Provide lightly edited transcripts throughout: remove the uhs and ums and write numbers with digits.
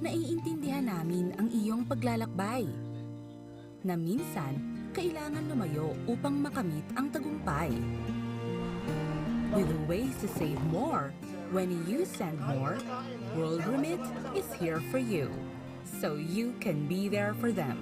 Naiintindihan namin ang iyong paglalakbay, na minsan kailangan lumayo upang makamit ang tagumpay. With ways to save more, when you send more, World Remit is here for you, so you can be there for them.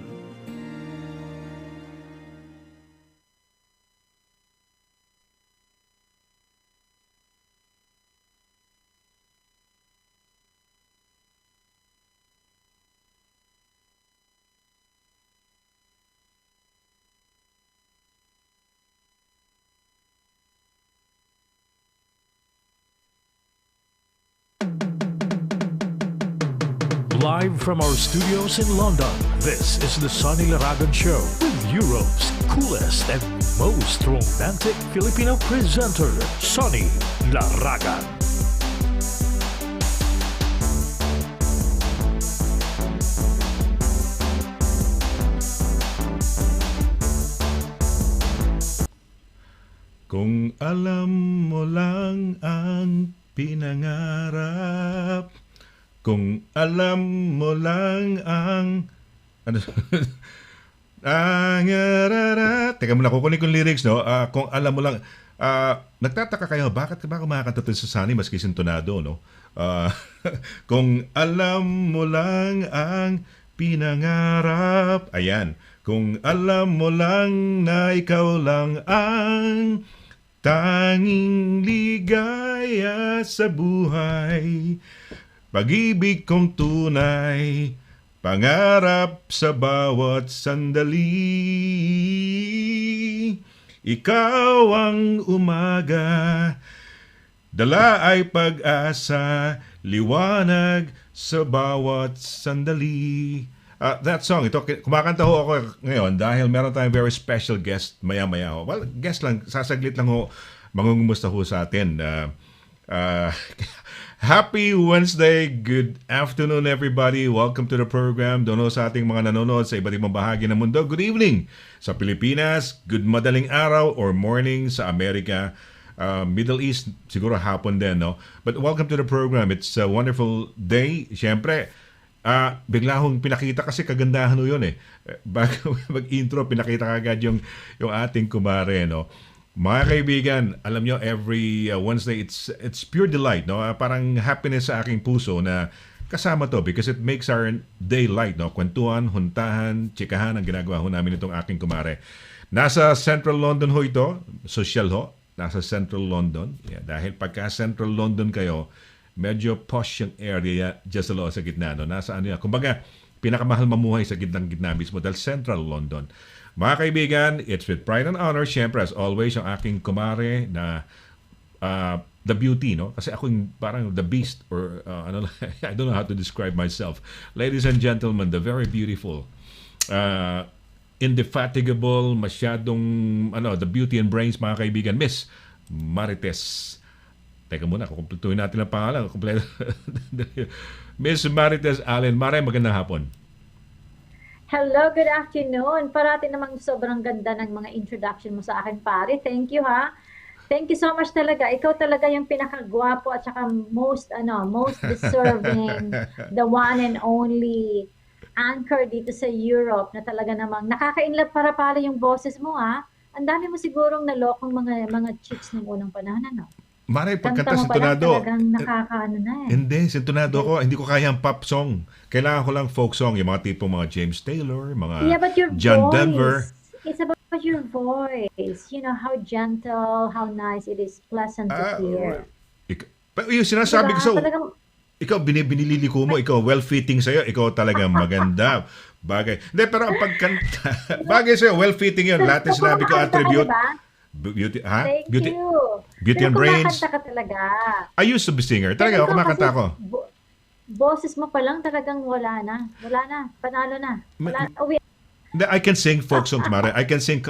Live from our studios in London, this is the Sonny Laragan Show with Europe's coolest and most romantic Filipino presenter, Sonny Laragan. Kung alam mo lang ang pinangarap, kung alam mo lang ang ano Teka muna, kukunin ko yung lyrics, no? Kung alam mo lang, nagtataka kayo, bakit ba kumakanta to sa Sunny maski sintonado, no? Kung alam mo lang ang pinangarap, ayan. Kung alam mo lang na ikaw lang ang tanging ligaya sa buhay, pag-ibig kong tunay, pangarap sa bawat sandali. Ikaw ang umaga, dala ay pag-asa, liwanag sa bawat sandali. That song, ito, kumakanta ho ako ngayon dahil meron tayong very special guest maya-maya ho. Well, guest lang, sasaglit lang ho, mangungumusta ho sa atin. Happy Wednesday, good afternoon everybody. Welcome to the program. Doon sa ating mga nanonood sa iba't ibang bahagi ng mundo. Good evening sa Pilipinas, good madaling araw or morning sa Amerika, Middle East, siguro hapon din, no? But welcome to the program. It's a wonderful day. Siyempre, bigla akong pinakita kasi kagandahan ho yun eh. Bago mag-intro, pinakita kagad yung ating kumare, no? Mga kaibigan, alam nyo, every Wednesday, it's pure delight, no? Parang happiness sa aking puso na kasama to because it makes our day light, no? Kwentuhan, huntahan, tsikahan ang ginagawa ho namin itong aking kumare. Nasa Central London ho ito, social ho, nasa Central London. Yeah, dahil pagka Central London kayo, medyo posh yung area dyan sa loob sa gitna, no? Nasa ano yan, kumbaga, pinakamahal mamuhay sa gitnang-gitna mismo dahil Central London. Mga kaibigan, it's with pride and honor, syempre, as always, yung aking kumare na the beauty, no? Kasi ako yung parang the beast or I don't know how to describe myself. Ladies and gentlemen, the very beautiful, indefatigable, masyadong, the beauty and brains, mga kaibigan, Miss Marites. Teka muna, kukumpletuhin natin ang pangalan. Miss Marites Allen. Mare, magandang hapon. Hello, good afternoon. Parati namang sobrang ganda ng mga introduction mo sa akin, pare. Thank you, ha. Thank you so much talaga. Ikaw talaga yung pinakagwapo at saka most deserving, the one and only anchor dito sa Europe na talaga namang nakaka-inlove para yung boses mo, ha. Ang dami mo sigurong nalokong mga chicks ng unang panahon, ano? Mare, pagkanta sintonado. Talagang nakakaano na eh. Hindi, sintonado ko. Hindi ko kaya ang pop song. Kailangan ko lang folk song. Yung mga tipong mga James Taylor, mga but your John voice, Denver. It's about your voice. You know, how gentle, how nice it is, pleasant to hear. Pero yung sinasabi ko sa... Ikaw, binililiko mo. Ikaw, well-fitting sa'yo. Ikaw talagang maganda. Bagay. Hindi, pero ang pagkanta... Bagay sa'yo, well-fitting yun. Lahat na sinabi ko attribute. Beauty, ha? Thank Beauty, you. Beauty and brains. Kumakanta ka talaga. I used to be singer. Talaga, kumakanta ako. Boses mo pa lang talagang wala na. Wala na. Panalo na. I can sing folk songs, Mare. I can sing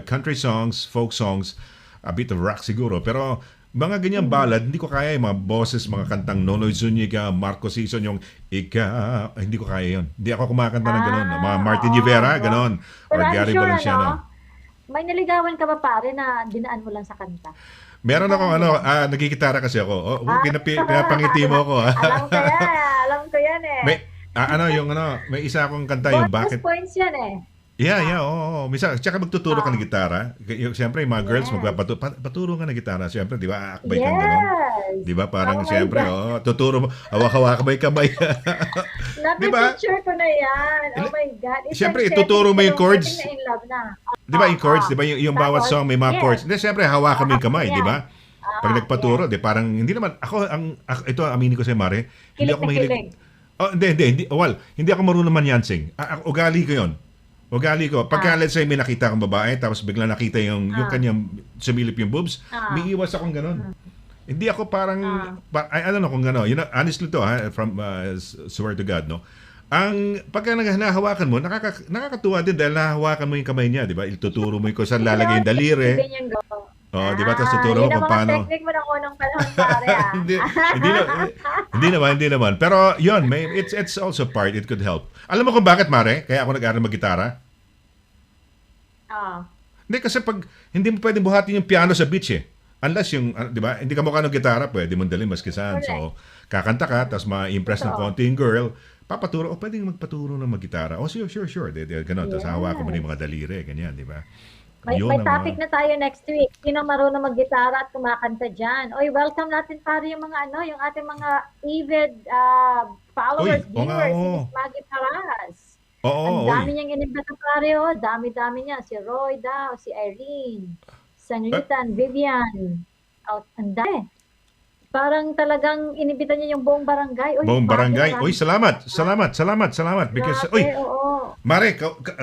country songs, folk songs, a bit of rock siguro. Pero mga ganyan ballad, hindi ko kaya yung mga boses, mga kantang Nonoy Zuniga, Marco Sison, yung hindi ko kaya yun. Hindi ako kumakanta ng gano'n. Mga Martin Rivera, gano'n. Or Gary Valenciano. May naligawan ka ba, pare, na dinaan mo lang sa kanta? Meron akong nagkikitara kasi ako. Pinapangiti mo ako. Alam ko yan ano, yung ano, may isa akong kanta yung Bonus bakit. points yan eh. Yeah, oo. Misa, tsaka magtuturo ka ng gitara. Siyempre, yung mga girls, Yes. paturo ka ng gitara. Siyempre, di ba, aakbay kang gano'n. Yes! Di ba, parang Oh my siyempre, God. tuturo mo, hawak-hawak may kamay. Di ba? Napipicture ko na yan. Oh my God. It's Siyempre, like ituturo mo yung setting chords. na in love na. Di ba, yung chords, di ba, yung bawat Tapos, song may mga yes. chords. Hindi, siyempre, hawakan mo yung kamay, Yes. di ba? Pag nagpaturo, di parang, hindi naman, ito, aminin ko sa'yo, Mare, hindi Kilig ako na mahilig. kilig. Oh, hindi. Well, hindi ako marunong manyansing. Ugali ko yon. Ugali ko. Pagka, let's say, may nakita akong babae, tapos bigla nakita yung kanyang sumilip yung boobs, may iwas akong ganon. Hindi ako parang, I don't know kung gano'n. You know, honestly to, from swear to God, no? Pagka nahahawakan mo, nakakatuwa din dahil nahahawakan mo yung kamay niya, di ba? Ituturo mo yung kung saan lalagay yung daliri. Ganyan go. Oh, di ba? Tapos tuturo mo kung paano. Yun ang mga technique mo ng unang panahon, pare. Hindi naman. Pero yun, it's also part. It could help. Alam mo kung bakit, Mare? Kaya ako nag-aaral mag-gitara? Hindi, kasi pag hindi mo pwedeng buhatin yung piano sa beach eh. Unless yung, di ba, hindi ka mukha ng gitara, pwede mong dalhin maski saan. So, kakanta ka, tapos ma-impress ng konti yung girl, papaturo, pwedeng magpaturo ng mag-gitara. Sure. Ganun. Tapos hawakan mo na yung mga daliri, ganyan, di ba? May topic na tayo next week. Sino marunong mag-gitara at kumakanta dyan? Oy, welcome natin pare yung mga yung ating mga avid followers, viewers, si Miss Maggie Paras. Ang dami niyang inimbita pare, dami-dami niya. Si Roy daw, si Irene, Sanlitan, Vivian. Ang dami. Parang talagang inibita niya yung buong barangay. Buong barangay. Salamat. Because, Mare,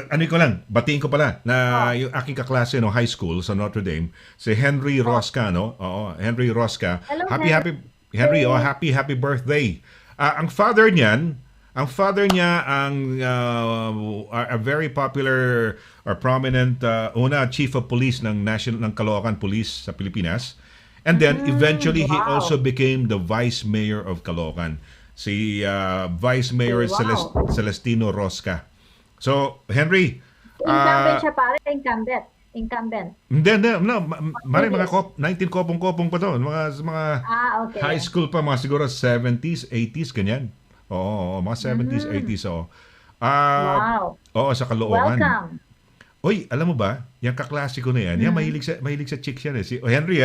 ano ko lang, batiin ko pala na yung aking kaklase no high school sa Notre Dame, si Henry Rosca, no? Oo, Henry Rosca. Hello, Henry, happy birthday. Ang father niya a very popular or prominent chief of police ng Caloocan Police sa Pilipinas. And then eventually he also became the vice mayor of Caloocan. Si Vice Mayor Celestino Rosca. So, Henry, incumbent siya pare, incumbent. Hindi, no, Mare, mga 19 kopong-kopong pa to. Mga okay. high school pa, mga siguro 70s, 80s, ganyan. Oo, mga 70s, 80s. Wow. Oo, sa Caloocan. Welcome. Alam mo ba, yung kaklasiko na yan, yan mahilig sa chicks yan eh. Si Henry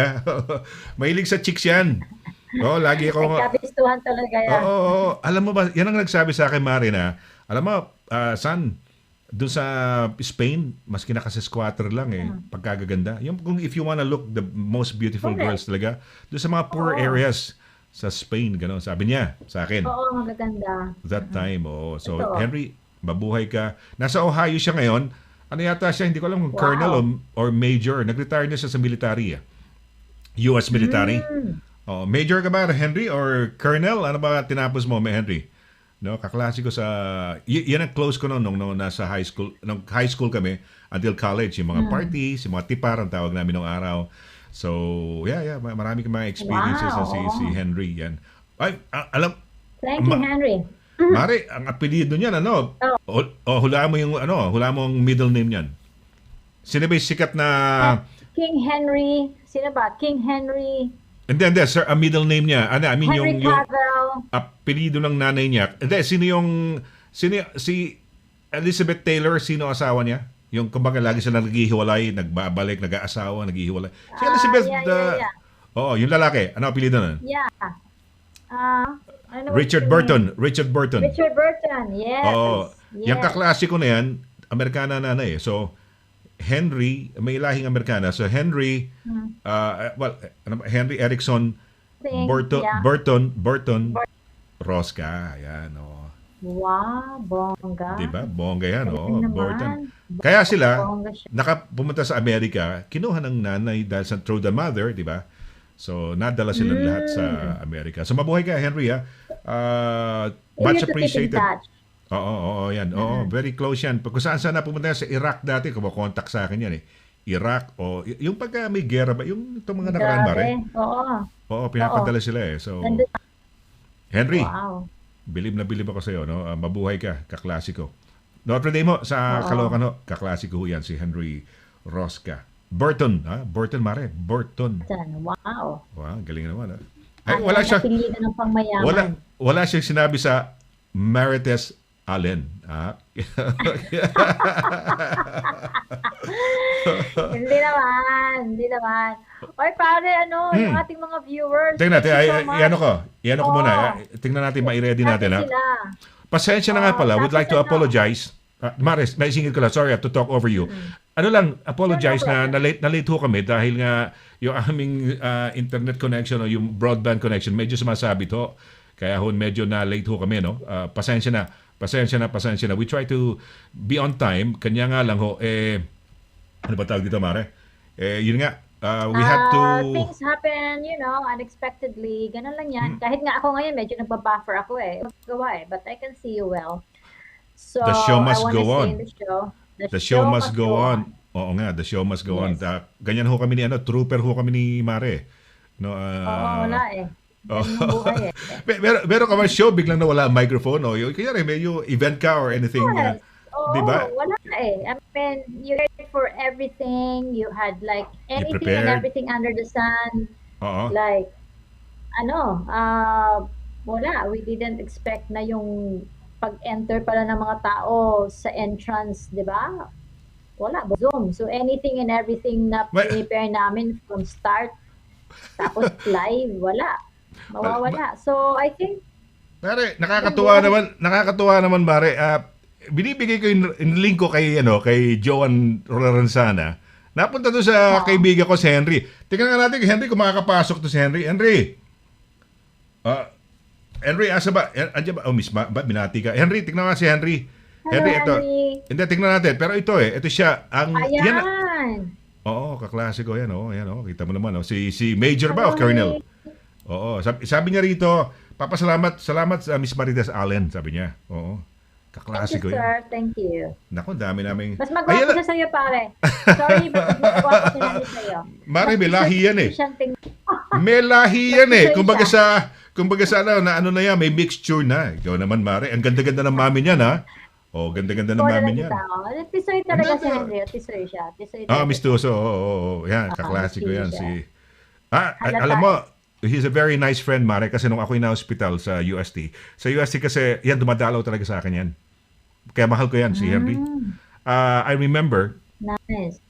mahilig sa chicks yan. Lagi ako nagkabistuhan talaga yan. Oo. Alam mo ba, yan ang nagsabi sa akin, Mari, na, alam mo, son, doon sa Spain, maski naka squatter lang pagkagaganda. Yung, if you wanna look the most beautiful girls talaga, doon sa mga poor areas sa Spain, gano'n. Sabi niya sa akin. Oo, magaganda. That time, So, Henry, mabuhay ka. Nasa Ohio siya ngayon. Ano yata siya, hindi ko alam kung colonel or major. Nag-retire na siya sa military. US military. Major ka ba, Henry? Or colonel? Ano ba tinapos mo, Henry? No, kaklase ko sa... Yan ang close ko nung nasa high school. Nung high school kami, until college. Yung mga parties, yung mga tipar, ang tawag namin nung araw. So, yeah. Marami kang mga experiences si Henry. Yan. Ay, alam... Thank you, Henry. Mare, ang apelyido niyan, ano? Hulaan mo hulaan mo ang middle name niyan. Sino ba yung sikat na... King Henry. Sino ba? King Henry. Hindi, sir, ang middle name niya. Henry Cavill. Apelyido ng nanay niya. Hindi, si Elizabeth Taylor, sino asawa niya? Yung kumbaga lagi sila naghihiwalay, nagbabalik, nag-aasawa, naghihiwalay. Si Elizabeth, Oo, yung lalaki. Ano apelyido nun? Yeah. Richard Burton, yes. Yung kaklase ko na yan, Amerikana nanay. So, Henry, may lahing Amerikana. So, Henry, Henry Erickson Burton Rosca. Ayan, Wow, bongga. Diba? Bongga yan, Burton. Kaya sila, pumunta sa Amerika, kinuha ng nanay dahil through the mother, diba? So, nadala sila lahat sa Amerika. So, mabuhay ka, Henry, much appreciated. Oo, yan. Very close yan. Kung saan na pumunta sa Iraq dati, kumakontak sa akin yan Iraq, yung pagka may gera ba, yung itong mga nakaraan, Mare? Oo, pinapadala sila So, Henry, bilib na bilib ako sa iyo, no? Mabuhay ka, kaklasiko. Notre Dame sa Caloocan, kaklasiko yan si Henry Rosca. Burton, Burton, Mare. Burton. Wow. Wow, galing naman, Ay, wala siya. Ng pangmayaman. Wala siyang sinabi sa Marites Allen. Hindi naman. Oy, pare, yung ating mga viewers. Tingnan natin, thank you so much. iano ko muna. Tingnan natin, ma-ready natin. Happy sila. Pasensya na nga pala, would like to tapos apologize. Maris, may singit ko lang, sorry, I have to talk over you. Ano lang, apologize No na late ho kami dahil nga yung aming internet connection o yung broadband connection medyo sumasabit ho. Kaya ho medyo na late ho kami, no? Pasensya na. We try to be on time. Kanya nga lang ho, ano ba tawag dito, Mare? Yun nga, we had to... Things happen, unexpectedly. Ganun lang yan. Kahit nga ako ngayon, medyo nagpa-buffer ako Gawa But I can see you well. So, The show must I wanna go stay on. in the show. The show must go on. Oo nga, the show must go on. Yes. Ganyan ho kami ni trooper ho kami ni Mare. No, Wala Oh. Ganun ang buhay Meron ka ba show, biglang nawala ang microphone o kaya may yung event ka or anything. Yes. Di ba? Wala I mean, you ready for everything. You had like anything and prepared? everything under the sun. Oo. Like, wala. We didn't expect na yung pag-enter pala ng mga tao sa entrance, di ba? Wala, Zoom. So anything and everything na prepare namin from start, tapos live, wala. Mawawala. So I think, Mare, nakakatuwa naman Mare. Binibigay ko yung link ko kay Joanne Lorenzana. Napunta doon sa kaibigan ko si Henry. Tingnan nga natin kay Henry kung makakapasok to si Henry. Henry, asa ba? Andiyan ba? Miss, binati ka. Henry, tingnan nga si Henry. hello, Ito. Henry. Hindi, tingnan natin. Pero ito ito siya. Ayan. Oo, kaklase ko yan. Kita mo naman. Si Major ba o Hello, Colonel? Henry. Oo, sabi niya rito, salamat sa Miss Marites Allen, sabi niya. Oo. Kaklase Thank ko you, yan. sir. Thank you. Naku, dami naming... Mas magwapo siya sa'yo, pare. Sorry, but mas magwapo siya sa'yo. Mare, may lahi yan eh. Siyang ting- May lahi yan eh. Masaya Kumbaga sa ano na yan, may mixture na. Ikaw naman, Mare. Ang ganda-ganda ng mami niyan, ha? Ganda-ganda ng mami niyan. Tisoy talaga si Henry. Tisoy siya. Miss Tuso. Oo. Yan, kaklase ko yan. siya. Alam mo, he's a very nice friend, Mare, kasi nung ako'y na-hospital sa UST. Sa UST kasi, yan, dumadalaw talaga sa akin yan. Kaya mahal ko yan, si Henry. I remember, Nice.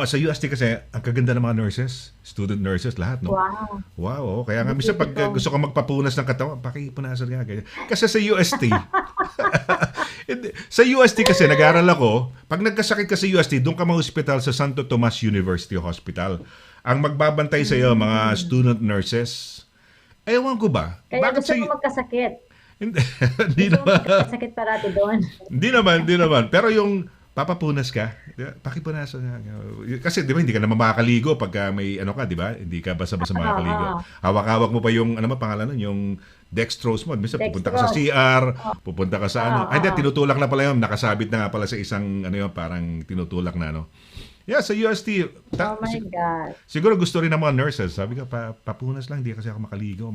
sa UST kasi, ang kaganda ng mga nurses, student nurses, lahat, no? Wow. Wow, kaya nga, minsan pag gusto ko magpapunas ng katawan, pakipunasan nga, ganyan. Kasi sa UST, sa UST kasi, nag-aaral ako, pag nagkasakit ka sa UST, doon ka ma-hospital sa Santo Tomas University Hospital. Ang magbabantay sa iyo, mga student nurses. Ewan ko ba? Kaya gusto mo magkasakit. Hindi Gusto mo naman. magkasakit parati doon. Hindi naman. Pero yung papapunas ka, pakipunasan nga. Kasi di ba hindi ka naman makakaligo pagka may di ba? Hindi ka basta-basta makakaligo. Hawak-hawak mo pa yung pangalan nun, yung dextrose mo. Minsan pupunta ka sa CR, pupunta ka sa hindi, tinutulak na pala yun. Nakasabit na nga pala sa isang parang tinutulak na Yeah, sa UST. Oh my God. Siguro gusto rin ng mga nurses. Sabi ko, papunas lang, hindi kasi ako makaligo,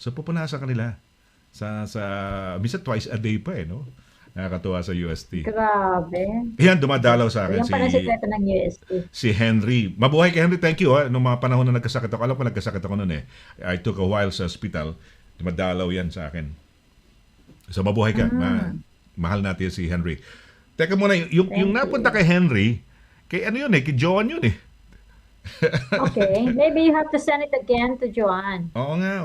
So pupunasan ka nila. Minsan twice a day pa no? Nakakatuwa sa UST. Grabe. Yan, dumadalaw sa akin Yung pala sikreto ng UST. si Henry. Mabuhay kay Henry, thank you. Nung mga panahon na nagkasakit ako, alam ko nagkasakit ako noon I took a while sa hospital. Dumadalaw yan sa akin. So mabuhay ka. Mahal natin si Henry. Teka muna, yung napunta kay Henry, kay kay Joanne yun Okay. Maybe you have to send it again to Joanne. Oo nga.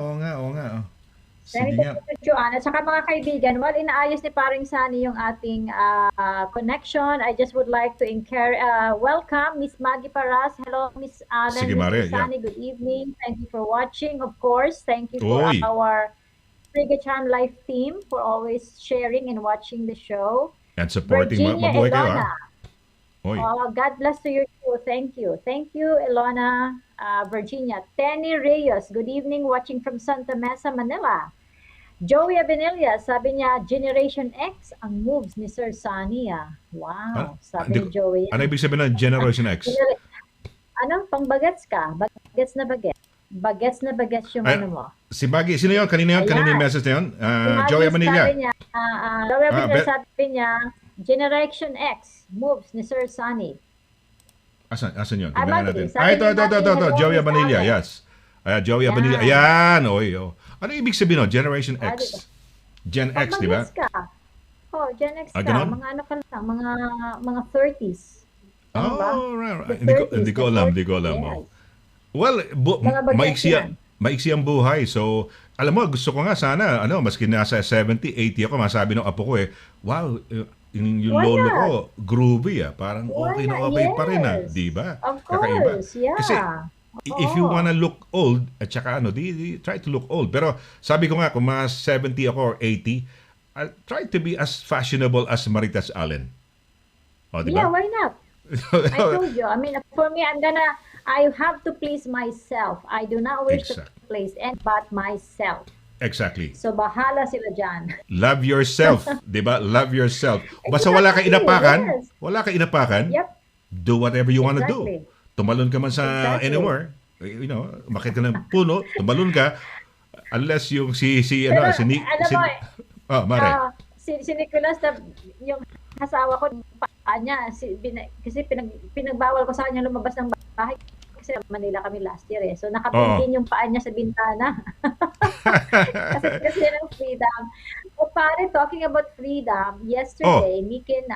Send Sige it nga. to Joanne. At saka mga kaibigan, while inaayos ni Paring Sunny yung ating connection, I just would like to welcome Miss Maggie Paras. Hello, Miss Allen. Sige, Mare, Miss Sunny, good evening. Thank you for watching. Of course, thank you for Oy. our Trigger Charm Live team for always sharing and watching the show. And supporting. Virginia Mabuhay kayo, Elona. Oy. God bless to you too. Thank you. Thank you, Elona, Virginia. Tenny Reyes, good evening, watching from Santa Mesa, Manila. Joey Abenilla, sabi niya, Generation X ang moves ni Sir Sonny. Wow, sabi ni Joey. Ano ibig sabihin ng Generation X? Pang bagets ka? Bagets na bagets. Bagets na bagets yung mo. Si Maggie, sino yun? Kanina yung message na yun? Joey Abenilla. Joey Abenilla, sabi niya, Generation X moves ni Sir Sonny. Asan yun? Maggie, Tingnan natin. sabi Ito. ni Maggie, Joey hello, Abenilla, Miss yes. Joey Abenilla. Ayan, Ano ibig sabihin, Generation Ah, X? Gen X, di ba? Pag-bagets ka. Oh, Gen X ka. Ganon? Mga ano ka lang, mga 30s. Tama ba? Oh, right, The right. 30s, Hindi the ko alam, hindi 40s, ko alam. Oh. yes. Well, Mga bagets maiksi, yan. maiksi ang buhay. So, alam mo, gusto ko nga sana, maski nasa 70, 80 ako, masabi ng apo ko wow, yung Why lolo ko, not? groovy Parang Why okay na not? okay pa rin Yes. Di ba? Of Kakaiba. course, yeah. Kasi, if you Oo. wanna look old, at saka di try to look old. Pero, sabi ko nga, kung mga 70 ako or 80, I'll try to be as fashionable as Marites Allen. O, di Yeah, ba? why not? I told you. I mean, for me, I have to please myself. I do not wish to Exact. please anyone but myself. Exactly. So, bahala sila dyan. Love yourself, 'di ba? Love yourself. Basta wala ka Exactly, inapakan, yes. Yep. Do whatever you wanna do. Exactly. Tumalon ka man sa Exactly. anywhere, umakyat ka ng puno, tumalon ka unless yung si Pero, si Mare. si Nicolas, yung asawa ko, paa niya, kasi pinagbawal ko sa kanya lumabas ng bahay. Kasi Manila kami last year So nakapintin yung paa niya sa bintana. kasi ng freedom. O pare, talking about freedom, yesterday, Miki and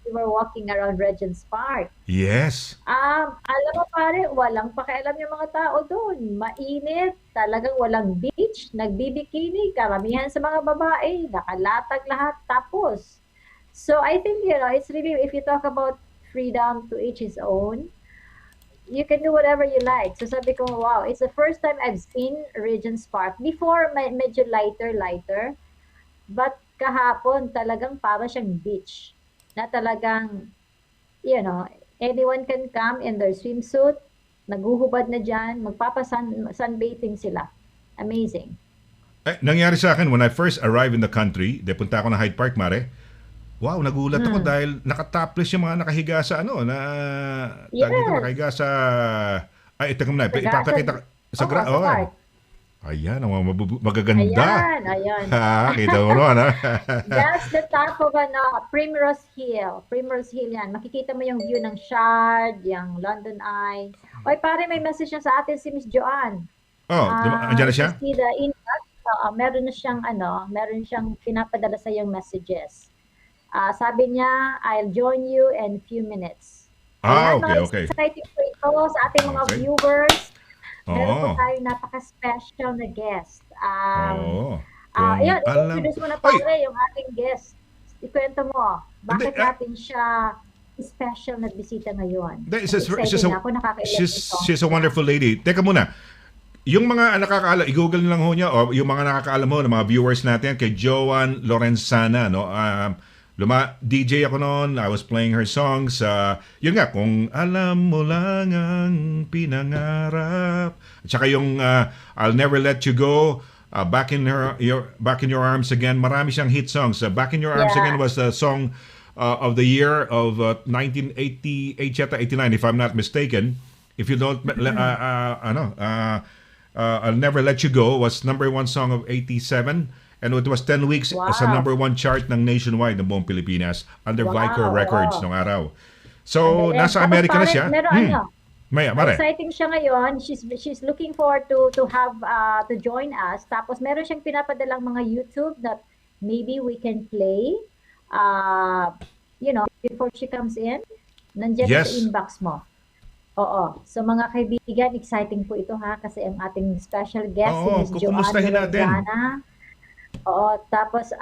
we were walking around Regent's Park. Yes. Alam mo pare, walang pakialam yung mga tao doon. Mainit, talagang walang beach, nagbibikini, karamihan sa mga babae, nakalatag lahat, tapos. So I think, it's really, if you talk about freedom to each his own, you can do whatever you like. So sabi ko, wow, it's the first time I've seen Regent's Park. Before, medyo lighter. But kahapon, talagang para siyang beach. Na talagang, anyone can come in their swimsuit, naguhubad na dyan, sunbathing sila. Amazing. Nangyari sa akin when I first arrived in the country, punta ako na Hyde Park, Mare. Wow, nagulat ako dahil nakatopless yung mga nakahiga sa Yes. nakahiga sa teka muna, ipapakita sa park. Ayan, ang magaganda. Ayan. Kita mo naman, That's the top of Primrose Hill. Primrose Hill yan. Makikita mo yung view ng Shard, yung London Eye. Oy, pare, may message na sa atin si Miss Joanne. Andiyan na siya? See the inbox. Meron siyang pinapadala sa yung messages. Sabi niya, I'll join you in a few minutes. Okay. Exciting po ito sa ating mga viewers. Meron po tayong napaka-special na guest. Introduce mo na pare yung ating guest. Ikwento mo, bakit natin siya special na bisita ngayon? She's a wonderful lady. Teka muna, yung mga nakakaalam, i-google lang ho niya, o yung mga nakakaalam mo, ng mga viewers natin, kay Joanne Lorenzana, DJ ako noon, I was playing her songs. Yun nga, kung alam mo lang ang pinangarap. At saka yung I'll Never Let You Go, Back in Your Arms Again. Marami siyang hit songs. Back in Your Arms Again was the song of the year of 1988 yata, 89 if I'm not mistaken. If you don't, I'll Never Let You Go was number 1 song of 87. And it was 10 weeks sa number 1 chart ng nationwide ng buong Pilipinas under Vicar Records nung araw. So, nasa Amerika na siya. Mare. Exciting siya ngayon. She's looking forward to have to join us. Tapos meron siyang pinapadalang mga YouTube that maybe we can play before she comes in. Nandiyan sa inbox mo. Oo. So mga kaibigan, exciting po ito kasi ang ating special guest si Ms. Joanne Lorenzana. Oo, tapos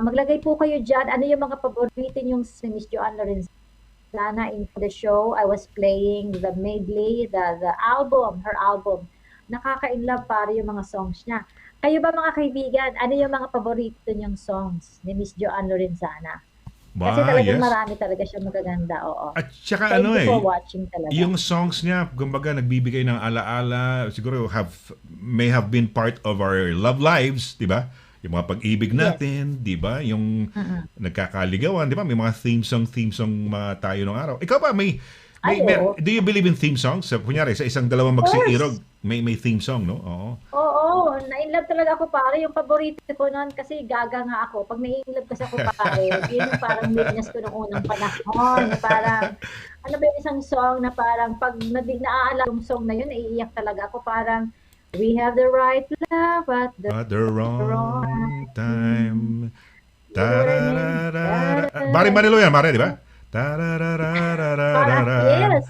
maglagay po kayo dyan. Ano yung mga paborito niyong si Miss Joanne Lorenzana in the show? I was playing the medley, the album, her album. Nakaka-inlove para yung mga songs niya. Kayo ba mga kaibigan, ano yung mga paborito niyong songs ni Miss Joanne Lorenzana? Kasi talagang marami talaga siya magaganda, oo. At saka Thank you for watching talaga. Yung songs niya, kumbaga nagbibigay ng alaala, siguro may have been part of our love lives, di ba? Yung mga pag-ibig natin, di ba? Yung nagkakaligawan, di ba? May mga theme song mga tayo ng araw. Ikaw ba, do you believe in theme songs? Kunyari, sa isang dalawang magsiirog, may theme song, no? Oo, na-inlove talaga ako pare. Yung paborito ko noon kasi gaga nga ako. Pag na-inlove kasi ako pare, yun yung parang weakness ko noong unang panahon. Parang, ano ba yung isang song na parang pag naaalala yung song na yun, naiiyak talaga ako. Parang, we have the right love at the wrong time. You know what I mean? Mare Manilo yan, Mare, di ba? Parang, yes.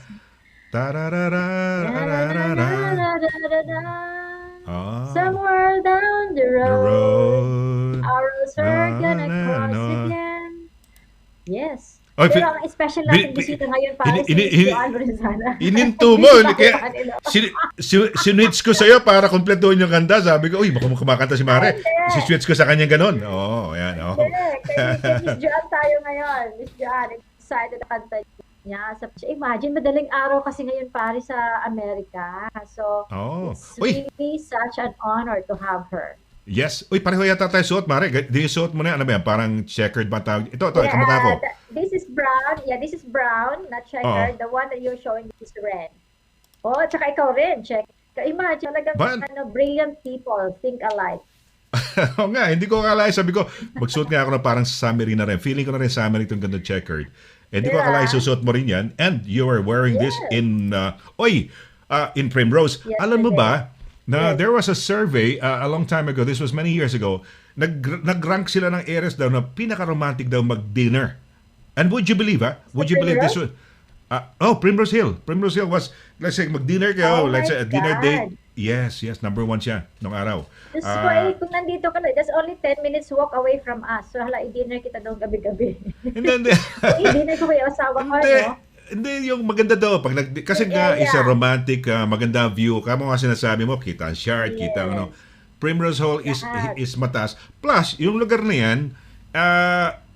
Ah, Somewhere down the the road, road. our roads are gonna cross No. again. Yes. Oy, Pero ang special natin bisita ngayon para si Joanne Lorenzana. Ininto mo. Bisita Kaya, sa kanila. sinwitch ko sa'yo para kumpletuhin yung kanta. Sabi ko, uy, baka kumakanta si Mare. Hindi. Si-switch ko sa kanya ganun. Oo, ayan. Oh. Kay Miss Joanne tayo ngayon. Miss Joanne, excited na kanta niya. Imagine, madaling araw kasi ngayon pare sa Amerika. So, Oh. it's Uy, really such an honor to have her. yes. Uy, pareho yata tayo suot, Mare. Di yung suot mo na yan. Ano ba yan? Parang checkered ba tawag? Ito, kamukha ko. This is brown. Yeah, this is brown, not checkered. The one that you're showing is red. Oh, tsaka ikaw rin. Check. Imagine, talagang brilliant people think alike. Oo nga, hindi ko akalain. Sabi ko, magsuot nga ako na parang summery na rin. Feeling ko na rin summery itong ganda checkered. Hindi ko akalain susuot mo rin yan. And you are wearing this in, in Primrose. Yes, Alam mo today. ba, na there was a survey a long time ago, this was many years ago, nag-rank sila ng areas daw na pinaka-romantic daw mag-dinner. And would you believe, Would you believe this was... Primrose Hill. Primrose Hill was, let's say, mag-dinner kayo, let's say, a dinner date. Yes, number one siya nung araw. That's why, kung nandito ka lang, that's only 10 minutes walk away from us. So, i-dinner kita doon gabi-gabi. Hindi. I-dinner ko ba yung asawa ko, no? Hindi, yung maganda daw. Kasi nga, is a romantic, maganda view. Kamo nga sinasabi mo, kita ang shard, kita ano. Primrose Hall is mataas. Plus, yung lugar na yan,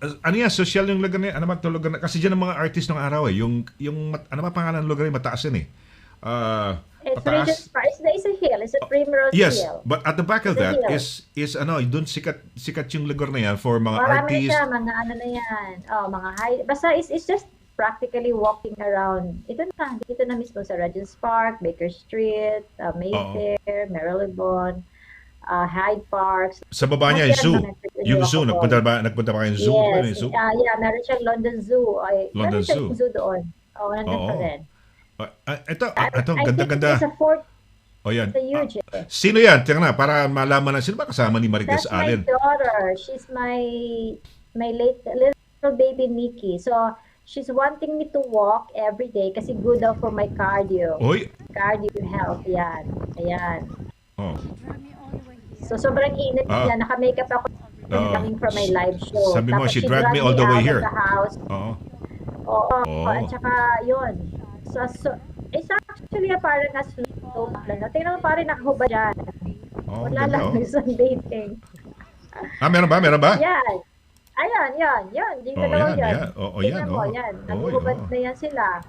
ano yan, social yung lugar na yan. Ano ba itong lugar na? Kasi dyan ang mga artist ng araw eh. Ano ba pangalan ng lugar na mataas yan eh? It's Regent's Park. It's a hill. It's a Primrose yes, Hill. but at the back of that is doon sikat yung lugar na yan for mga Marami artists. siya, mga ano na yan. Mga high. Basta it's just practically walking around. Dito na mismo sa Regent's Park, Baker Street, Mayfair, Marylebone, Hyde Park. Sa baba niya, yung zoo. Yung zoo, nagpunta ba kayong zoo? Yes. Meron siyang London Zoo. London Zoo. Zoo. Zoo doon. Nandun pa rin. Ito, I ganda-ganda. think it's a fort. Yan. It's a huge. Sino yan? Tingnan na, para malaman na, sino ba kasama ni Marites That's Allen? my daughter. She's my late little baby Nikki. So, she's wanting me to walk every day kasi good daw for my cardio. Oy. Cardio health, yan. Ayan. Oh. So, sobrang init yan. Naka-makeup ako coming from my live show. Sabi mo, Tapos she dragged me all the way here. Out of the house. Oo. Oo. At saka, yun. So, it's actually parang a slow lang. Tingnan mo parang nakahubad dyan. Wala lang sunbathing. Meron ba? Yan. Ayan, yan. Dito daw yan. Yan. Yan. Naghubad na yan sila.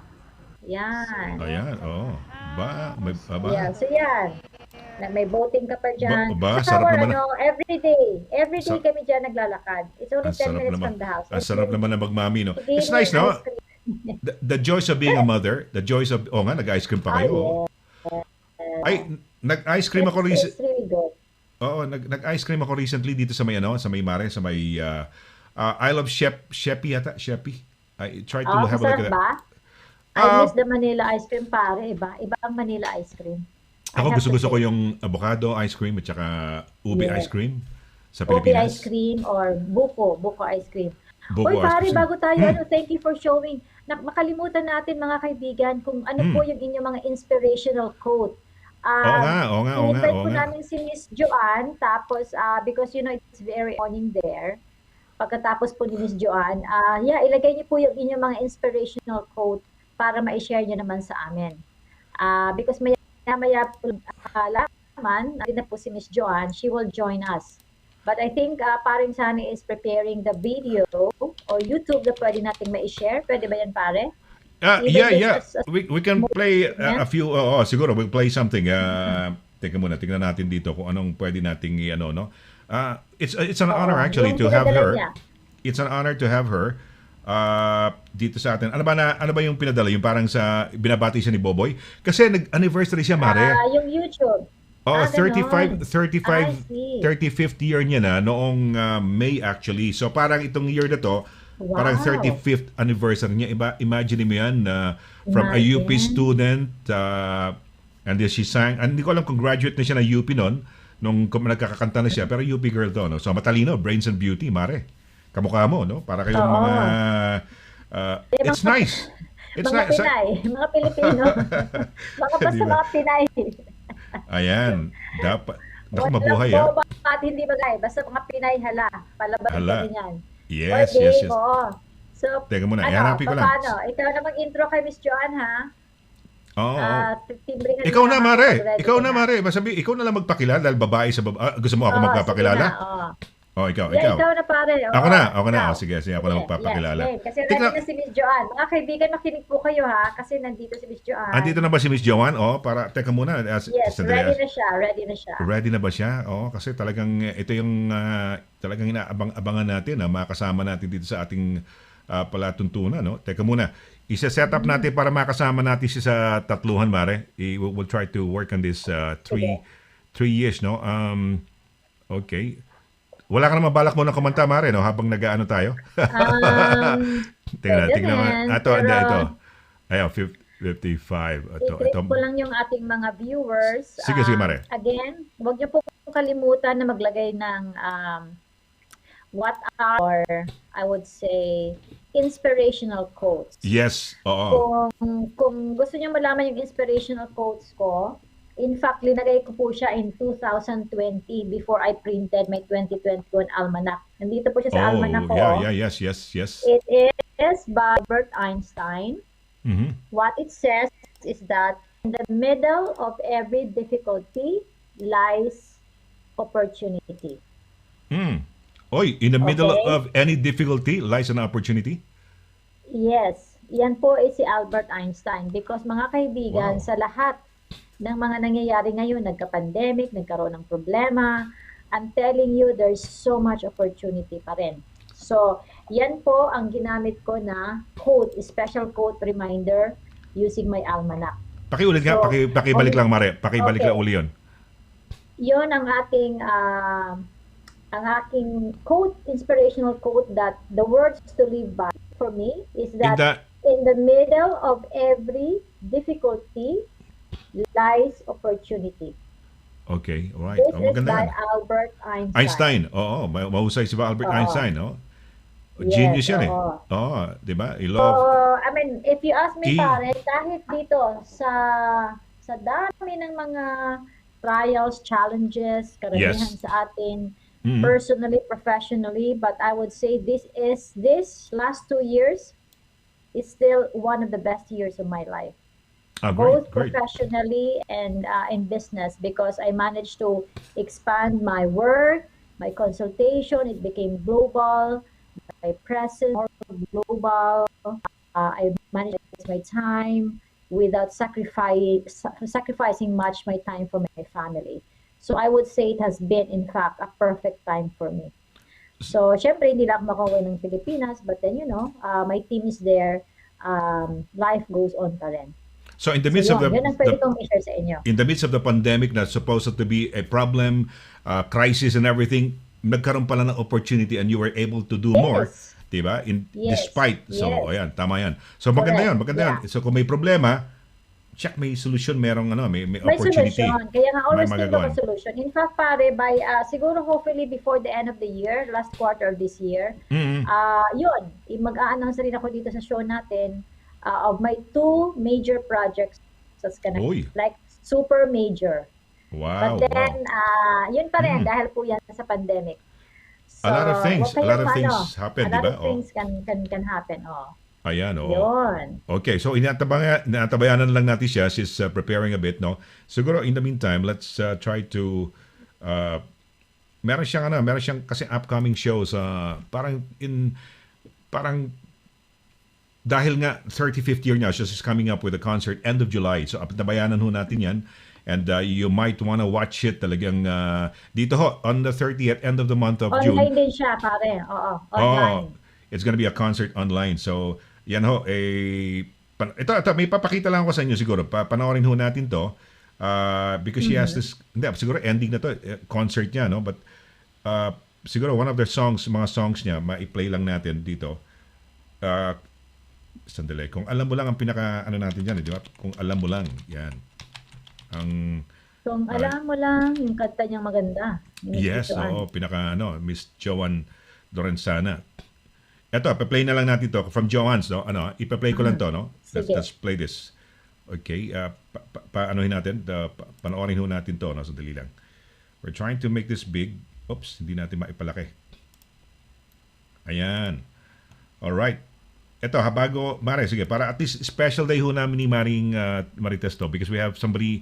Yan. Ayan, Yeah, so yan. May boating ka pa dyan. Sarap naman. Every day kami dyan naglalakad. It's only 10 minutes from the house. Ang sarap naman na magmami, no? It's nice, no? The joys of being a mother, the joys of, nag-ice cream pa kayo. Nag-ice cream ako recently. It's really good. Nag-ice cream ako recently dito sa may Mare, sa may I love Sheppy yata, Sheppy. I tried to have a look at that. Ba? I miss the Manila ice cream pare, iba ang Manila ice cream. Ako gusto ko yung avocado ice cream at saka ube ice cream sa Ube Pilipinas. ice cream or buko ice cream. Buko pare, ice cream. bago tayo, thank you for showing. Makalimutan natin mga kaibigan kung ano po yung inyong mga inspirational quote. Oo nga. Invite po namin si Miss Joanne, tapos because it's very owning there. Pagkatapos po ni Miss Joanne, ilagay niyo po yung inyong mga inspirational quote para ma-share niyo naman sa amin. Because maya laman, natin na po si Miss Joanne, she will join us. But I think paring Sunny is preparing the video or YouTube na pwede nating ma-share. Pwede ba yan, pare? We can play a few, siguro we'll play something. Teka muna, tingnan natin dito kung anong pwede nating no? It's an honor actually to have her. It's an honor to have her dito sa atin. Ano ba yung pinadala? Yung parang sa binabati siya ni Boboy? Kasi nag-anniversary siya, Mare. Yung YouTube. 35th year niya na noong May actually. So parang itong year na to, parang 35th anniversary niya. Imagine mo yan, from a UP student, and then she sang, and hindi ko alam kung graduate na siya ng UP nung nagkakakanta na siya, pero UP girl to, no? So matalino, brains and beauty, Mare. kamukha mo, no? Para kayong Oo. mga it's nice. It's Mga nice. Pinay, mga Pilipino. Mga basta Di ba? mga Pinay. Ayan, dapat naku Walang mabuhay boba at hindi bagay. Basta mga Pinay hala. Palabas Hala. kami yan. Yes, Or yes, game, yes. oo. So, Teka muna, ano, ihanapin ko lang. paano? Ikaw na mag-intro kay Miss Joanne, ha? Oo. Timbringan Ikaw mo na, naman Mare. kung ready Ikaw ka na, Mare. Masabi, ikaw na lang magpakilala dahil babae sa babae. Gusto mo ako Oo, magpapakilala? sige na, oo. Oh, ikaw. Yeah, ikaw na pare. Oo, Ako na. ikaw. Oh, sige, ako na magpapakilala. Yes, kasi ready Tignan- na si Miss Joanne. Mga kaibigan, makinig po kayo ha, kasi nandito si Miss Joanne. Andito na ba si Miss Joanne? Oh, teka muna. Yes, ready na siya, ready na siya. Ready na ba siya? Oh, kasi talagang ito yung talagang inaabang-abangan natin na makasama natin dito sa ating palatuntunan, no? Teka muna. Isa-set up natin para makasama natin siya sa tatluhan, Mare. We'll try to work on this three years, no? Okay. Wala ka naman balak mo ng kumanta, Mare, no? Habang nag-aano tayo. Tingnan pwede naman. rin, Ito. pero- Ayun, 55. Ito. I-greet ko lang yung ating mga viewers. Sige, Mare. Again, huwag niyo po kalimutan na maglagay ng what are, I would say, inspirational quotes. Yes. Oo. Kung gusto niyo malaman yung inspirational quotes ko, in fact, linagay ko po siya in 2020 before I printed my 2021 almanac. Nandito po siya sa almanac ko. Yeah. Yes. It is by Albert Einstein. Mhm. What it says is that in the middle of every difficulty lies opportunity. Oy, in the middle Okay. of any difficulty lies an opportunity? Yes, yan po ay si Albert Einstein because mga kaibigan, Wow. sa lahat ng mga nangyayari ngayon, nagka-pandemic, nagkaroon ng problema, I'm telling you, there's so much opportunity pa rin. So, yan po ang ginamit ko na quote, special quote reminder using my almanac. Pakiulit nga, So, pakibalik okay. lang, Mare. Pakibalik Okay. lang uli yun. Yun ang aking quote, inspirational quote that the words to live by for me is that in the middle of every difficulty lies opportunity. Okay, alright. This is Maganda by yan. Albert Einstein. Einstein, oo. Mahusay si Albert Oo. Einstein, no? Yes, Genius yan oo. Oo, di ba? I So, love... I mean, if you ask me, E. pare, kahit dito sa dami ng mga trials, challenges, karamihan Yes. sa atin, Mhm. personally, professionally, but I would say this last 2 years is still one of the best years of my life. Both Great. professionally and in business, because I managed to expand my work, my consultation, it became global, my presence more global. I managed my time without sacrificing much my time for my family. So I would say it has been, in fact, a perfect time for me. So, syempre, hindi lang ako makauwi ng Pilipinas, but then, my team is there. Life goes on pa rin. So in the So, midst of yun ang pwede kong i-share sa inyo. in the midst of the pandemic that's supposed to be a problem, crisis and everything, nagkaroon pala ng opportunity and you were able to do more, Yes. 'di ba? Yes. Despite. So, Yes. ayan, tama 'yan. So maganda Correct. 'yan. Yeah. So kung may problema, check may solution, may May opportunity. solution. Kaya nga, always May think of a magagawan. solution. In fact, pare, by, siguro hopefully before the end of the year, last quarter of this year, Mhm. yun, mag-a-announce rin ako dito sa show natin of my 2 major projects that's gonna Uy. like super major. Wow. But then, yun pa rin, Mm. dahil po yan sa pandemic. So, A lot of things happen, a lot di ba? of things can happen. Ayan, oo. Yun. Okay, so inatabayanan lang natin siya. She's preparing a bit, no? Siguro in the meantime, let's try to meron siyang kasi upcoming shows parang dahil nga 35th year niya, she's coming up with a concert end of July. So tabayanan ho natin 'yan. And you might wanna watch it talagang dito ho on the 30th end of the month of June. Online din siya, pare. Oo, online. It's gonna be a concert online. So, yan ho, ito, may papakita lang ako sa inyo siguro. Panoorin ho natin to. Because she has this, hindi, siguro ending na to, concert niya, no? But, siguro one of their songs, mga songs niya, ma-play lang natin dito. Sandali. Kung alam mo lang ang pinaka, natin dyan, di ba? Kung alam mo lang, yan. Kung alam mo lang, yung kanta niyang maganda. ni Miss Yes, Joanne. Miss Joanne Lorenzana. Eto, pa-play na lang natin to from Joanne's, no? Ano, ipa-play ko lang to, no? Sige. Let's play this. Okay, paanohin natin, panoorin ho natin to, no? Sandali lang. We're trying to make this big. Oops, hindi natin maipalaki. Ayan. Alright. Eto, Mare, sige, para at least special day ho namin ni Marites to because we have somebody,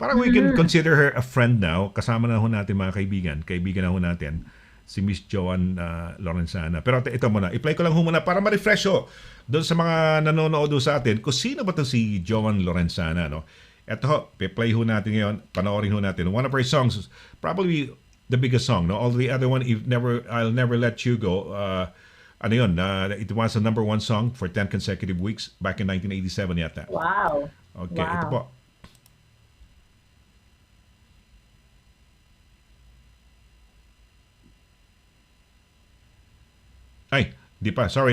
parang we can consider her a friend now. Kasama na ho natin mga kaibigan na ho natin, si Miss Joanne Lorenzana. Pero ito muna, i-play ko lang ho muna para ma-refresh ho doon sa mga nanonood ho sa atin kung sino ba to si Joanne Lorenzana, no? Ito ho, play ho natin ngayon, panoorin ho natin. One of her songs, probably the biggest song, no? All the other one, I'll Never Let You Go, ano yun, it was a number 1 song for 10 consecutive weeks back in 1987 yata. Wow. Okay, Wow. ito po. Ay, di pa. Sorry.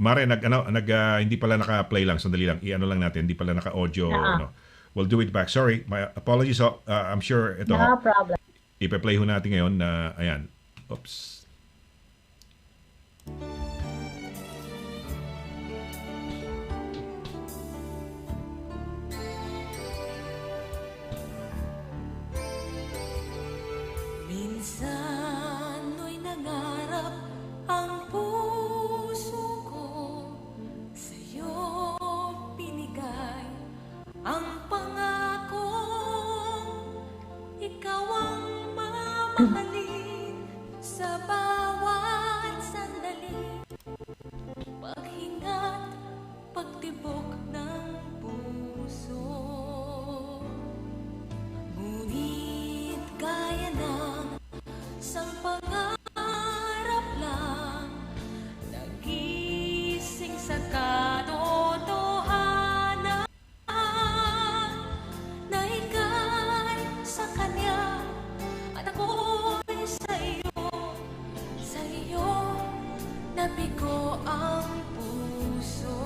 Mare, hindi pala naka-play lang. Sandali lang. I-ano lang natin. Hindi pala naka-audio. Ano. We'll do it back. Sorry. My apologies. I'm sure ito. No problem. Ipe-play ho natin ngayon na, ayan. Oops. Minsan mo'y nangarap ang puso ko, sa'yo binigay ang pangako, ikaw ang mamahalin sa bawat sandali, paghinga't pagtibok ng puso. Ngunit kaya ng isang pangarap lang, nagising sa katotohanan, na ika'y sa kanya at ako'y sa iyo nabigo ang puso.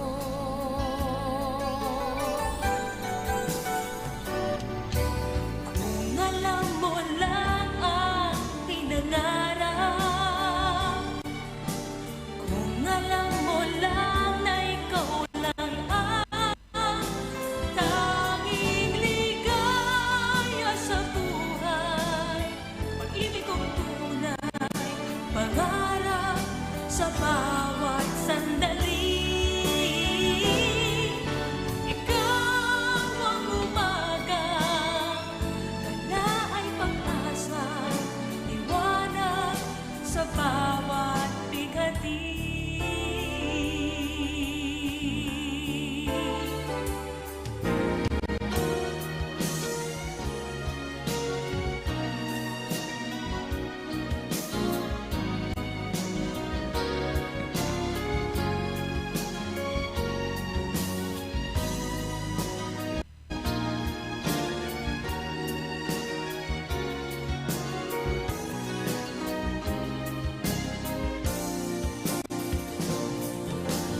Kung alam mo lang ang pinangarap, kung alam mo lang na ikaw lang ang tanging ligaya sa buhay, pag-ibig kong tunay, pangarap sa bawat sandali. Ikaw ang umaga, tala ay pag-asa, liwanag sa bawat bigati.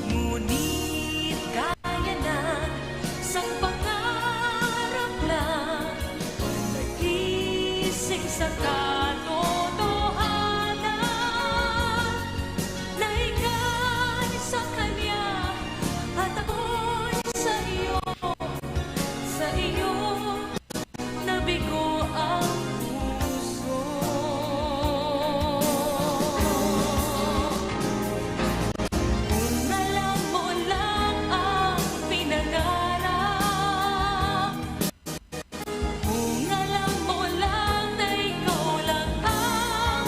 Ngunit kaya na isang pangarap lang, nagising sa katotohanan, na ika'y sa kanya at ako'y sa iyo nabigo ang puso. Kung alam mo lang ang pinangarap, kung alam mo lang na ikaw lang ang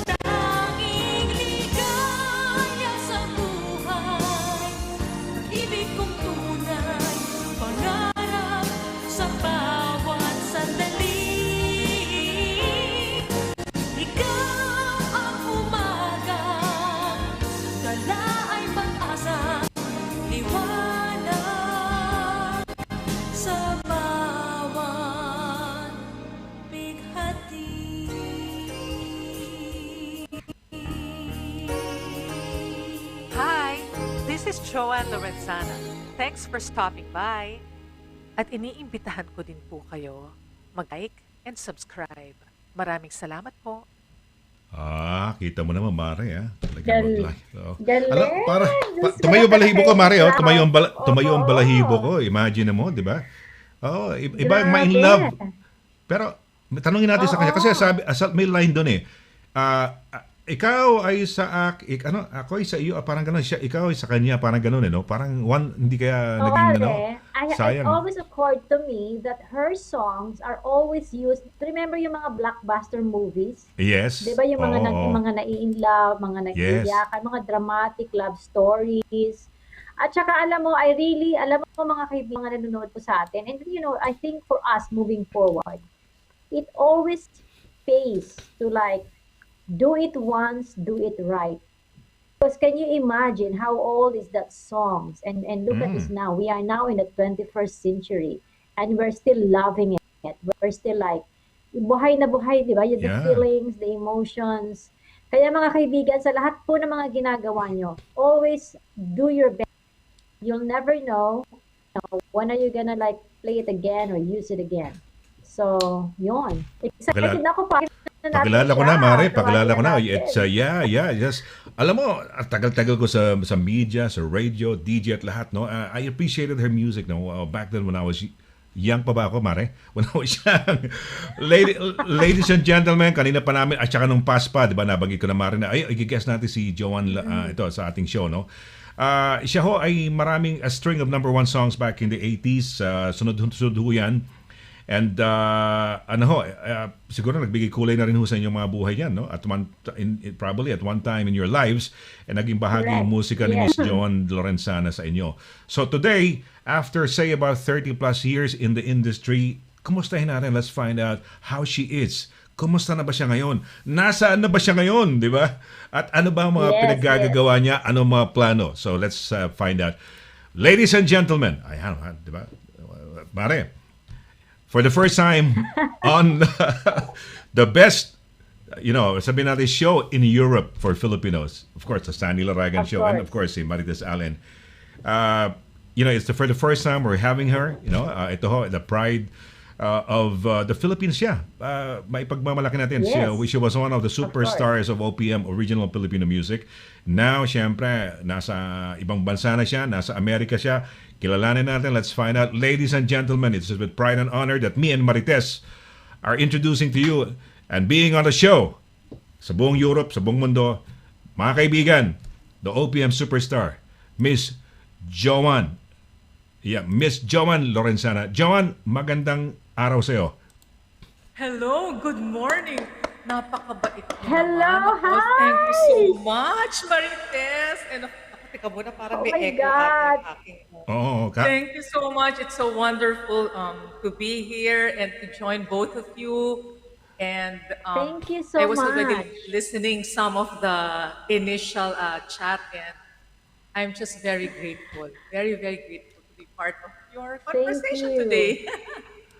tanging ligaya sa buhay, pag-ibig kong tunay, pangarap sa bawat sandali. Ikaw ang umaga, dala ay pag-asa, liwanag sa bawat bighati. Hi, this is JOANNE Lorenzana. Thanks for stopping by. At iniimbitahan ko din po kayo mag-like and subscribe. Maraming salamat po. Kita mo naman, Mare, ha? Talagang Galing. mag-live. Oo. Galing. Alam, Diyos ko, tumayo balahibo ko, Mare, oh. Tumayo ang Oo. balahibo ko. Imagine mo, di ba? Oo, iba yung ma-in Grabe. love. Pero, tanungin natin sa kanya. Kasi may line doon eh. Ikaw ay ako ay sa iyo, parang gano'n. Ikaw ay sa kanya, parang gano'n eh, no? Parang hindi kaya naging, It sayang. always occurred to me that her songs are always used. Remember yung mga blockbuster movies? Yes. Di ba yung mga Oo. mga nai-in-love, mga nag-iiyakan, mga dramatic love stories. At saka alam mo, alam mo mga kaibigan na nanonood po sa atin. And I think for us moving forward, it always pays to like do it once, do it right. Because can you imagine how old is that songs? And look at this now. We are now in the 21st century and we're still loving it. We're still like buhay na buhay, di ba? The Yeah. feelings, the emotions. Kaya mga kaibigan, sa lahat po ng mga ginagawa nyo, always do your best. You'll never know when are you gonna like play it again or use it again. So, yun. Excited ako pa. Pakilala ko na, Mare. Pakilala ko na. It's, yes. Alam mo, tagal-tagal ko sa media, sa radio, DJ at lahat, no? I appreciated her music, no? Back then when I was young pa ba ako, Mare? When I was young. Ladies and gentlemen, kanina pa namin, at saka nung past pa, di ba, nabanggit ko na, Mare, na, i-guess natin si Joanne ito sa ating show, no? Siya ho ay maraming a string of number one songs back in the 80s. Sunod-sunod ho yan. And siguro nagbigay kulay na rin ho sa inyong mga buhay yan, no? Probably at one time in your lives, naging bahagi yung musika ni Miss Joanne Lorenzana sa inyo. So today, after say about 30 plus years in the industry, kumustahin natin? Let's find out how she is. Kumusta na ba siya ngayon? Nasaan na ba siya ngayon, di ba? At ano ba ang mga pinaggagawa niya? Ano mga plano? So let's find out. Ladies and gentlemen, ayan, di ba? Mare, for the first time on the best, sabihin natin, show in Europe for Filipinos. Of course, the SONNY LARAGAN show. And of course, si MARITES Allen. It's for the first time we're having her. Ito ho, the pride of the Philippines siya. Maipagmamalaki natin. Yes. She was one of the superstars of OPM, original Filipino music. Now, syempre, nasa ibang bansa na siya, nasa Amerika siya. Kilalanin natin. Let's find out. Ladies and gentlemen, it's with pride and honor that me and Marites are introducing to you and being on the show sa buong Europe, sa buong mundo, mga kaibigan, the OPM superstar, Miss Joanne. Yeah, Miss Joanne Lorenzana. Joanne, magandang araw sa'yo. Hello, good morning. Napakabait mo Hello, naman. hi! Thank you so much, Marites. And teka muna, parang may Oh my echo God. aking. Oo, Thank you so much. It's so wonderful to be here and to join both of you. And Thank you so I was already much. listening some of the initial chat, and I'm just very grateful, very, very grateful to be part of your conversation you. today.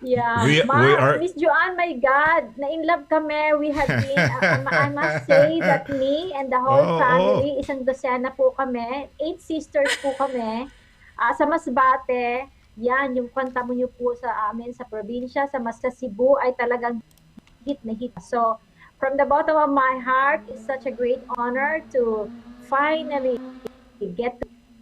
Yeah, We are- Miss Joanne, my God, na-in-love kami. We have been, I must say that me and the whole family, isang dosena po kami, 8 sisters po kami, sa Masbate, yan, yung kanta mo niyo po sa amin sa probinsya, sa Cebu ay talagang hit na hit. So, from the bottom of my heart, it's such a great honor to finally get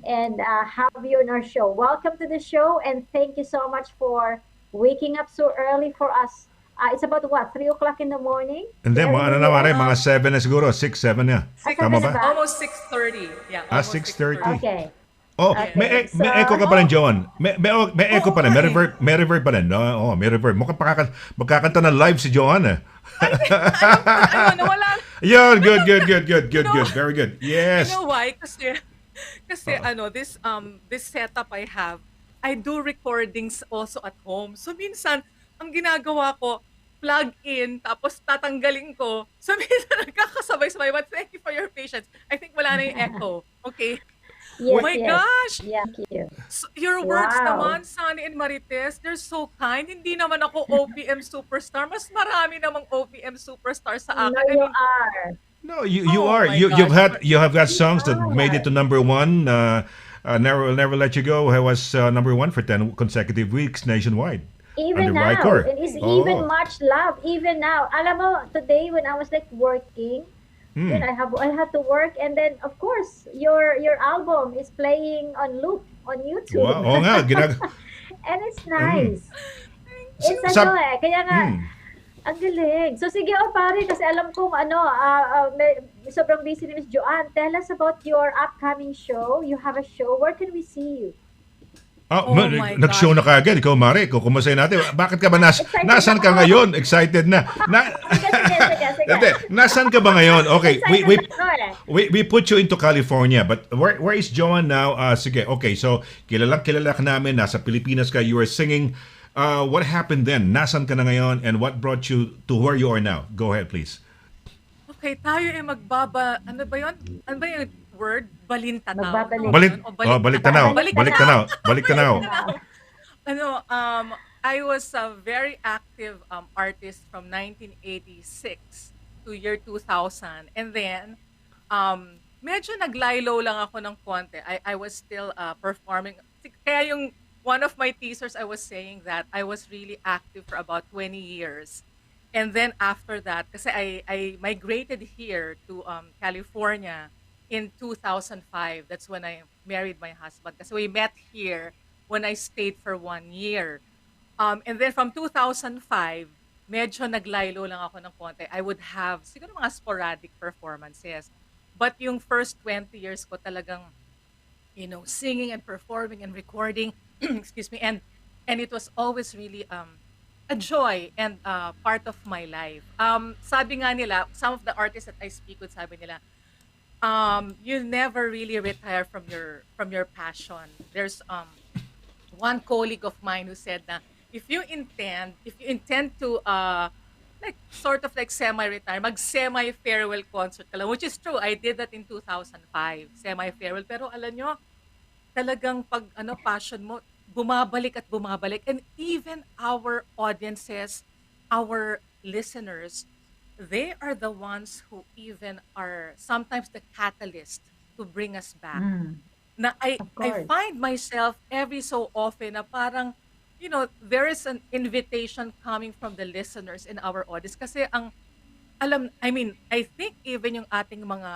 and have you on our show. Welcome to the show, and thank you so much for waking up so early for us. It's about what, 3 o'clock in the morning? Hindi, Very mga early. mga 7 na siguro, 6, 7 na. Tama seven ba? na ba? Almost 6:30. Yeah. almost 6:30. Okay. Oh, Okay, may so- echo ka pa rin, Joanne. May echo pa rin. May nga reverb, may reverb pa rin. No? May reverb. Mukhang magkakanta ng live si Joanne. Nawala. Yun, good. Very good. Yes. You know why? Kasi this setup I have, I do recordings also at home. So minsan, ang ginagawa ko, plug in, tapos tatanggalin ko. So minsan nagkakasabay-sabay. But thank you for your patience. I think wala na yung echo. Okay? Yes, Oh my yes. gosh! Yeah, thank you. So, your words Wow. naman, Sonny and Marites, they're so kind. Hindi naman ako OPM superstar. Mas marami namang OPM superstar sa No, akin. I you mean, are. No, you Oh are. my You gosh. have got songs that made it to number one. Never Let You Go was number one for 10 consecutive weeks nationwide. Even Under now, Vicor. it is Oh. even much love. Even now, alam mo, today when I was like working, Yun, I had to work, and then of course your album is playing on loop on YouTube. Wow, oo nga, And it's Mm. nice. It's Sab- kaya nga, Mm. ang galing. So sige, pare, kasi alam kong sobrang busy ni Miss Joanne. Tell us about your upcoming show. You have a show. Where can we see you? Oh my Nag-show na gosh. kagad. Ikaw, Mari, kumustahin natin. Bakit ka ba Excited nasan ka ako. ngayon? Excited na. Sige. Hindi, nasan ka ba ngayon? Okay, Excited ako eh. we put you into California, but where is Joanne now? Sige, okay, so kilala ka namin, nasa Pilipinas ka, you are singing. What happened then? Nasan ka na ngayon, and what brought you to where you are now? Go ahead, please. Okay, tayo ano ba yun? Ano ba yung word? Balintataw. Magbabalik. Baliktanaw. Baliktanaw. Ano, I was a very active artist from 1986 to year 2000. And then, medyo naglaylo lang ako ng konti. I was still performing. Kaya yung one of my teasers, I was saying that I was really active for about 20 years. And then after that, kasi I migrated here to California in 2005. That's when I married my husband. Kasi we met here when I stayed for 1 year. And then from 2005, medyo naglaylo lang ako ng konti. I would have siguro mga sporadic performances. But yung first 20 years ko talagang, singing and performing and recording, excuse me, and it was always really a joy and part of my life. Sabi nga nila, some of the artists that I speak with, sabi nila, you never really retire from your passion. There's one colleague of mine who said na if you intend to like sort of like semi-retire, mag-semi farewell concert ka lang, which is true. I did that in 2005, semi farewell. Pero alam nyo, talagang pag passion mo, bumabalik at bumabalik. And even our audiences, our listeners, they are the ones who even are sometimes the catalyst to bring us back. Na I course. find myself every so often na parang, there is an invitation coming from the listeners in our audience. Kasi I think even yung ating mga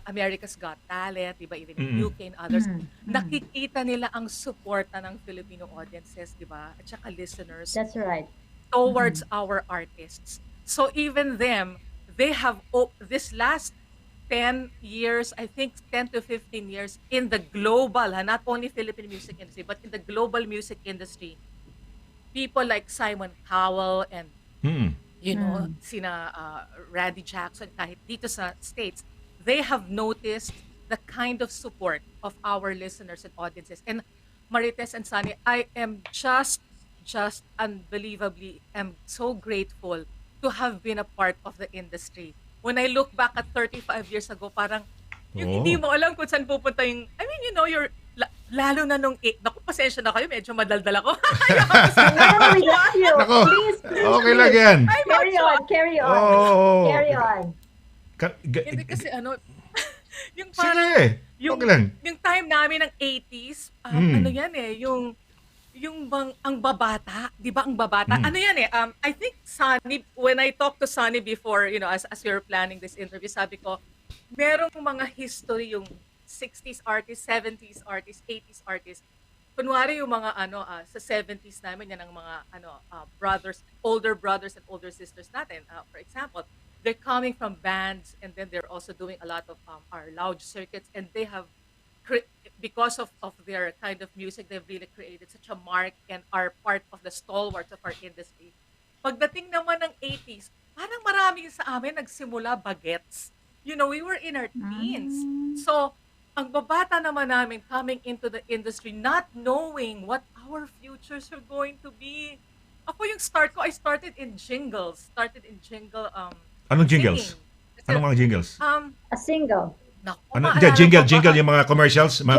America's Got Talent, diba, even in UK and others, nakikita nila ang suporta ng Filipino audiences, diba, at saka listeners That's right. towards our artists. So even them, they have this last 10 years, I think 10 to 15 years in the global, not only Philippine music industry, but in the global music industry, people like Simon Cowell and sina Randy Jackson, kahit dito sa States, they have noticed the kind of support of our listeners and audiences. And Marites and Sonny, I am just unbelievably am so grateful to have been a part of the industry. When I look back at 35 years ago, parang yung hindi mo alam kung saan pupunta yung, you're, lalo na nung, naku, pasensya na kayo, medyo madaldal ako. No, we love you. Nako, Please. okay lang yan. Carry on. Oo. Carry on. Hindi kasi yung parang, Sige, okay lang. yung time namin ng 80s, ano yan yung bang, ang babata, di ba ang babata? Ano yan I think Sonny, when I talked to Sonny before, as we were planning this interview, sabi ko, merong mga history yung 60s artists, 70s artists, 80s artists. Kunwari yung mga sa 70s namin, yan ang mga older brothers and older sisters natin. For example, they're coming from bands and then they're also doing a lot of our lounge circuits, and they have because of their kind of music, they've really created such a mark and are part of the stalwarts of our industry. Pagdating naman ng 80s, parang marami sa amin nagsimula bagets. We were in our teens. So, ang babata naman namin coming into the industry, not knowing what our futures are going to be. Ako yung start ko, I started in jingles. Anong jingles? Singing. Anong mga jingles? A single. Naku, Ano, maalala jingle, ko jingle, pa- yung mga commercials, di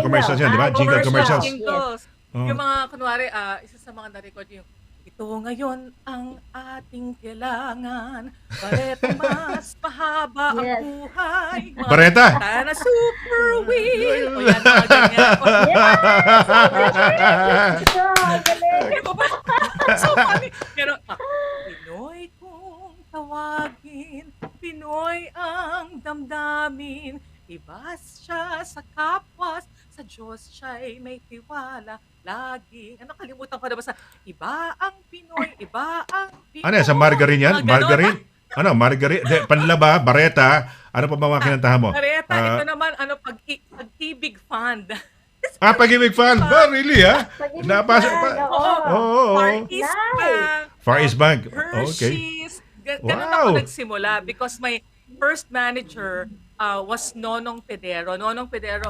ba? Jingle commercials. Jingles. Oh. Yung mga, kunwari, isa sa mga na-record yung, ito ngayon ang ating kailangan, bareta mas mahaba ang Yes. buhay. Mga Bareta? kanta na super wheel. O yan, mga ganyan. O, So, galing. Di ba ba? So funny. Pero, Pinoy kung tawagin, Pinoy ang Palibas siya sa kapwa, sa Diyos siya'y may tiwala, laging ano kalimutan ko na basta, iba ang Pinoy, iba ang Ano yan, sa Pinoy, margarine yan? mga gano'n. Margarine? Ano, margarine? Panlaba, bareta? Ano pa ba mga kinantahan mo? Kareta, ito Ah, naman ano pag-ibig fund. Pag-ibig fan. Ba, really, ha? Pag-ibig Napasok fan, pa. oo. Oo. Far Oo. East Nice. Bank, Far East Bank. Okay. Hershey's. Ganun ako Wow. nagsimula because my first manager was Nonong Pedero. Nonong Pedero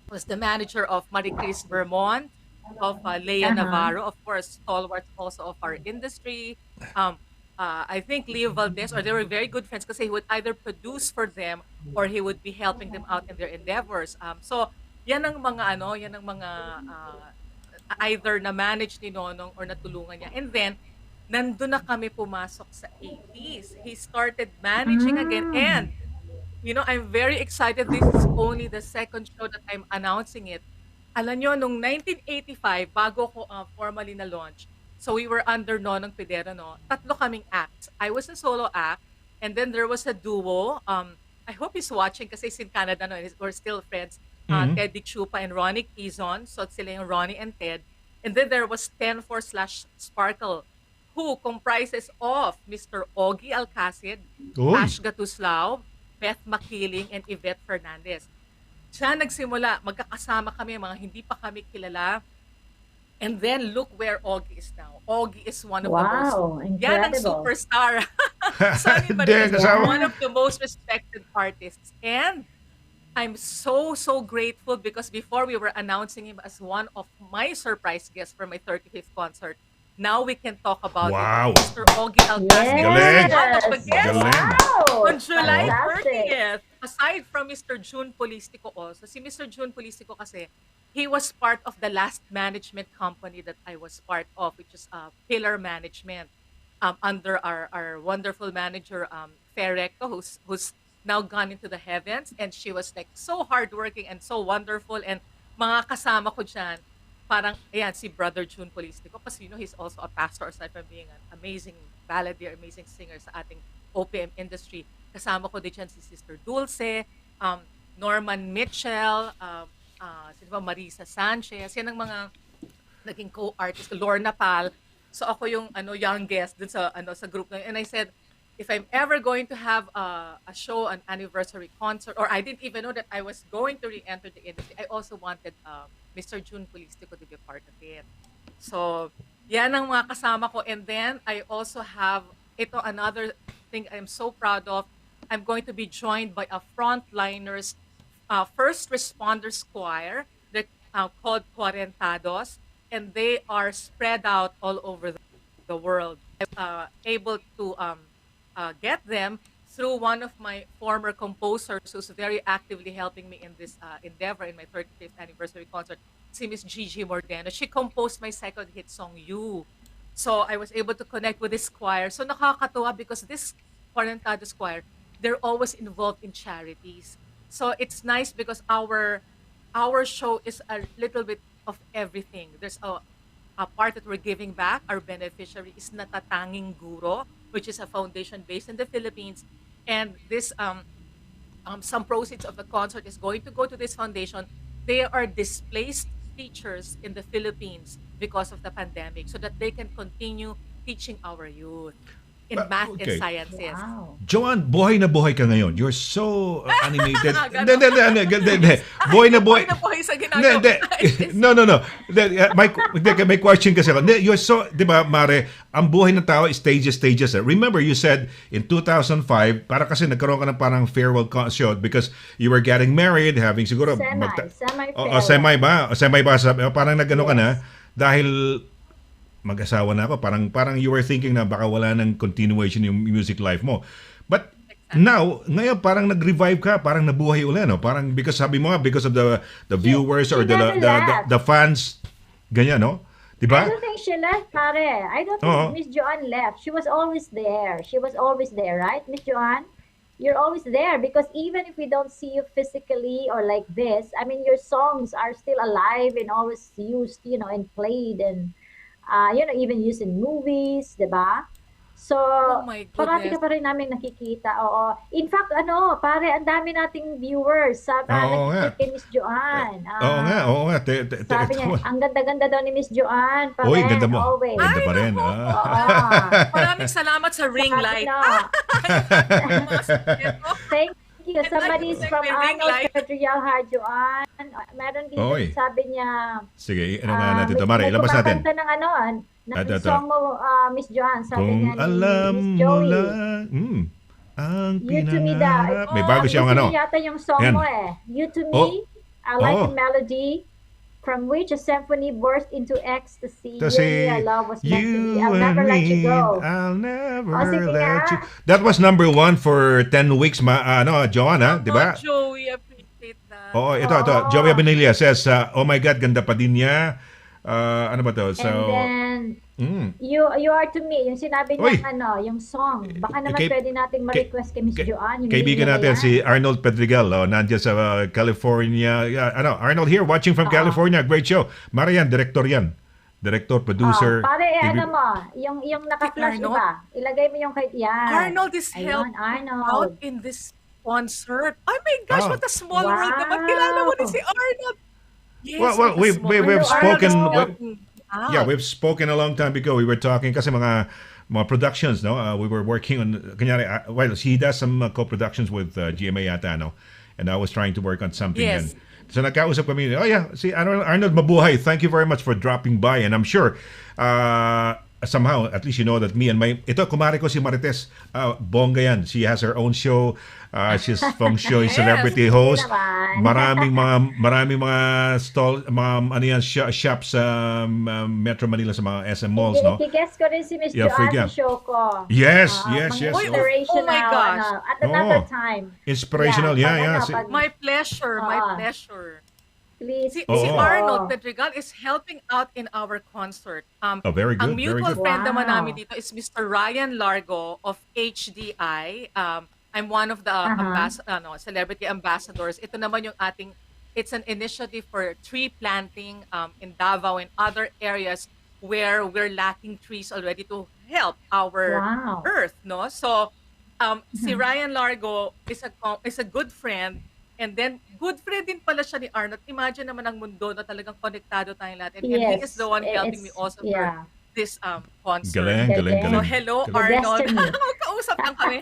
was the manager of Maricris Vermont, of Lea Uh-huh. Navarro, of course, stalwarts also of our industry. Um, I think Leo Valdez, or they were very good friends kasi he would either produce for them or he would be helping them out in their endeavors. So, yan ang mga either na-manage ni Nonong or natulungan niya. And then, nandun na kami pumasok sa 80s. He started managing again. Mm. And I'm very excited. This is only the second show that I'm announcing it. Alam nyo, nung 1985, bago ko formally na-launch, so we were under Nonong Pedero, no? Tatlo kaming acts. I was a solo act, and then there was a duo. I hope he's watching kasi he's in Canada, no? We're still friends. Mhm. Ted Di Chupa and Ronnie Quizon. So sila yung Ronnie and Ted. And then there was 10-4/Sparkle, who comprises of Mr. Ogie Alcacid, Uy. Ash Gatuslao, Beth Makiling, and Yvette Fernandez. Siya nagsimula, magkakasama kami, mga hindi pa kami kilala. And then look where Ogie is now. Ogie is one of the most, Wow, yan ang incredible. superstar. Sunny Hindi, Marites is kasama. one of the most respected artists. And I'm so, so grateful because before we were announcing him as one of my surprise guests for my 35th concert. Now we can talk about Wow. it. Mr. Ogie Alcacid Galing. is one of the guests Galing. Wow. on July Fantastic. 30th. Aside from Mr. June Polistico also, si Mr. June Polistico kasi, he was part of the last management company that I was part of, which is Pillar Management, under our wonderful manager, Ferrecto, who's now gone into the heavens. And she was like so hardworking and so wonderful. And mga kasama ko dyan, parang, ayan, si Brother June Polistico, kasi he's also a pastor aside from being an amazing balladeer, amazing singer sa ating OPM industry. Kasama ko din dyan si Sister Dulce, Norman Mitchell, sino ba, Marisa Sanchez, yan ang mga naging co-artist, Lorna Pal. So ako yung youngest dun sa sa group na yun. And I said, if I'm ever going to have a show, an anniversary concert, or I didn't even know that I was going to re-enter the industry, I also wanted Mr. June Polistico to be a part of it. So, yan ang mga kasama ko. And then, I also have, ito another thing I'm so proud of, I'm going to be joined by a frontliners, first responders choir. They're called Cuarentados, and they are spread out all over the world. I'm able to get them through one of my former composers who's very actively helping me in this endeavor in my 35th anniversary concert, si Miss Gigi Mordeno. She composed my second hit song, You. So I was able to connect with this choir. So nakakatuwa because this Cuarentados choir, they're always involved in charities. So it's nice because our show is a little bit of everything. There's a part that we're giving back. Our beneficiary is Natatanging Guro, which is a foundation based in the Philippines. And this some proceeds of the concert is going to go to this foundation. They are displaced teachers in the Philippines because of the pandemic so that they can continue teaching our youth in math and Okay. sciences. Wow. Joanne, buhay na buhay ka ngayon. You're so animated. Ganon. Hindi. Buhay na buhay. Buhay na buhay sa Hindi, ginagawa. hindi. No. May question kasi ako. Hindi, you're so, di ba, Mare, ang buhay ng tao is stages. Remember, you said in 2005, para kasi nagkaroon ka ng parang farewell show because you were getting married, having siguro... Semi ba? Semi ba? Parang nagano ka na dahil mag-asawa na ako. Parang you were thinking na baka wala ng continuation yung music life mo. But now, ngayon parang nag-revive ka, parang nabuhay uli, no? Parang because sabi mo nga, because of the viewers or She never left. the fans, ganyan, no? I Diba? don't think she left, pare. I don't Oo. think Miss Joanne left. She was always there. She was always there, right, Miss Joanne? You're always there because even if we don't see you physically or like this, I mean, your songs are still alive and always used, and played and, even used in movies, diba? So, Oh my parati goodness. ka pa rin namin nakikita, oo. In fact, pare, ang dami nating viewers, Oo nga. nag-greet kay Miss Joanne. Oo nga, oo nga. Sabi Ito. niya, ang ganda-ganda daw ni Miss Joanne pa Uy, ganda rin, mo. always. Ganda Ay, pa rin. naku po. Oo. Maraming salamat sa ring Sabi light. na, Yung ating mga sekreto. thank you. And Somebody's like from may ring Arnold light. Pedrial, hi, Joanne. Meron din Oy. sabi niya, Sige, ano nga natin ito. Mari, may ilabas natin. kumakanta ng Ito, ng ito. song mo, Miss Joanne. Sabi Kung niya ni alam Miss mo Joey. lang, ang You to me daw. pinangarap. May bago siyang Gusto ano. niya yata yung song Yan. mo eh. You to Oh. me, I like Oh. the melody from which a symphony burst into ecstasy. You and Kasi, me, our love was meant to be. you I'll and never let you me, go. I'll never sige let nga. you. That was number 1 for 10 weeks, Joanna, di ba? Oh, Joey, appreciate that. Oo, ito. Oo. Joey Abinilla says, oh my God, ganda pa din niya. Ano ba to? So, And then, you are to me, yung sinabi Uy. niya, yung song. Baka naman Kay- pwede nating ma-request kay Miss Joanne. Yung Kaibigan linya natin na yan. si Arnold Pedregal, nandiyan sa California. Arnold here, watching from California. Great show. Marian, director yan. Director, producer. Pare, TV. ano mo, yung naka-flash Arnold? iba. Ilagay mo yung kay, yan. Arnold is Ayun, helping Arnold. out in this concert. Oh my gosh, Oh. what a small Wow. world naman. Kilala mo rin si Arnold. Yes, Well, what a we've small we've world. spoken. Arnold is helping out. Yeah, we've spoken a long time ago. We were talking kasi mga productions, no? We were working on kunyari, well, he does some co-productions with GMA yata, no? And I was trying to work on something. Yes. And so nagkausap kami, oh yeah, si Arnold mabuhay. Thank you very much for dropping by. And I'm sure somehow, at least you know that me and ito, kumari ko si Marites, bongga yan. She has her own show. She's feng shui celebrity host. naman. Maraming mga stall, shop sa Metro Manila sa mga SM malls, no? I-guess ko rin si Miss Yeah, Joanne yeah. sa show ko. Yes, Mga yes. inspirational, Oh my gosh. at another Oh. time. Inspirational, yeah. My pleasure, my Ah. pleasure. Please. Si Oo. Arnold Pedregal is helping out in our concert. Oh, very good, Ang very mutual good. friend naman Wow. namin dito is Mr. Ryan Largo of HDI. I'm one of the celebrity ambassadors. Ito naman yung it's an initiative for tree planting in Davao and other areas where we're lacking trees already to help our Wow. earth, no? So, si Ryan Largo is a good friend. And then, good friend din pala siya ni Arnold. Imagine naman ang mundo na talagang konektado tayong lahat. And he is the one helping me also for this concert. Galing. So, hello, The Arnold. destiny. Magkausap lang kami.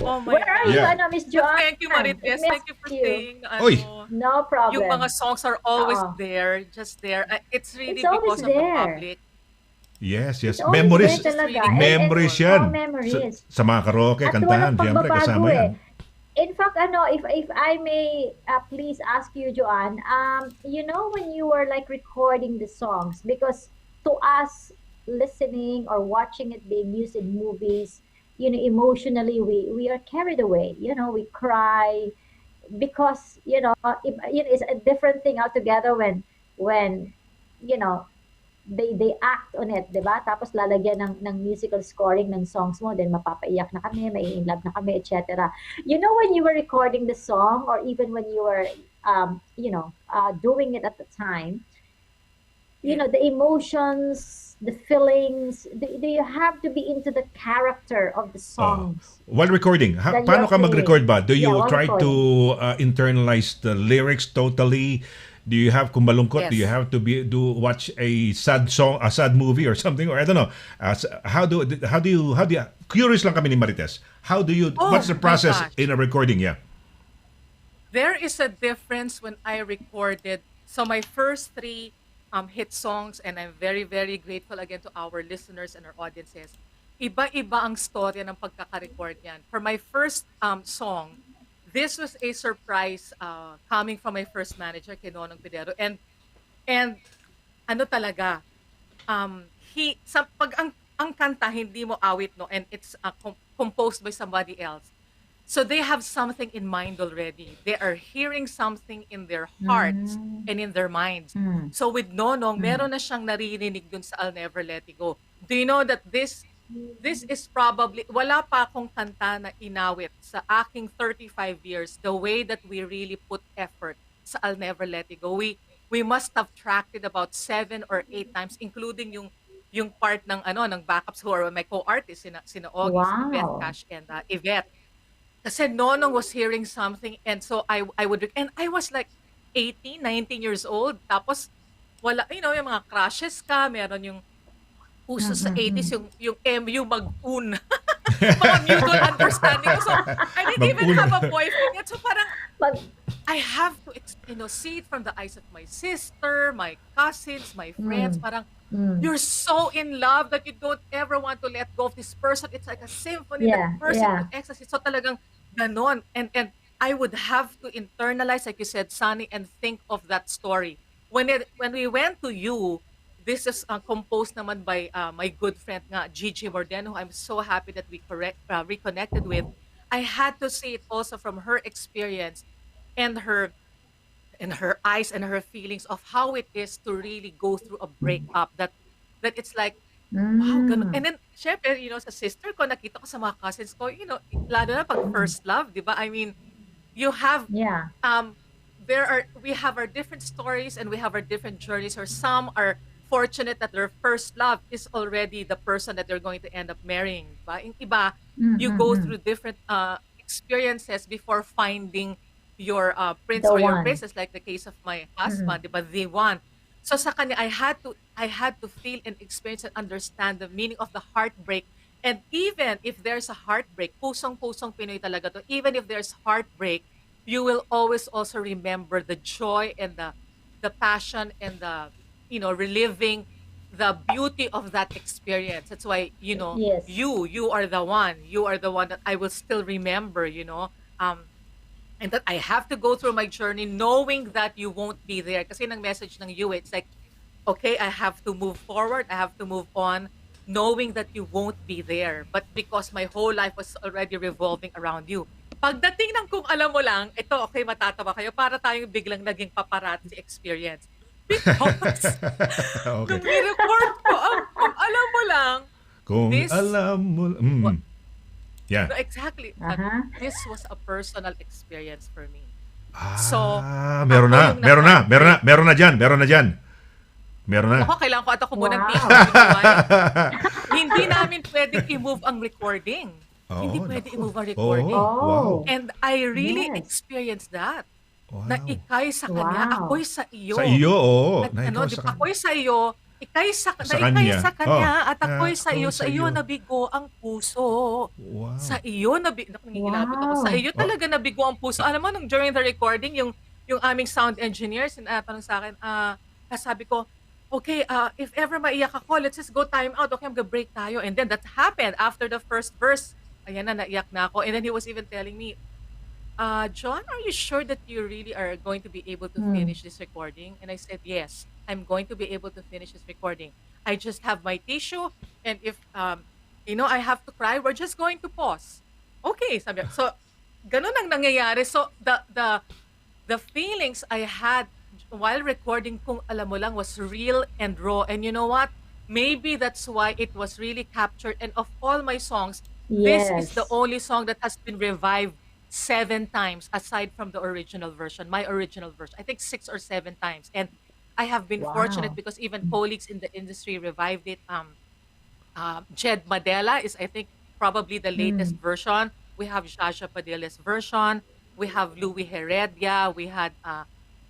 Oh my Where are you, God. Miss But Joanne? thank you, Marites. Thank you for saying, Oy. No problem. yung mga songs are always Oo. there, just there. It's really It's always because of the there. public. Yes. It's always Memories. there talaga. Memories And yan. memories. Sa mga karaoke, At kantahan, walang siyempre, pagbabago kasama yan. In fact, if I may please ask you, Joanne, when you were like recording the songs, because to us listening or watching it being used in movies, emotionally we are carried away. We cry because it's a different thing altogether when they act on it, 'di ba? Tapos lalagyan ng musical scoring ng songs mo, then mapapaiyak na kami, may in love na kami, etc. When you were recording the song or even when you were doing it at the time, the emotions, the feelings, do you have to be into the character of the songs? While recording, That paano ka you're mag-record ba? Do you Yeah, while try to internalize the lyrics totally? Do you have kung malungkot? Yes. Do you have to watch a sad song, a sad movie or something? Or I don't know. How do you curious lang kami ni Marites. What's the my process gosh. in a recording? Yeah. There is a difference when I recorded. So my first three hit songs, and I'm very, very grateful again to our listeners and our audiences. Iba-iba ang storya ng pagkaka-record yan. For my first song, this was a surprise coming from my first manager, kay Nonong Pidero. And ano talaga, pag ang kanta, hindi mo awit, no? And it's composed by somebody else. So they have something in mind already. They are hearing something in their hearts and in their minds. So with Nonong, meron na siyang naririnig dun sa I'll Never Let You Go. Do you know that this is probably, wala pa akong kanta na inawit sa aking 35 years, the way that we really put effort sa I'll Never Let You Go. We must have tracked it about 7 or 8 times, including yung part ng ano ng backups who are my co-artists, sina Ogie, sina Beth Wow. Cash, and Yvette. Kasi Nonong was hearing something, and so I would, and I was like 18, 19 years old. Tapos wala, yung mga crushes ka, meron yung uso sa 80s, Mm. yung MU mag-un. Mga mutual understanding. So I didn't even Mag-un. have a boyfriend yet. So parang Pag I have to, see it from the eyes of my sister, my cousins, my friends. mm, Parang, mm. you're so in love that you don't ever want to let go of this person. It's like a symphony that Yeah, bursts into yeah. ecstasy. So talagang ganon. And I would have to internalize, like you said, Sunny, and think of that story. When we went to you, this is composed naman by my good friend nga, Gigi Mordeno, who I'm so happy that we reconnected with. I had to see it also from her experience and her eyes and her feelings of how it is to really go through a breakup, that it's like, wow, ganun. Hmm. And then syempre, sa sister ko, nakita ko sa mga cousins ko, lalo na pag Mm. first love, 'di ba? I mean, you have Yeah. um we have our different stories, and we have our different journeys, or some are fortunate that their first love is already the person that they're going to end up marrying, ba? Yung iba, you go Mm. through different experiences before finding your prince The or your one. princess, like the case of my Mm. husband, 'di ba? The one. So sa kanya, I had to feel and experience and understand the meaning of the heartbreak. And even if there's a heartbreak, pusong-pusong Pinoy talaga to. Even if there's heartbreak, you will always also remember the joy and the passion and the, reliving the beauty of that experience. That's why, Yes. you are the one. You are the one that I will still remember, and that I have to go through my journey knowing that you won't be there. Kasi ng message ng you, it's like, okay, I have to move forward, I have to move on, knowing that you won't be there. But because my whole life was already revolving around you. Pagdating ng kung alam mo lang, ito, okay, matatawa kayo, para tayong biglang naging paparazzi experience. Because, Okay. nung ni-record ko, kung alam mo lang, Kung this, alam mo... wa- Yeah. no, exactly, sabi ko, Aha. this was a personal experience for me. So, Meron ako na. yung Meron na. Meron na. na-heartbreak. Meron na dyan. Meron na dyan. Meron na. Ako, kailangan ko ata ko munang tissue. Wow. You know why? Hindi namin pwedeng i-move ang recording. Hindi Oo, pwede naku. i-move ang Oo. recording. Wow. Oh. And I really Yes. experienced that. Na Wow. ikay sa kanya, Wow. ako'y sa iyo. Sa iyo, oo. At Na ano, ikaw di sa ba, kanya. ako'y sa iyo, ikay Sa sa kanya. kanya, Oh. at ako'y sa iyo, Ako sa iyo. nabigo ang puso. Sa Wow. iyo, nangingilabot ako. Sa Wow. iyo Oh. talaga nabigo ang puso. Alam mo, nung during the recording, yung aming sound engineer, sinatanong sa akin, sabi ko, okay, if ever maiyak ako, let's just go time out. Okay, mag-break tayo. And then that happened after the first verse. Ayan na, naiyak na ako. And then he was even telling me, John, are you sure that you really are going to be able to Mm. finish this recording? And I said, yes, I'm going to be able to finish this recording. I just have my tissue. And if, I have to cry, we're just going to pause. Okay, sabi. So, ganun ang nangyayari. So, the feelings I had while recording, kung alam mo lang, was real and raw. And you know what? Maybe that's why it was really captured. And of all my songs, this is the Yes. only song that has been revived 7 times, aside from the original version, my original version. I think 6 or 7 times. And I have been fortunate Wow. because even colleagues in the industry revived it. Jed Madela is, I think, probably the latest Mm. version. We have Jaja Padilla's version. We have Louis Heredia. We had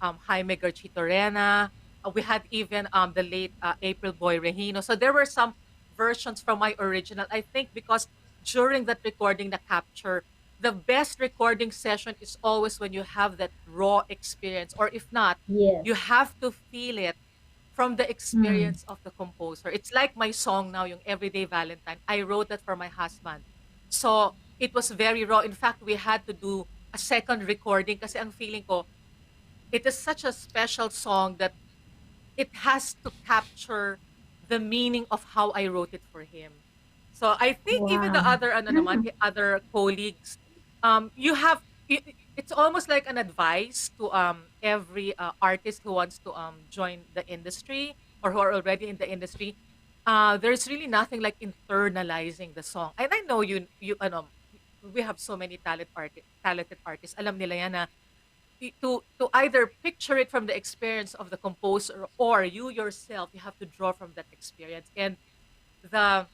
Jaime Garchitorena. We had even the late April Boy Regino. So there were some versions from my original. I think because during that recording, the capture, the best recording session is always when you have that raw experience, or if not, Yes. you have to feel it from the Mm. experience of the composer. It's like my song now, yung Everyday Valentine. I wrote that for my husband. So, it was very raw. In fact, we had to do a second recording kasi ang feeling ko, it is such a special song that it has to capture the meaning of how I wrote it for him. So I think even the Wow. other other colleagues, you have it's almost like an advice to every artist who wants to join the industry, or who are already in the industry. There's really nothing like internalizing the song. And I know we have so many talented artists. Alam nila yan na to either picture it from the experience of the composer, or you yourself, you have to draw from that experience. And the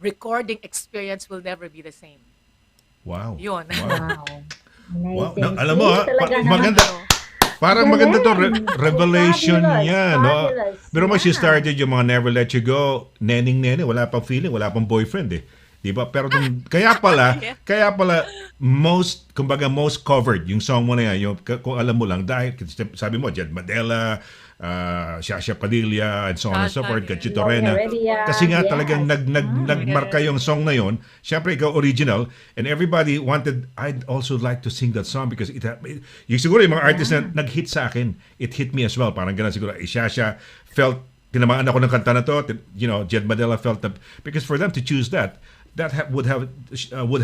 recording experience will never be the same. Wow. Yun. Wow. Wow. Wow. Amazing. Alam mo, See, talaga naman. maganda. Parang maganda to Galing. revelation Fabulous, niya, no? fabulous. Pero when she Yeah. started yung mga Never Let You Go, neneng-nene, wala pang feeling, wala pang boyfriend eh. 'Di ba? Pero kaya pala, most covered yung song mo na yan, yung kung alam mo lang dahil sabi mo Jed Madela, Shasha Padilla and so on and so forth, Conchita Reyna. Heredia, Kasi nga yes. talagang nagmarka yung song na yon. Siyempre ikaw original and everybody wanted I'd also like to sing that song because yung siguro yung mga artists na nag-hit sa akin, it hit me as well. Parang ganun siguro. Shasha felt tinamaan ako ng kanta na to, Jed Madela felt that because for them to choose that would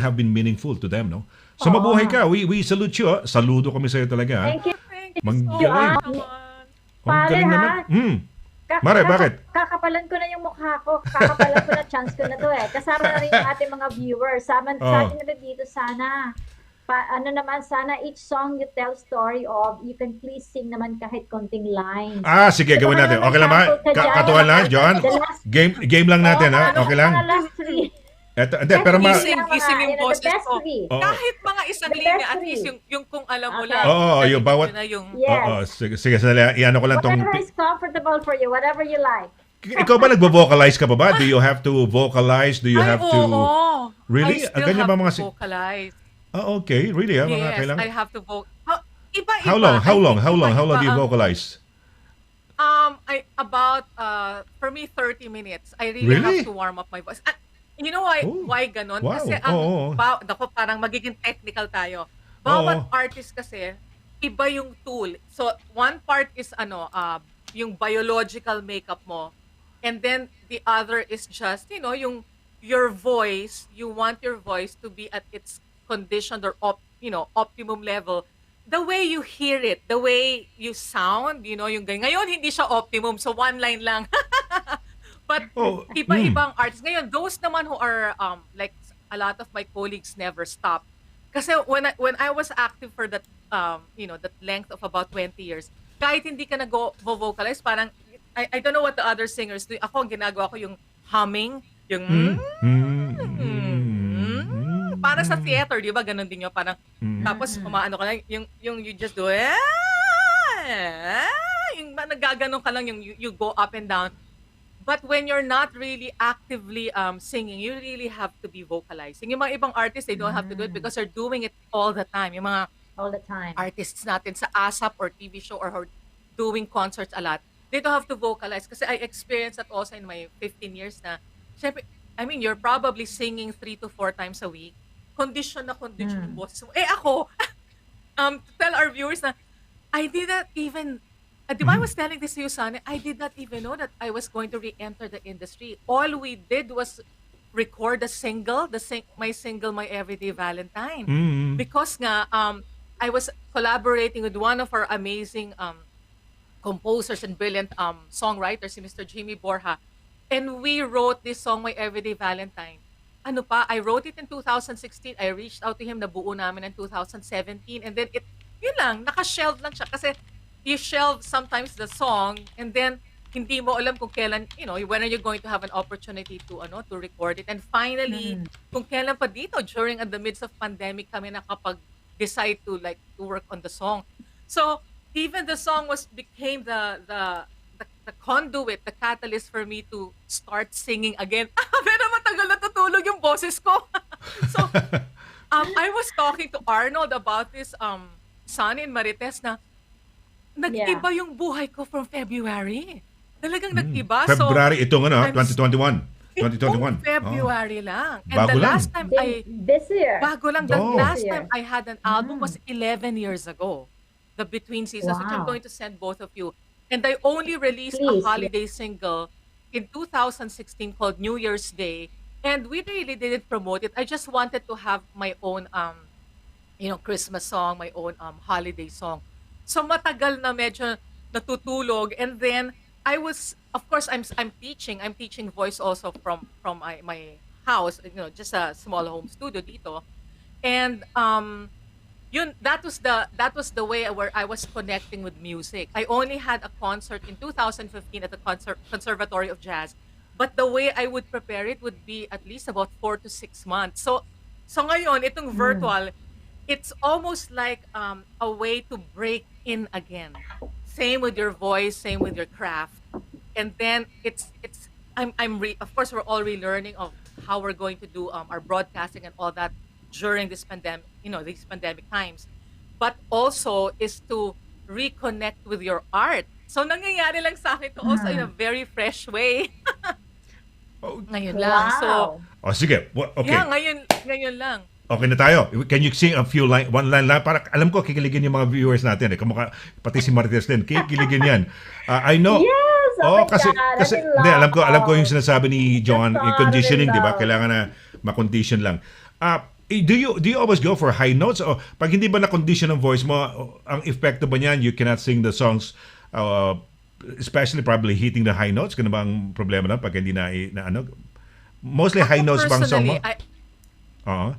have been meaningful to them, no? So mabuhay ka. We salute you. Saludo kami sa iyo talaga. Thank you. Thank you Manggaling. so much. Ang Pare, galing ha? naman. Mare, bakit? Kakapalan ko na yung mukha ko. Kakapalan ko na chance ko na to eh. Kasama na rin yung ating mga viewers. Sabi nila dito, sana sana each song you tell story of, you can please sing naman kahit konting lines. Sige, gawin natin. Okay lang ba? Katuan lang, John? Game lang natin, ha? Okay lang? Last three. Pero Gising yung boses the best ko. three. Kahit mga isang The linya, best at least three. yung kung alam mo Okay. lang. Yung bawat... Na yung, Yes. Sige, sandali. Iano ko lang tong... Whatever is comfortable for you, whatever you like. Ikaw ba nagvo-vocalize ka pa ba? Do you have to vocalize? Do you have to... oo. Really? I still Ganyan have ba mga to vocalize. Okay. Really, mga Yes, kailangan? I have to iba-iba. How long Iba-iba do you ang- vocalize? For me 30 minutes. I really Really? have to warm up my voice. You know why ganon? Wow. Kasi naku, parang magiging technical tayo. Bawat artist kasi iba yung tool. So one part is yung biological makeup mo, and then the other is just yung your voice. You want your voice to be at its conditioned or optimum level. The way you hear it, the way you sound, yung ganyan. Ngayon hindi siya optimum, so one line lang. But iba-ibang artists. Ngayon, those naman who are like a lot of my colleagues never stop. Kasi when I was active for that that length of about 20 years, kahit hindi ka nag-vocalize, parang I don't know what the other singers do. Ako ang ginagawa ko yung humming, yung para sa theater, 'di ba? Ganon din 'yung parang tapos umaano ka lang yung you just do yung nagaganon ka lang yung you go up and down. But when you're not really actively singing, you really have to be vocalizing. Yung mga ibang artists, they don't have to do it because they're doing it all the time. Yung mga All the time. artists natin sa ASAP or TV show or doing concerts a lot, they don't have to vocalize. Kasi I experienced that also in my 15 years na, syempre, you're probably singing 3 to 4 times a week. Condition yung boses mo. Ako, to tell our viewers na, I did not even... Di ba I was telling this to you, Sonny, I did not even know that I was going to re-enter the industry. All we did was record a single, my single, My Everyday Valentine. Because nga, I was collaborating with one of our amazing composers and brilliant songwriters, si Mr. Jimmy Borja. And we wrote this song, My Everyday Valentine. I wrote it in 2016. I reached out to him, nabuo namin in 2017. And then yun lang, naka-shelve lang siya. Kasi you shelve sometimes the song and then hindi mo alam kung kailan, when are you going to have an opportunity to record it. And finally, kung kailan pa dito, during the midst of pandemic kami nakapag-decide to work on the song. So, even the song became the conduit, the catalyst for me to start singing again. Pero matagal natutulog yung boses ko. So, I was talking to Arnold about this Sonny and Marites na nag-iba yung buhay ko from February. Talagang nag-iba. February, itong 2021. Itong February lang. And Bago the lang. last time This year. bago lang. The Oh. last time I had an album was 11 years ago. The Between Seasons, which I'm Wow. going to send both of you. And I only released Please. a holiday single in 2016 called New Year's Day. And we really didn't promote it. I just wanted to have my own Christmas song, my own holiday song. So matagal na medyo natutulog, and then I was, of course, I'm teaching voice also from my house, just a small home studio dito. And that was the way where I was connecting with music. I only had a concert in 2015 at the Conservatory of Jazz. But the way I would prepare it would be at least about 4 to 6 months. So ngayon, itong Mm. virtual, it's almost like a way to break in again. Same with your voice, same with your craft. And then it's of course we're all relearning of how we're going to do our broadcasting and all that during this pandemic, these pandemic times. But also is to reconnect with your art. So nangyayari lang sa akin to also in a Mm. very fresh way. Oh, Ngayon lang. So, Wow. sige. Okay. yeah, ngayon lang. Okay na tayo. Can you sing a few line, one line lang? Para alam ko, kikiligin yung mga viewers natin. Kamukha, pati si Marites din. Kikiligin yan. I know. Yes! Oh my kasi, God, kasi, I'm in hindi, alam ko yung love. sinasabi ni Joanne, That's yung all, conditioning, I'm di in ba? love. Kailangan na ma-condition lang. Do you always go for high notes? O pag hindi ba na-condition ang voice mo, ang epekto ba niyan, you cannot sing the songs, especially probably hitting the high notes? Kano ba ang problema na pag hindi na ano? Mostly high Ako notes bang song mo? personally, Oo.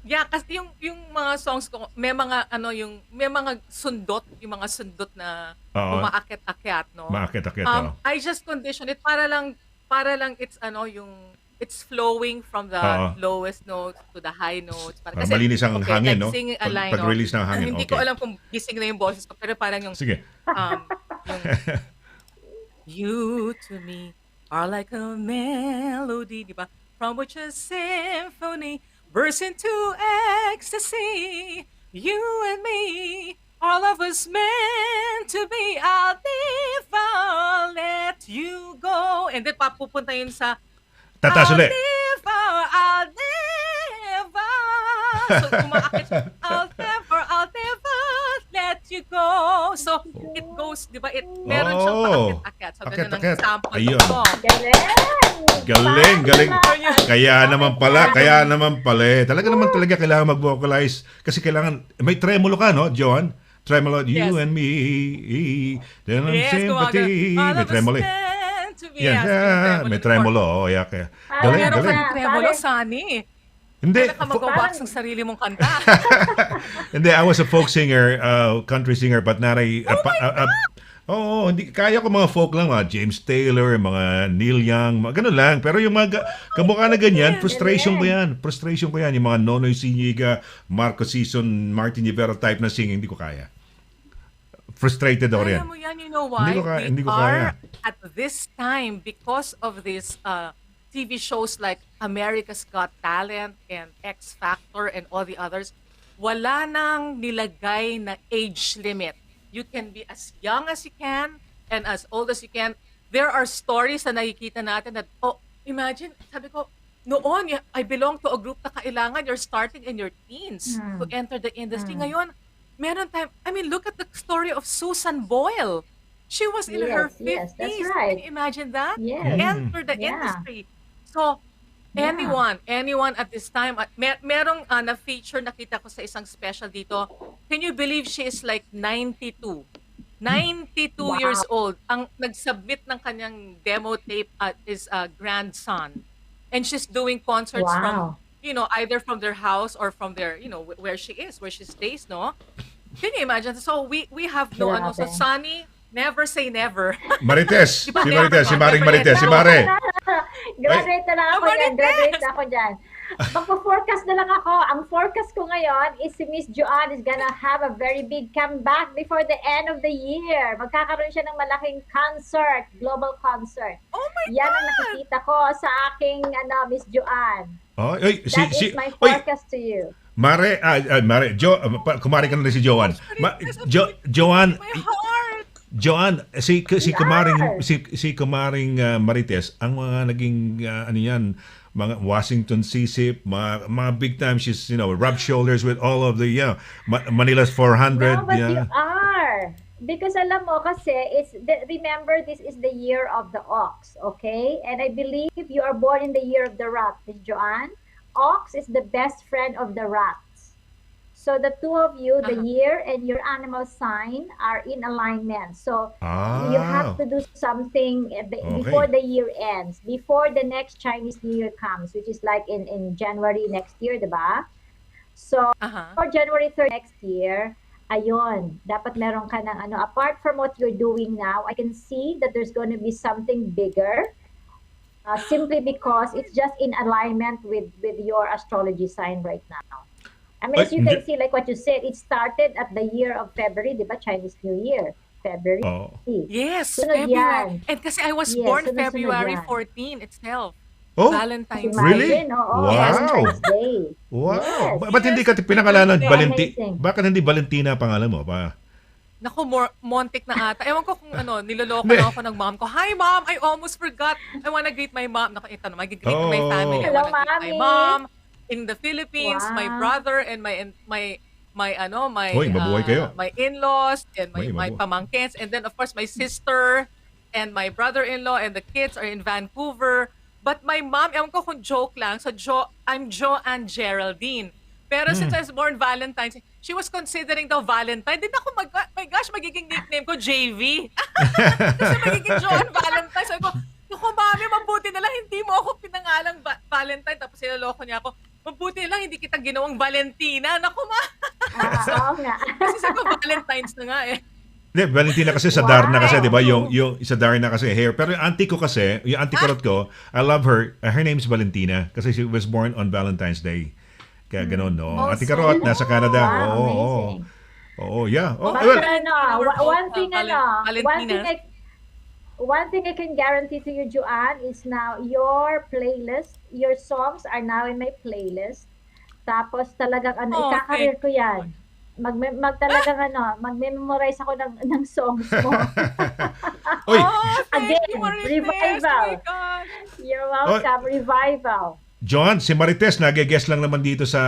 yeah, kasi yung mga songs ko, may mga may mga sundot, yung mga sundot na Oo. umaakit-akyat, no? Maakit-akit, oo. I just condition it para lang it's flowing from the Oo. lowest notes to the high notes. Para malinis ang hangin, like no? singing a line, Pag-release ng hangin, Hindi ko okay. alam kung gising na yung boses ko, pero parang Sige. yung you to me are like a melody, di ba? From which a symphony bursts into ecstasy. You and me, all of us meant to be. I'll never let you go. And then papupunta yun sa Tataas ulit. I'll never. So umaakit siya, I'll never let you go. So it goes, di ba? Meron siyang paakit-akit. So ganun ang Akit-akit. sample Ayun. ng song. Galing, galing. Paano Kaya naman pala eh. Talaga kailangan mag-vocalize. Kasi kailangan, may tremolo ka, no, Joanne? Tremolo, Yes. you and me. Then I'm Yes, sympathy. All May of us tremolo eh. meant to be. Yes, may tremolo. Oh, yeah, kaya. Galing, Meron galing. kang tremolo, Parang- Sunny. Hindi. Kaya ka mag-wax ng sarili mong kanta. Hindi, I was a folk singer, country singer, but not Oo, hindi kaya ko mga folk lang, mga James Taylor, mga Neil Young, mga ganun lang. Pero yung mga kamukha na ganyan, frustration ko yan. Frustration ko yan. Yung mga Nonoy Siniga, Marco Sison, Martin Rivera type na singing, hindi ko kaya. Frustrated ako Kaya yan. mo yan, you know why? Hindi ko We kaya. are at this time, because of this TV shows like America's Got Talent and X Factor and all the others, wala nang nilagay na age limit. You can be as young as you can and as old as you can. There are stories na nakikita natin that, imagine, sabi ko, noon, I belong to a group na kailangan you're starting in your teens to enter the industry. Ngayon, meron time, I mean, look at the story of Susan Boyle. She was in her 50s. Yes, that's right. Can you imagine that? Yes. Enter the Yeah. industry. So, Yeah. anyone at this time, merong na-feature nakita ko sa isang special dito. Can you believe she is like 92? 92 Wow. years old. Ang nag-submit ng kanyang demo tape is a grandson. And she's doing concerts from, Wow. either from their house or from their, where she stays, no? Can you imagine? So we have so Grabe. Sunny, never say never. Marites. Diba, Si Marites. Si Maring never, Marites. Si never. Mare. Graduate na lang ako Ay, dyan. Marites! Graduate na ako dyan. Magpo-forecast na lang ako. Ang forecast ko ngayon is si Miss Joanne is gonna have a very big comeback before the end of the year. Magkakaroon siya ng malaking concert, global concert. Oh my Yan ang God! nakikita ko sa aking Miss Joanne. Oh, oy, That is my oy, forecast to you. Mare, kumari ka na rin si Joanne. Joanne, My heart! Joanne, si kumaring Yes. si kumaring Marites, ang mga naging ano yan, mga Washington Sisip, mga big time, she's rub shoulders with all of the Manila's 400. No, but yeah. you are. Because alam mo kasi, remember this is the year of the ox, okay? And I believe you are born in the year of the rat, Miss Joanne. Ox is the best friend of the rats. So the two of you, the year and your animal sign are in alignment. So you have to do something before the year ends, before the next Chinese New Year comes, which is like in January next year, diba? So for January 3rd next year, ayun, dapat meron ka ng apart from what you're doing now, I can see that there's going to be something bigger. simply because it's just in alignment with your astrology sign right now. I mean, Ay, as you can hindi. see, like what you said, it started at the year of February, di ba? Chinese New Year. February. Oh. Yes, Sunod February. yan. And kasi I was Yes, born sunod-sunod February yan. 14 itself. Oh, Valentine's really? Day. Imagine, oo, Yes. Valentine's Day. Wow. Yes. Ba't hindi ka Yes, pinangalanan birthday. Valentina? Amazing. Bakit hindi Valentina pangalan mo? Naku, montik na ata. Ewan ko kung ano, niloloko Hindi. lang ako ng mom ko. Hi, mom! I almost forgot. I wanna greet my mom. Naku, ito na, mag-greet my family. I Oh. wanna Hello, greet my Mommy. mom in the Philippines, my Wow. brother, and my Hoy, mabuhay kayo. my in-laws, and Hoy, my mabuhay. pamangkins, and then of course my sister and my brother-in-law and the kids are in Vancouver. But my mom, ewan ko kung joke lang, so I'm Joanne Geraldine. Pero since I was born Valentine's, she was considering daw Valentine. Din ako, my gosh, magiging nickname ko JV. Kasi magiging Joanne Valentine. Sabi ko, naku mami, mabuti na lang hindi mo ako pinangalang Valentine. Tapos sinaloko niya ako, mabuti na lang hindi kita ginawang Valentina. Naku ma. Oo nga. Kasi sabi ko, Valentine's na nga eh. Hindi, Valentina kasi sa Darna kasi, di ba? Wow. Yung sa Darna kasi hair. Pero yung auntie ko kasi, yung auntie karot ko, I love her. Her name is Valentina kasi she was born on Valentine's Day. Kaya ganun, no? Oh, Auntie Karot, nasa Canada. Wow, Oo, oo. amazing. Oo, yeah. Oh, But well, one thing I can guarantee to you, Joanne, is now your playlist, your songs are now in my playlist. Tapos talagang Oh, ikakareer ko thank you. yan. Magme-memorize ako ng songs mo. Oy, Thank Again, you, Marites. revival. Oh my gosh. You're welcome, revival. John, si Marites, nag-guest lang naman dito sa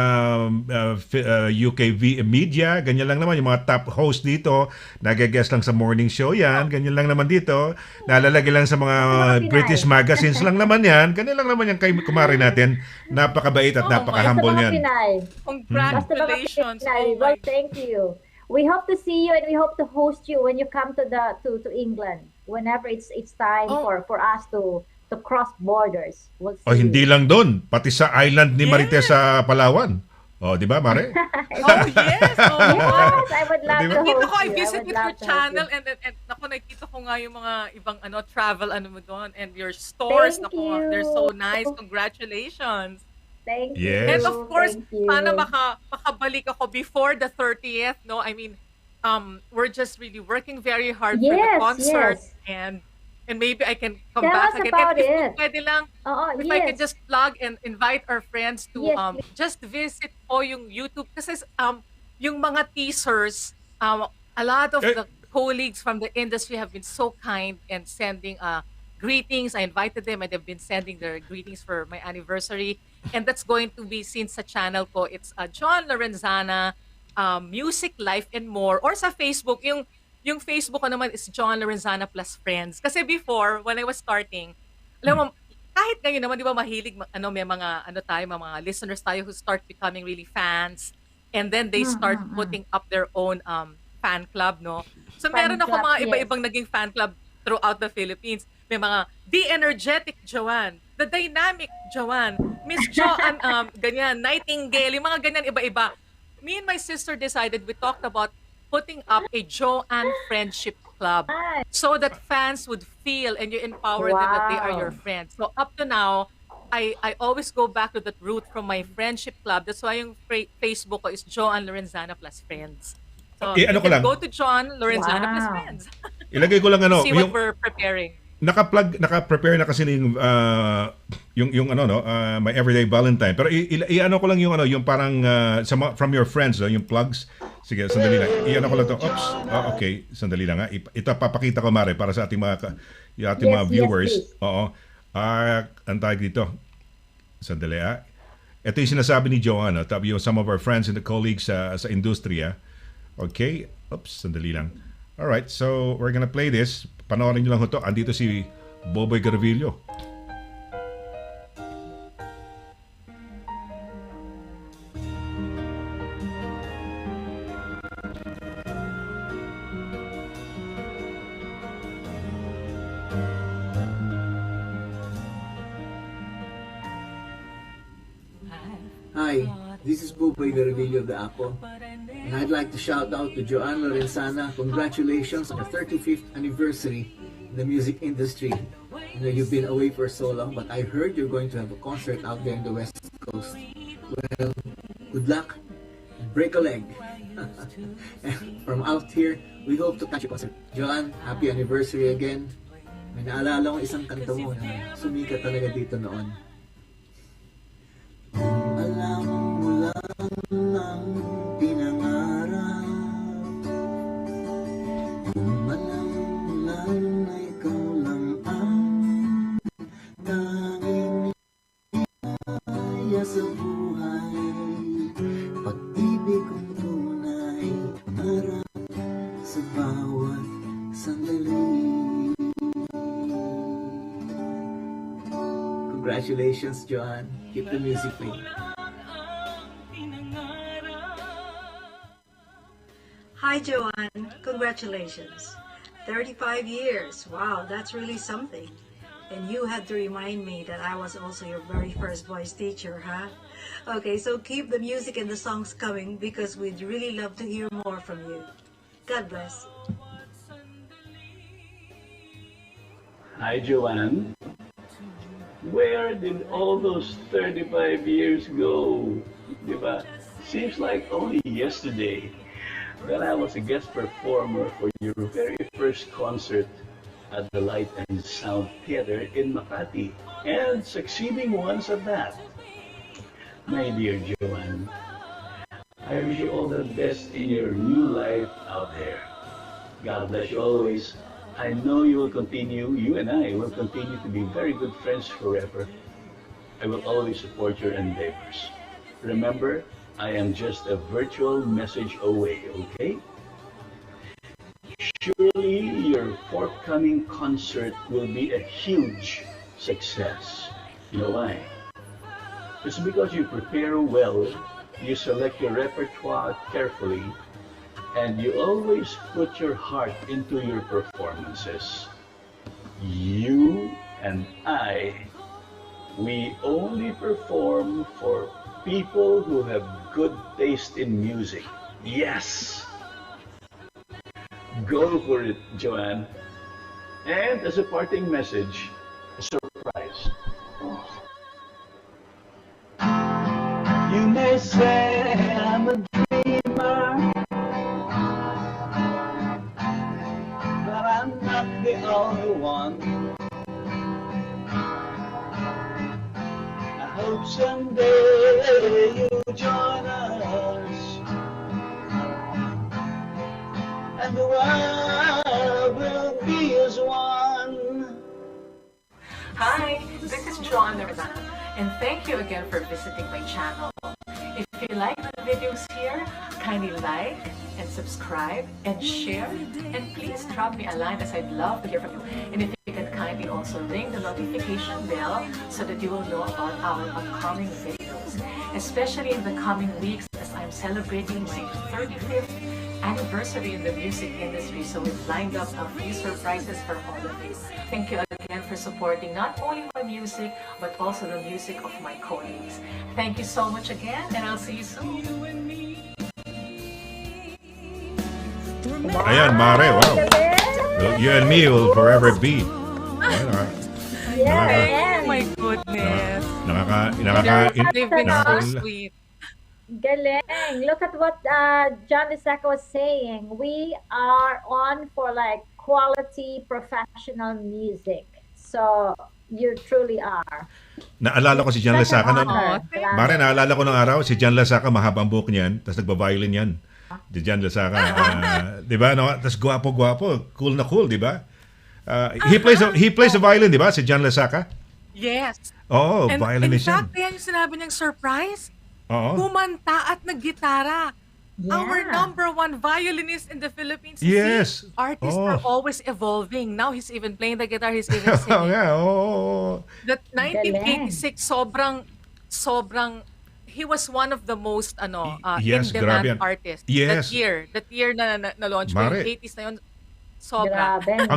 UK Media. Ganyan lang naman. Yung mga top host dito, nag-guest lang sa morning show yan. Ganyan lang naman dito. Nalalagay lang sa mga Pinay. British magazines lang naman yan. Ganyan lang naman yan kay kumari natin. Napakabait at Oh my napaka-humble Basta mga yan. Pinay. Congratulations. Basta mga Pinay. Oh my Well, thank you. We hope to see you and we hope to host you when you come to England. Whenever it's time Oh. for us to cross borders. We'll see O hindi you. lang doon, pati sa island ni Marites Yes. sa Palawan. O, di ba, Mare? Oh, yes. Oh, my God. Yes, I would love Di ba? to Nakita host ko, I you. visited would your love to host channel you. and naku, nakita ko nga yung mga ibang travel mo doon and your stores. Thank Naku, you. they're so nice. Congratulations. Thank Yes. you. And of course, Thank you. sana makabalik ako before the 30th, no? I mean, we're just really working very hard for the Yes, concert yes. and maybe I can come Tell back us again. about And if it. pwede lang, Oo, if I yes. could just plug and invite our friends to Yes, just visit po yung YouTube kasi yung mga teasers, a lot of the colleagues from the industry have been so kind and sending greetings. I invited them and they've been sending their greetings for my anniversary, and that's going to be seen sa channel ko. It's Joanne Lorenzana, Music, Life, and More, or sa Facebook. Yung Facebook ko naman is Joanne Lorenzana plus Friends. Kasi before, when I was starting, alam mo, kahit ngayon naman, di ba mahilig, may mga, mga listeners tayo who start becoming really fans. And then they start putting up their own fan club, no? So Fan meron ako club, mga yes. iba-ibang naging fan club throughout the Philippines. May mga The Energetic Joanne, The Dynamic Joanne, Miss Joanne, ganyan, Nightingale, yung mga ganyan iba-iba. Me and my sister decided, we talked about putting up a Joanne Friendship Club so that fans would feel and you empower them that they are your Wow. friends. So up to now, I always go back to that root from my friendship club. That's why yung Facebook ko is Joanne Lorenzana plus Friends. So you ano ko lang? can go to Joanne Lorenzana plus Wow. Friends. Ilagay ko lang See what yung we're preparing. naka-prepare na kasi yung my everyday Valentine. Pero i-ano ko lang yung parang from your friends, yung plugs. Sige, sandali lang. I-ano ko lang to. Oops. Okay, sandali lang ha. Ito papakita ko Mare para sa ating mga Yes, viewers. yes, please. Oo. Ang tawag dito. Sandali ha. Ito yung sinasabi ni Joanne, tabi yung some of our friends and the colleagues sa industriya. Okay. Oops, sandali lang. Alright, so we're gonna play this. Panoorin nyo lang ito. Andito si Boboy Garvillo. Hi, this is Buboy Garvillo of the Apple, and I'd like to shout out to Joanne Lorenzana. Congratulations on the 35th anniversary in the music industry. You know, you've been away for so long, but I heard you're going to have a concert out there in the West Coast. Well, good luck. Break a leg. And from out here, we hope to catch your concert. Joanne, happy anniversary again. May naalala ko isang kanta mo na sumikat talaga dito noon. Alam mo lang ang pinangarap. Alam mo lang na ikaw lang ang tanging niyaya sa buhay. Pag-ibig kong tunay, pangarap sa bawat sandali. Congratulations, Joanne. Keep the music playing. Hi, Joanne. Congratulations. 35 years. Wow, that's really something. And you had to remind me that I was also your very first voice teacher, huh? Okay, so keep the music and the songs coming because we'd really love to hear more from you. God bless. Hi, Joanne. Where did all those 35 years go? Diba? Seems like only yesterday that I was a guest performer for your very first concert at the Light and Sound Theater in Makati, and succeeding ones at that. My dear Joanne, I wish you all the best in your new life out there. God bless you always. I know you and I will continue to be very good friends forever. I will always support your endeavors. Remember, I am just a virtual message away, okay? Surely your forthcoming concert will be a huge success. You know why? It's because you prepare well, you select your repertoire carefully, and you always put your heart into your performances. You and I, we only perform for people who have good taste in music. Yes! Go for it, Joanne. And as a parting message, a surprise. You may say I'm a dreamer, but I'm not the only one. I hope someday you'll join us, and the world will be as one. Hi, this is JOANNE, and thank you again for visiting my channel. If you like the videos here, kindly like and subscribe and share, and please drop me a line as I'd love to hear from you. And if you can kindly also ring the notification bell so that you will know about our upcoming videos, especially in the coming weeks as I'm celebrating my 35th anniversary in the music industry, so we've lined up a few surprises for all of you. Thank you again for supporting not only my music, but also the music of my colleagues. Thank you so much again, and I'll see you soon. Ayan, Mare, wow. You and me will forever be. Yes. Oh my goodness. Nakaka-in. They've been so sweet. Galing. Look at what John Isaka was saying. We are on for like quality professional music. So you truly are. Naalala ko si John Such an Lasaka noon. honor. Mare, naalala ko ng araw, si John Lasaka, mahabang buhok niyan, tapos nagba-violin yan. Si John Lasaka. Di ba? No? Tapos gwapo-gwapo. Cool na cool, di ba? He plays the violin, di ba? Si John Lasaka. Yes. Oo, And in violinist yan. fact, kaya yung sinabi niyang surprise, Oo. kumanta at naggitara. Yeah. Our #1 violinist in the Philippines. Yes. See, artists Oh. are always evolving. Now he's even playing the guitar, he's even Oo singing. nga, oo. That 1986, sobrang, he was one of the most Yes, grabe yan. in-demand artists. Yes. That year na launch ko, Mare. yung 80s na yun, sobra. Grabe.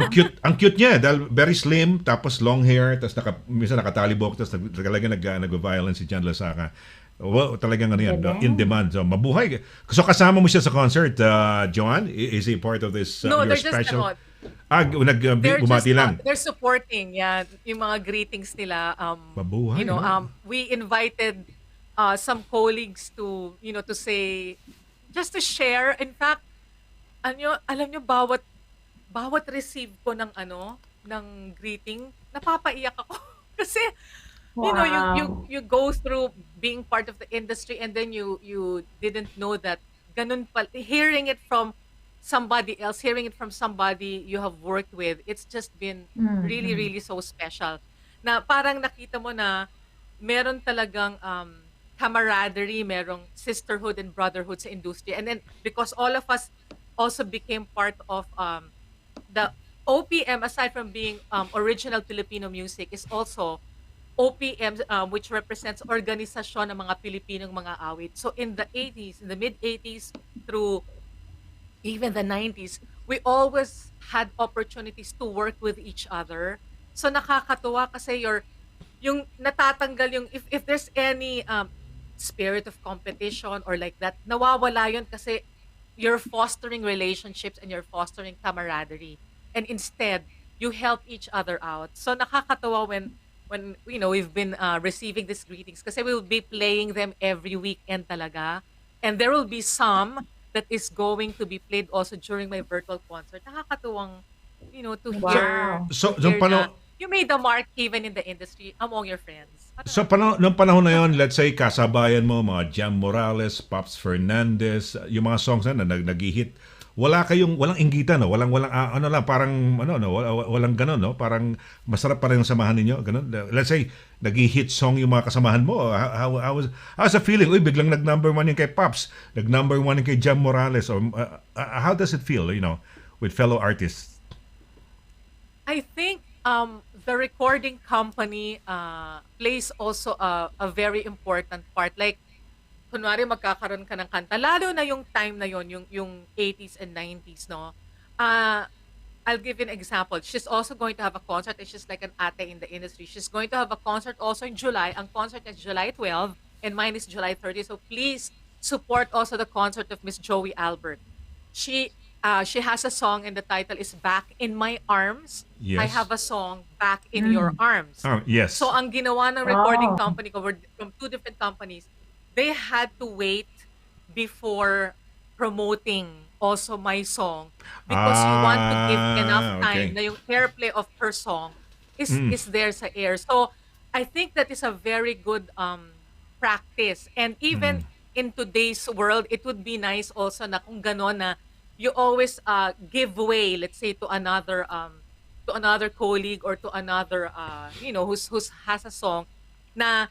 Ang cute niya dahil very slim, tapos long hair, tapos minsan nakatali buhok, tapos talaga nag-violin si John Lasaka. Well, talagang ano yan, in demand. So, mabuhay. So, kasama mo siya sa concert, Joanne? Is he part of this No, your they're just, special? Bumati lang. They're supporting, yeah, yung mga greetings nila. Mabuhay, no? We invited some colleagues to, to say, just to share. In fact, alam nyo, bawat receive ko ng ng greeting, napapaiyak ako. Kasi, Wow. you go through being part of the industry and then you didn't know that ganun pa, hearing it from somebody else, hearing it from somebody you have worked with, it's just been really, Mm. really so special. Na parang nakita mo na meron talagang camaraderie, merong sisterhood and brotherhood sa industry. And then because all of us also became part of the OPM, aside from being original Filipino music, is also OPM, which represents organisasyon ng mga Pilipinong mga awit. So in the 80s, in the mid-80s through even the 90s, we always had opportunities to work with each other. So nakakatuwa kasi yung natatanggal yung if there's any spirit of competition or like that, nawawala yun kasi you're fostering relationships and you're fostering camaraderie. And instead, you help each other out. So nakakatuwa when we've been receiving these greetings kasi we will be playing them every weekend talaga. And there will be some that is going to be played also during my virtual concert. Nakakatuwang, to hear, Wow. So, to nung hear na pano, you made a mark even in the industry among your friends. so nung panahon na yon, let's say, kasabayan mo, mga Jam Morales, Pops Fernandez, yung mga songs na nag-hit, walang inggitan, no? Walang ano lang, parang no, walang ganun, no? Parang masarap pa rin yung samahan ninyo, ganun. Let's say nag-hit song yung mga kasamahan mo. How's the feeling? Uy, biglang nag-number one yung kay Pops, nag-number one yung kay Jam Morales, or how does it feel, with fellow artists? I think the recording company plays also a very important part. Like, kunwari magkakaroon ka ng kanta, lalo na yung time na yon, yung 80s and 90s, no? I'll give you an example. She's also going to have a concert. And she's like an ate in the industry. She's going to have a concert also in July. Ang concert is July 12 and mine is July 30. So please support also the concert of Miss Joey Albert. She has a song and the title is Back in My Arms. I Yes. have a song, Back in Your Arms. Yes. So ang ginawa ng recording Oh. company ko were from two different companies, they had to wait before promoting also my song because you want to give enough time okay. na yung airplay of her song is there sa air. So I think that is a very good practice. And even in today's world, it would be nice also na kung ganon na you always give way, let's say, to another colleague or to another who's has a song na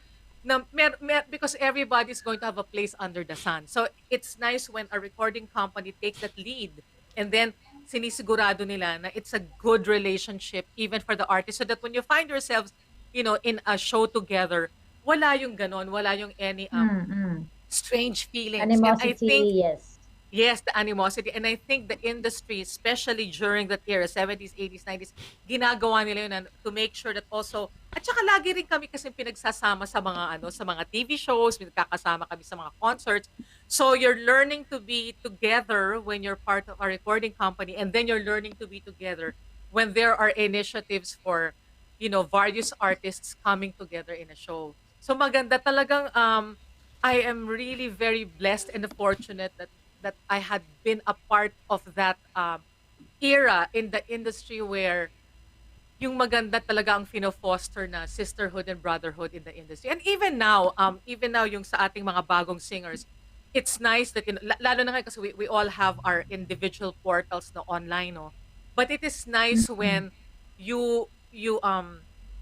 because everybody's going to have a place under the sun. So it's nice when a recording company takes that lead and then sinisigurado nila na it's a good relationship even for the artist so that when you find yourselves, in a show together, wala yung ganon, wala yung any Mm. strange feelings. And I think Animosity, yes. yes, the animosity. And I think the industry, especially during that era, 70s, 80s, 90s, ginagawa nila yun to make sure that also, at saka lagi rin kami kasi pinagsasama sa mga TV shows, pinagkakasama kami sa mga concerts. So you're learning to be together when you're part of a recording company, and then you're learning to be together when there are initiatives for, various artists coming together in a show. So maganda talagang, I am really very blessed and fortunate that I had been a part of that era in the industry where yung maganda talaga ang fino-foster na sisterhood and brotherhood in the industry. And even now yung sa ating mga bagong singers, it's nice that, lalo na ngayon kasi we all have our individual portals na online, no? But it is nice when you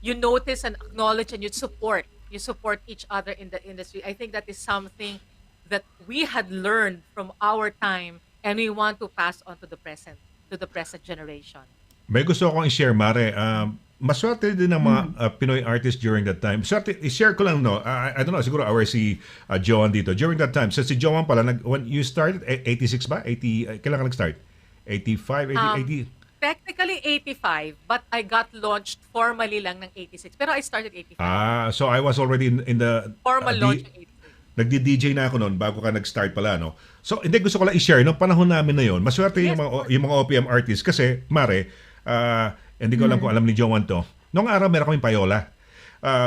notice and acknowledge and you support each other in the industry. I think that is something that we had learned from our time and we want to pass on to the present generation. May gusto akong i-share, Mare. Maswerte din ng mga Pinoy artists during that time. Swerte, i-share ko lang, no? I don't know, siguro aware si Joanne dito. During that time, so si Joanne pala, when you started, 86 ba? 80, kailan ka nag-start? 85, 80? Technically 85, but I got launched formally lang ng 86. Pero I started 85. So I was already in the Formal launch ng 86. nagdi-DJ na ako noon bago ka nag-start pala, no? So, hindi, gusto ko lang i-share, no? Panahon namin na yon, maswerte yung mga OPM artists kasi, Mare, hindi ko alam kung alam ni Joanne to. Noong araw, meron kaming payola.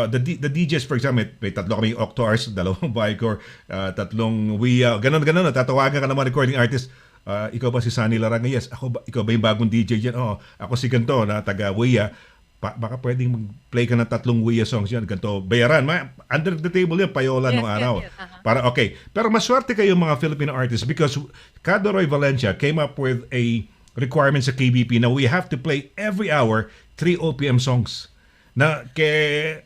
The DJs, for example, may tatlo kami Octars, 2 Vicor, 3 Wia, ganun, tatawagan ka naman recording artist. Ikaw ba si Sonny Laragan? Yes. Ikaw ba yung bagong DJ dyan? Oo. Ako si ganito na taga Wia. Baka pwedeng mag-play ka ng 3 Wia songs yan. Ganito, bayaran. Under the table yan, payola nung araw. Yes. Para, okay. Pero maswerte kayo mga Filipino artists because Cadoroy Valencia came up with a requirement sa KBP na we have to play every hour 3 OPM songs. Nabalita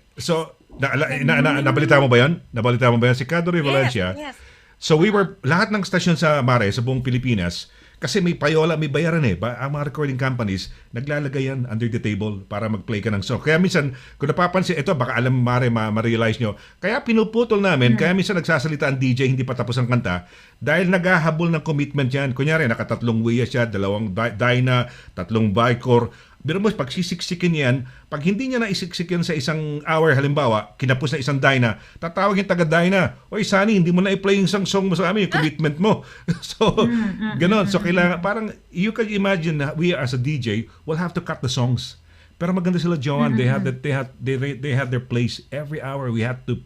mo ba yan? Si Cadoroy Valencia. Yes. So we were, lahat ng stasyon sa Mare, sa buong Pilipinas, kasi may payola, may bayaran ang mga recording companies, naglalagay yan under the table para mag-play ka ng song. Kaya minsan, kung napapansin, ito, baka alam Mare, ma-realize nyo, kaya pinuputol namin, kaya minsan nagsasalita ang DJ, hindi pa tapos ang kanta, dahil naghahabol ng commitment yan. Kunyari, naka 3 Wia siya, 2 Dyna, 3 Vicor. Pero mo, pag sisiksikin yan, pag hindi niya naisiksik yan sa isang hour, halimbawa, kinapos na isang Dyna, tatawag yung taga-Dyna, Oy, Sonny, hindi mo na i-play yung isang song mo sa amin, yung commitment mo. So, ganon. So, kailangan, parang, you can imagine na we as a DJ will have to cut the songs. Pero maganda sila, Joanne. They have their place every hour. We have to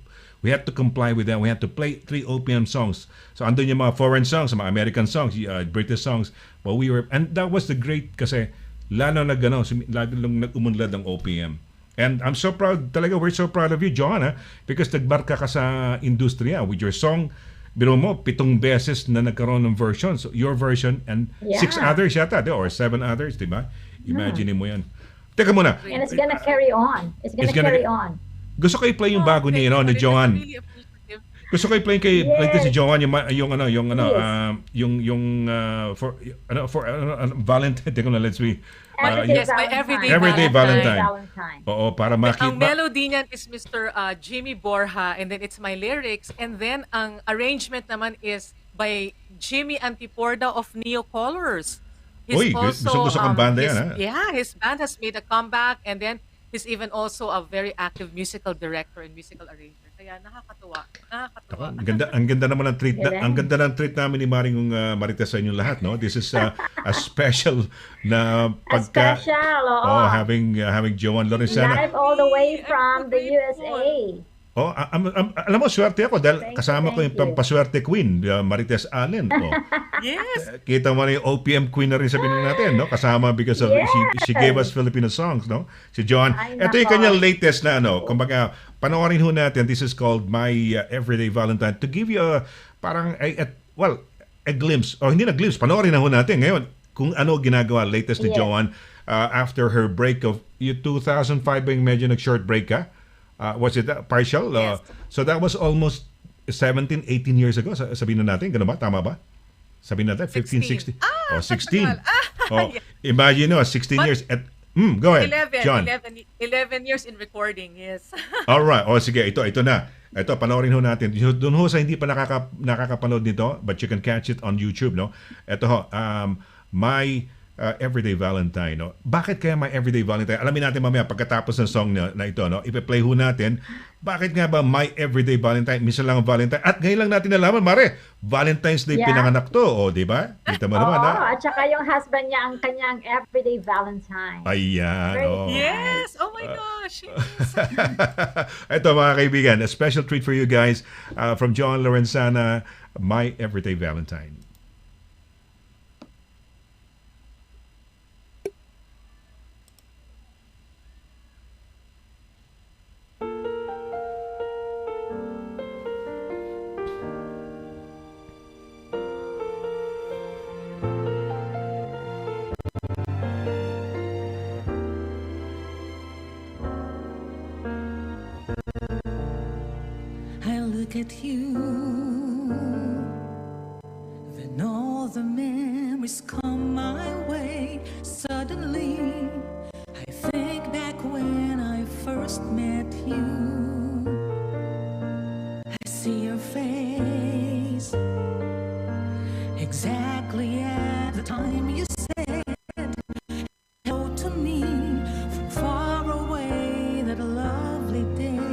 comply with them. We have to play 3 OPM songs. So, andun yung mga foreign songs, mga American songs, British songs. But and that was the great, kasi, lalo na gano'n, lalo lang nag-umunlad ng OPM. And I'm so proud, talaga, we're so proud of you, Joanne, because nagbarka ka sa industriya with your song. Biro mo, 7 beses na nagkaroon ng version. So, your version and 6 others yata, or 7 others, di ba? Imagine mo yan. Teka muna. And it's gonna carry on. It's gonna carry on. Gusto ko i-play yung bago niya, ni Joanne. Gusto ko i-play si Joanne for Valentine. Teka na, let's see. Everyday Valentine. Oo, para makita. Ang melody niyan is Mr. Jimmy Borja, and then it's my lyrics, and then ang arrangement naman is by Jimmy Antiporda of Neo Colors. Uy, gusto kang banda yan, ha? Yeah, his band has made a comeback, and then he's even also a very active musical director and musical arranger. Kaya nakakatuwa. Ang ganda naman ng treat. Ang ganda ng treat namin ni Maring Marites sa inyong lahat, no? This is a special na pagka having Joanne Lorenzana live all the way from the USA. Alam mo, swerte ako dahil kasama ko yung pampaswerte queen, Marites Allen. Yes. Kita mo na yung OPM queen na rin sabihin natin, no? Kasama because of she gave us Filipino songs, no? Si Joanne. Ito yung kanyang latest na kumbaga, panoorin ho natin. This is called My Everyday Valentine to give you parang a glimpse. O hindi na glimpse, panoorin na ho natin ngayon kung ano ginagawa latest ni Joanne after her break of 2005 yung medyo nag-short break ka. Was it partial? Yes. So that was almost 17, 18 years ago. Sabihin na natin, gano'n ba? Tama ba? Sabihin natin, 15, 16. 16. Imagine, 16 years. Go ahead, 11, John. 11 years in recording, yes. Alright. Sige, ito na. Ito, panoorin ho natin. Doon ho sa hindi pa nakakapanood nito, but you can catch it on YouTube, no? Ito ho, My Everyday Valentine, no? Bakit kaya My Everyday Valentine? Alamin natin mamaya pagkatapos ng song na ito, no? Ipe-play ho natin. Bakit nga ba My Everyday Valentine? Minsan lang ang Valentine. At ngayon lang natin nalaman, Mare, Valentine's Day pinanganak to, di ba? Kita mo naman, ha? At saka yung husband niya ang kanyang Everyday Valentine. Ayan, Yes! Oh my gosh! Yes. Ito, mga kaibigan, a special treat for you guys from Joanne Lorenzana, My Everyday Valentine. Look at you, then all the memories come my way. Suddenly, I think back when I first met you. I see your face exactly at the time you said hello to me from far away that lovely day.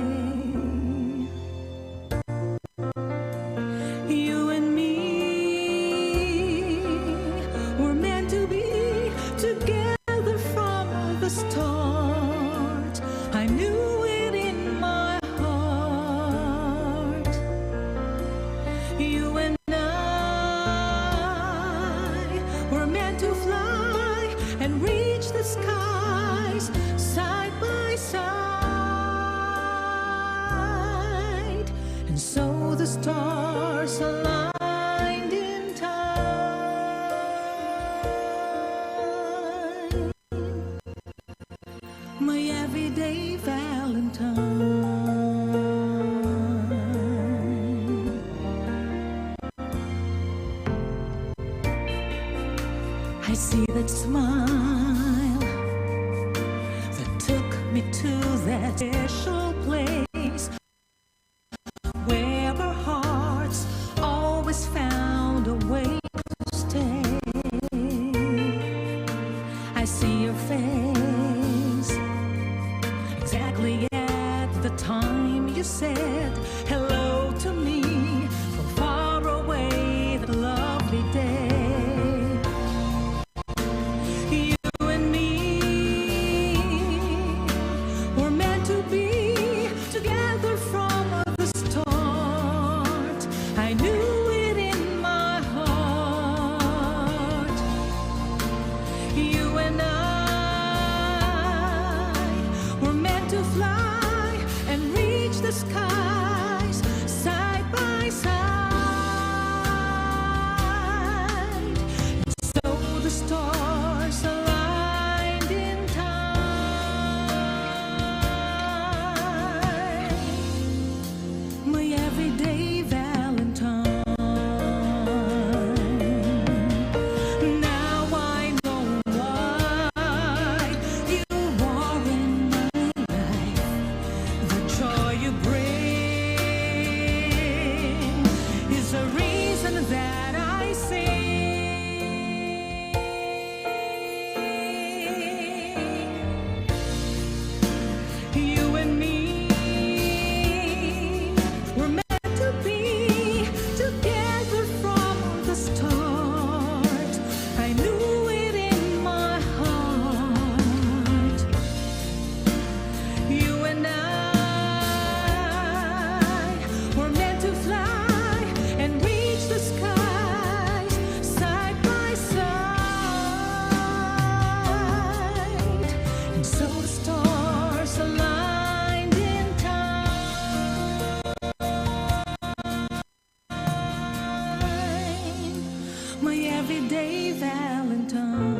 the start, I knew it in my heart. You and I were meant to fly and reach the skies side by side. And so the stars aligned in time. My everyday Valentine. I see that smile that took me to that special place where our hearts always found a way to stay. I see your face exactly at the time you said hello to me from far away that lovely day. You and me were meant to be together from the start. I knew it in my heart. You and I were meant to fly and reach the skies side by side. So the stars aligned in time. My everyday Valentine. Now I know why you are in my life. The joy you bring is a reason that I sing. You and me were meant to be together from the start. I knew it in my heart. You and I were meant to fly and reach the skies side by side. And so the stars aligned in time. My everyday Valentine.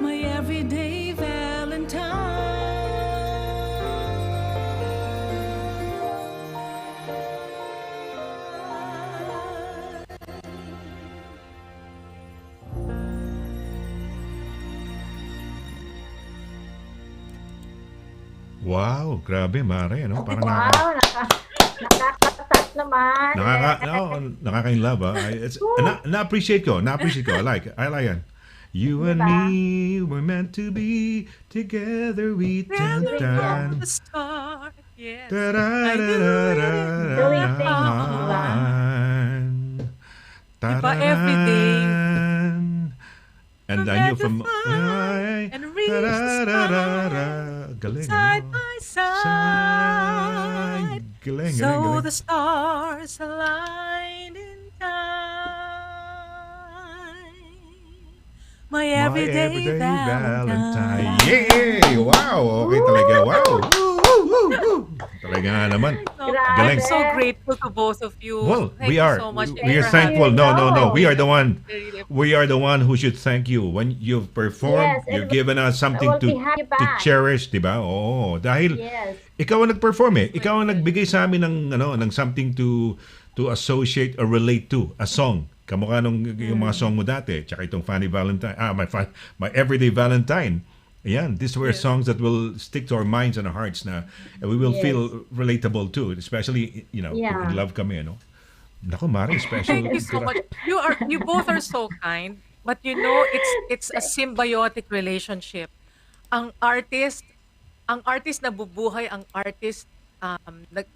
My everyday Valentine. Wow, grabe, Mare, no? Parang Wow, nakakatas naman. nakaka-inlove, ah. Na-appreciate ko. I like it. You and Diba? me were meant to be together, we Together from done. the start. Yes. Doing things, diba? Diba, every day. And We're I knew meant to from fly and reach the galing, side ano? by side. Galing, So galing. the stars aligned in time. My everyday Valentine. Yay! Wow! Okay talaga. Wow! Woo! Talaga nga naman. So, Galing. I'm so grateful to both of you. Well, Thank we you are. so much. We are for having thankful. me. No. We are the one. Really We are the one who should thank you. When you've performed, Yes, you've and given us something we'll to be happy to back. cherish, 'di ba? Oo, dahil Yes. ikaw ang nag-perform eh. Ikaw ang nagbigay sa amin ng something to associate or relate to, a song. Kamukha nung yung mga song mo dati, tsaka itong Funny Valentine, my Everyday Valentine. Ayan, these were Yes. songs that will stick to our minds and our hearts na and we will Yes. feel relatable too, especially, Yeah. in love kami, no? Naku, Mari, special. Thank you so much. You both are so kind, but it's a symbiotic relationship. Ang artist nabubuhay, ang artist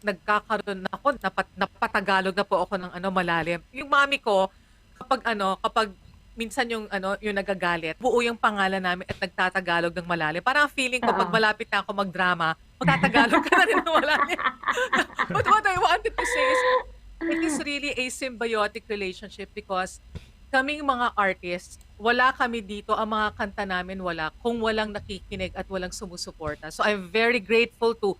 nagkakaroon na ako napatagalog na po ako ng malalim. Yung mami ko kapag minsan yung ano, yung nagagalit, buo yung pangalan namin at nagtatagalog ng malalim. Parang feeling ko 'pag Oo. malapit na ako magdrama, magtatagalog ka na rin ng malalim. But what I wanted to say is, it is really a symbiotic relationship because kaming mga artists, wala kami dito, ang mga kanta namin wala, kung walang nakikinig at walang sumusuporta. So I'm very grateful to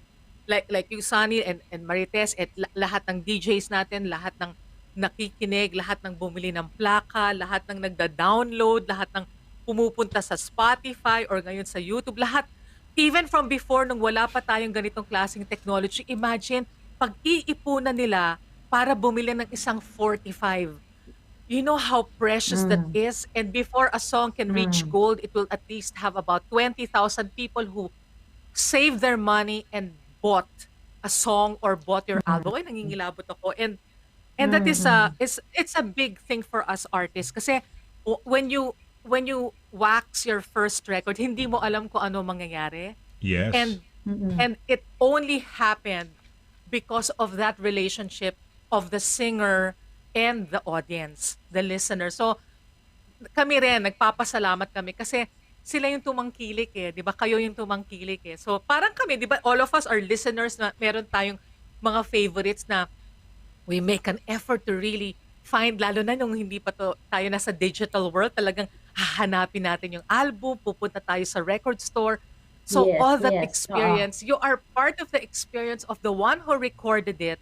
like you Sunny and Marites at lahat ng DJs natin, lahat ng nakikinig, lahat ng bumili ng plaka, lahat ng nagda-download, lahat ng pumupunta sa Spotify or ngayon sa YouTube, lahat. Even from before, nung wala pa tayong ganitong klaseng technology, imagine, pag-iipunan nila para bumili ng isang 45. You know how precious that Mm. is? And before a song can reach Mm. gold, it will at least have about 20,000 people who save their money and bought a song or bought your album. Ay, nangingilabot ako. And that Mm. is it's a big thing for us artists kasi when you wax your first record, hindi mo alam kung ano mangyayari. Yes. And Mm. and it only happened because of that relationship of the singer and the audience, the listener. So kami rin, nagpapasalamat kami kasi sila yung tumangkilik eh, 'di ba? Kayo yung tumangkilik eh. So parang kami, 'di ba, all of us are listeners na meron tayong mga favorites na we make an effort to really find, lalo na nung hindi pa tayo nasa digital world, talagang hahanapin natin yung album, pupunta tayo sa record store. So Yes, all that yes. Oo. experience, you are part of the experience of the one who recorded it,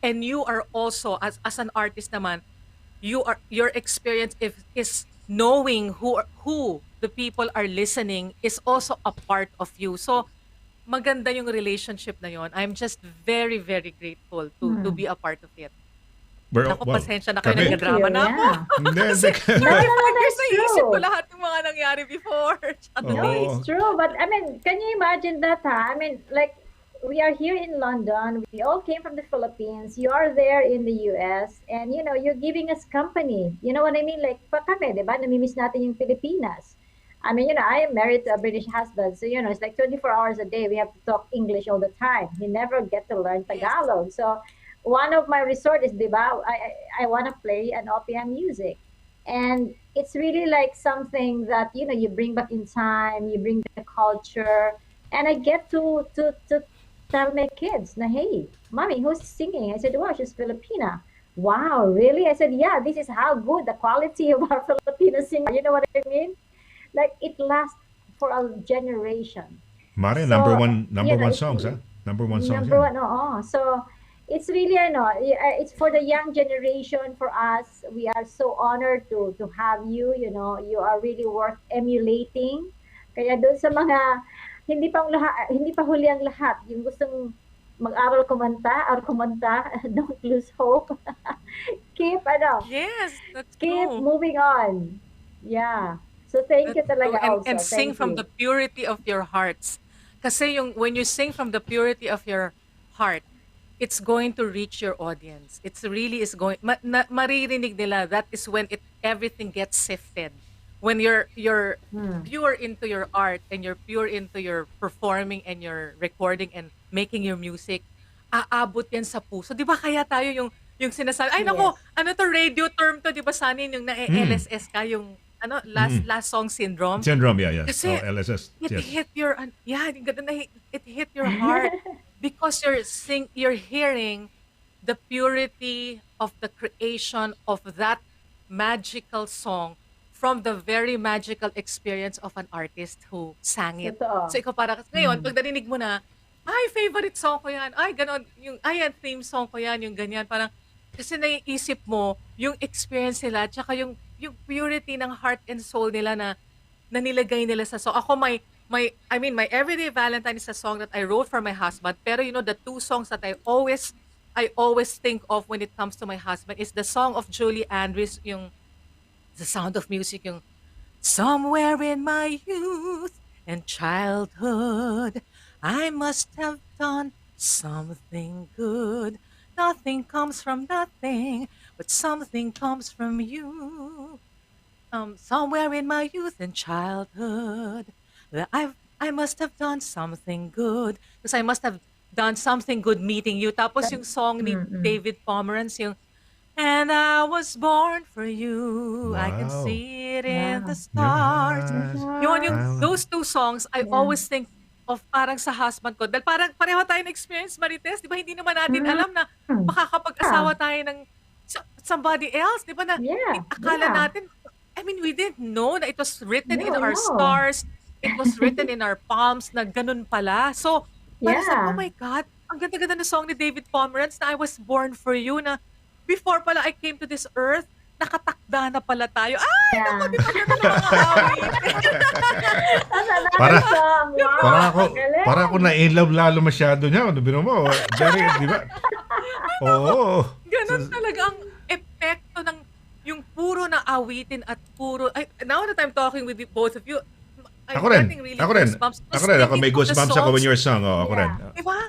and you are also as an artist naman, your experience is knowing who the people are listening is also a part of you. So maganda yung relationship na yon. I'm just very very grateful to Mm. be a part of it. Well, Naku, well, pasensya na kayo, kami, Thank you. nagdadrama na ako. Yeah. hindi, Kasi No, no, no, 35 years that's na iisip ko true. lahat ng mga nangyari before. No, Oo. it's true. But I mean, can you imagine that? I mean, like we are here in London. We all came from the Philippines. You are there in the US, and you know you're giving us company. You know what I mean? Like pa kami, di ba? Namimiss natin yung Pilipinas. I mean, you know, I am married to a British husband, so you know it's like 24 hours a day. We have to talk English all the time. We never get to learn Yes. Tagalog. So one of my resort is, di ba? I want to play an OPM music. And it's really like something that you know you bring back in time, you bring the culture, and I get to tell my kids na, hey mommy, who's singing? I said, wow, she's Filipina. Wow, really? I said, yeah, this is how good the quality of our Filipino singer, you know what I mean? Like it lasts for a generation. Mare, number So one, number you know one it's songs, ha? Number one songs number yan. one, oo. So, it's really, ano, it's for the young generation, for us. We are so honored to have you, you know, you are really worth emulating. Kaya doon sa mga, hindi pa huli ang lahat, yung gustong mag-aral kumanta, or kumanta, don't lose hope. Keep, ano, Yes, that's keep true. moving on. Yeah. So, thank you That's true. talaga And also. sing Thank from the you. purity of your hearts. Kasi yung when you sing from the purity of your heart, it's going to reach your audience. It's really is going maririnig nila. That is when everything gets sifted. When you're Hmm. pure into your art and you're pure into your performing and your recording and making your music, aabot yan sa puso. 'Di ba kaya tayo yung sinasabi, ay nako, Yes. ano to radio term to, 'di ba Sanin, yung Mm. na-LSS ka, yung ano, Mm. last song syndrome. Syndrome, yeah, yeah. Kasi Oh, LSS, it yes. hit your yeah, yung ganda na it hit your heart because you're hearing the purity of the creation of that magical song from the very magical experience of an artist who sang it. So Totoo. ikaw para ngayon Mm. pag narinig mo na, ay favorite song ko yan. Ay ganon, yung ay yan, theme song ko yan, yung ganyan, parang kasi naiisip mo yung experience nila tsaka yung purity ng heart and soul nila na nilagay nila sa song. Ako my Everyday Valentine is a song that I wrote for my husband. Pero you know the two songs that I always think of when it comes to my husband is the song of Julie Andrews, yung The Sound of Music, yung somewhere in my youth and childhood, I must have done something good. Nothing comes from nothing, but something comes from you. Somewhere in my youth and childhood, that I must have done something good. Because I must have done something good meeting you. Tapos yung song ni Mm. David Pomeranz, yung And I was born for you. I can Wow. see it in the Wow. stars. Yung Wow. those two songs, I Yeah. always think of parang sa husband ko. Dahil parang pareho tayo na-experience, Marites. Di ba hindi naman natin Mhm. alam na Yeah. makakapag-asawa tayo ng somebody else. Di ba na Yeah. akala Yeah. natin, I mean, we didn't know na it was written in No, our no. stars. It was written in our palms na ganun pala. So, parang sabi, oh Yeah. my God, ang ganda-ganda na song ni David Pomeranz na I was born for you na before pala I came to this earth, nakatakda na pala tayo. Ay, naku, Yeah. di ba ganda ng mga awit? That's another Para- song. Wow. Galing. Para ako na-in-love lalo masyado niya. Ano bino mo? Very, di ba? Oo. Ganun talaga ang epekto ng yung puro na awitin at puro, ay, now that I'm talking with both of you, I'm Ako rin. getting really Ako rin. goosebumps. Ako rin. Ako may Speaking of the goosebumps ako when songs, you're sung. Oh, ako Yeah. rin. Diba?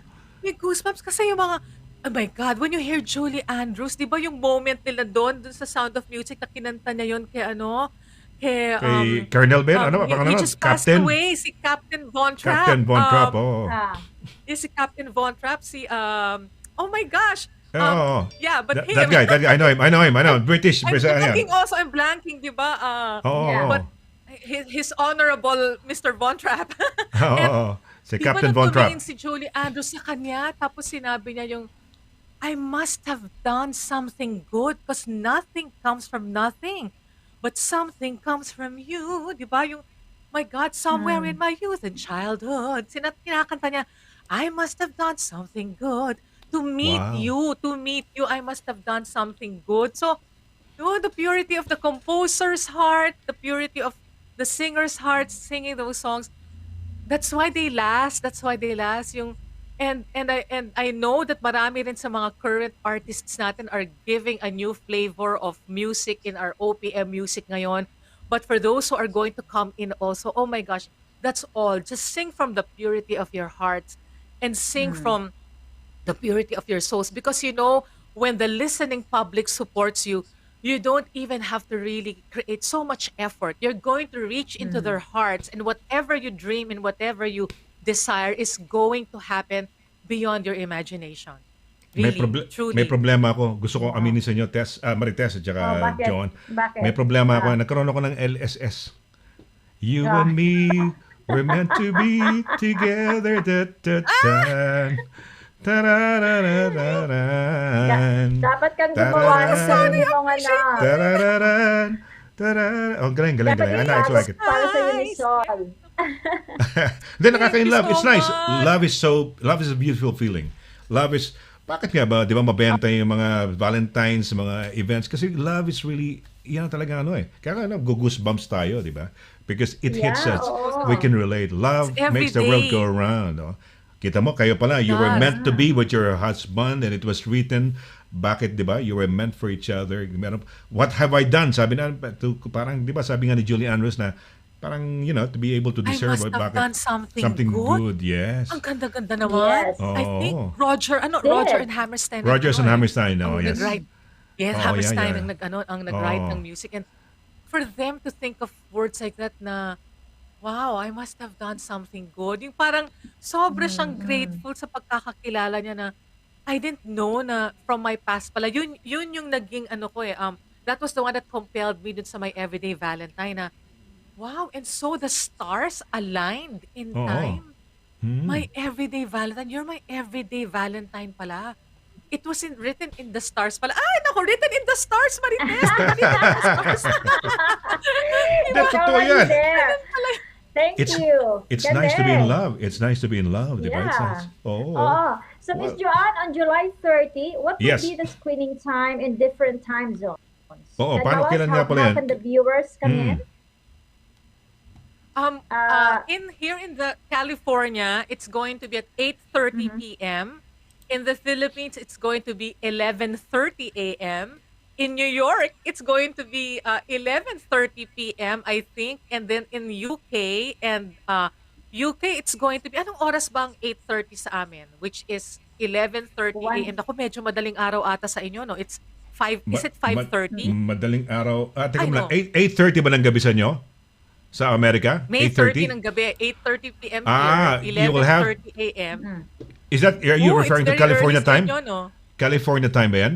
May goosebumps kasi yung mga, oh my God, when you hear Julie Andrews, di ba yung moment nila doon sa Sound of Music na kinanta niya yun kay Kay Colonel Ben, ano ba? he Pangalan? just passed Captain? away, si Captain Von Trapp. Captain Von Trapp, oo. Ah. Si Captain Von Trapp, oh my gosh. Oo. Yeah, but That guy, I know him. I know. British. I'm ano yan? blanking also, I'm blanking, di ba? Oo. Yeah. But his honorable Mr. Von Trapp. Oo. Si Di ba Captain Von Trapp. tumingin si Julie Andrews sa kanya, tapos sinabi niya yung, I must have done something good because nothing comes from nothing, but something comes from you. Di ba? Yung, my God, somewhere in my youth and childhood, kinakanta niya, I must have done something good to meet Wow. you, I must have done something good. So, the purity of the composer's heart, the purity of the singer's heart singing those songs, that's why they last. That's why they last. And I know that marami rin sa mga current artists natin are giving a new flavor of music in our OPM music ngayon. But for those who are going to come in also, oh my gosh, that's all. Just sing from the purity of your hearts and sing from the purity of your souls, because when the listening public supports you, you don't even have to really create so much effort. You're going to reach into their hearts, and whatever you dream and whatever you desire is going to happen beyond your imagination. Really, truly. May problema ako. Gusto ko aminin sa inyo, Marites at saka bakit? John. Bakit? May problema ako. Ah. Nagkaroon ako ng LSS. You and me, we're meant to be together. Tarararararan. Dapat kang gumawa ng sarili mong Tarararan. Oh, galing. Dapat I like it. para sa iyo ni Sol. Then nakaka-in-love. Thank you It's so nice. much. Love is a beautiful feeling. Love is, bakit nga ba, di ba mabenta yung mga Valentine's, mga events? Kasi love is really, yan talaga Kaya goosebumps tayo, di ba? Because it hits Yeah, us. oo. We can relate. Love It's every makes the world day. go around. Kita mo, kayo pala, you were Yes. meant to be with your husband and it was written. Bakit, di ba? You were meant for each other. What have I done? Sabi na, parang, di ba, sabi nga ni Julie Andrews na, parang, to be able to I deserve must have bakit done something good. Yes. Ang ganda-ganda naman. Yes. I think Oo. Roger and Hammerstein. Rodgers and Hammerstein, ang yes. nag-write. Yes, Oh, Hammerstein yeah. ang nag-write Oo. ng music. And for them to think of words like that na, wow, I must have done something good. Yung parang sobra siyang grateful sa pagkakakilala niya na I didn't know na from my past pala. Yun yung naging that was the one that compelled me dun sa my Everyday Valentine na, wow, and so the stars aligned in Oo. time. Hmm. My Everyday Valentine. You're my Everyday Valentine pala. It was written in the stars pala. Ay, naku, written in the stars, Marites. Written in the stars. Hindi, totoo yan. There. Thank It's- you. It's nice to be Galing. in love. It's nice to be in love, di ba? It's Yeah. nice. Oo. Oo. So, Miss Well- Joanne, on July 30, what will Yes. be the screening time in different time zones? Oo, Can paano- tell us kailan nga pala how yan? can the viewers come in? Here in the California, it's going to be at 8:30 p.m. In the Philippines, it's going to be 11:30 a.m. In New York, it's going to be 11:30 p.m. I think, and then in UK and UK, it's going to be anong oras bang 8:30 sa amin, which is 11:30 a.m. Ako medyo madaling araw ata sa inyo, no? It's 5. Is it 5:30? Madaling araw. Teka I mo lang. know. 8:30 ba ng gabi sa inyo? Sa Amerika? May 30 ng gabi, 8:30 p.m. Ah, here, you will have- 11:30 a.m. Are you Oh, referring it's to very California early sa time? inyo, no? California time ba yan?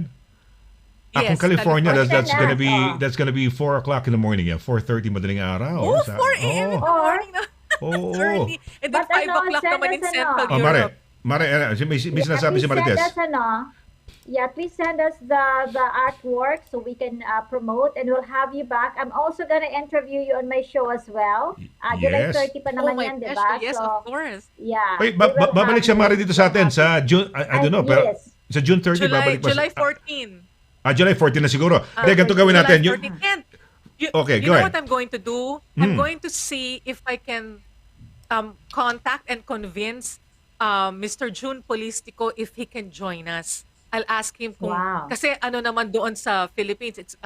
Kung Yes, California, California. that's gonna be 4 o'clock in the morning. Yeah, 4:30 madaling araw. Oh, 4 a.m. in the Or, morning na. That's Oo. early. And then but 5 o'clock send naman us in Central Oh, Europe. Mare, may yeah, sinasabi si please send Marites. us yeah, please send us the artwork so we can promote, and we'll have you back. I'm also gonna interview you on my show as well. July Yes. 30 pa Oh naman my yan, di gosh, ba? yes, So, of course. yeah, Wait, we will babalik have siya you. Mare dito sa atin sa June, I don't know, pero Yes. sa June 30 babalik pa. July 14. July 14 na siguro. Hindi, ganito gawin July natin. 14. And Okay, you go know ahead. what I'm going to do? I'm going to see if I can contact and convince Mr. June Polistico if he can join us. I'll ask him kung, Wow. kasi ano naman doon sa Philippines, it's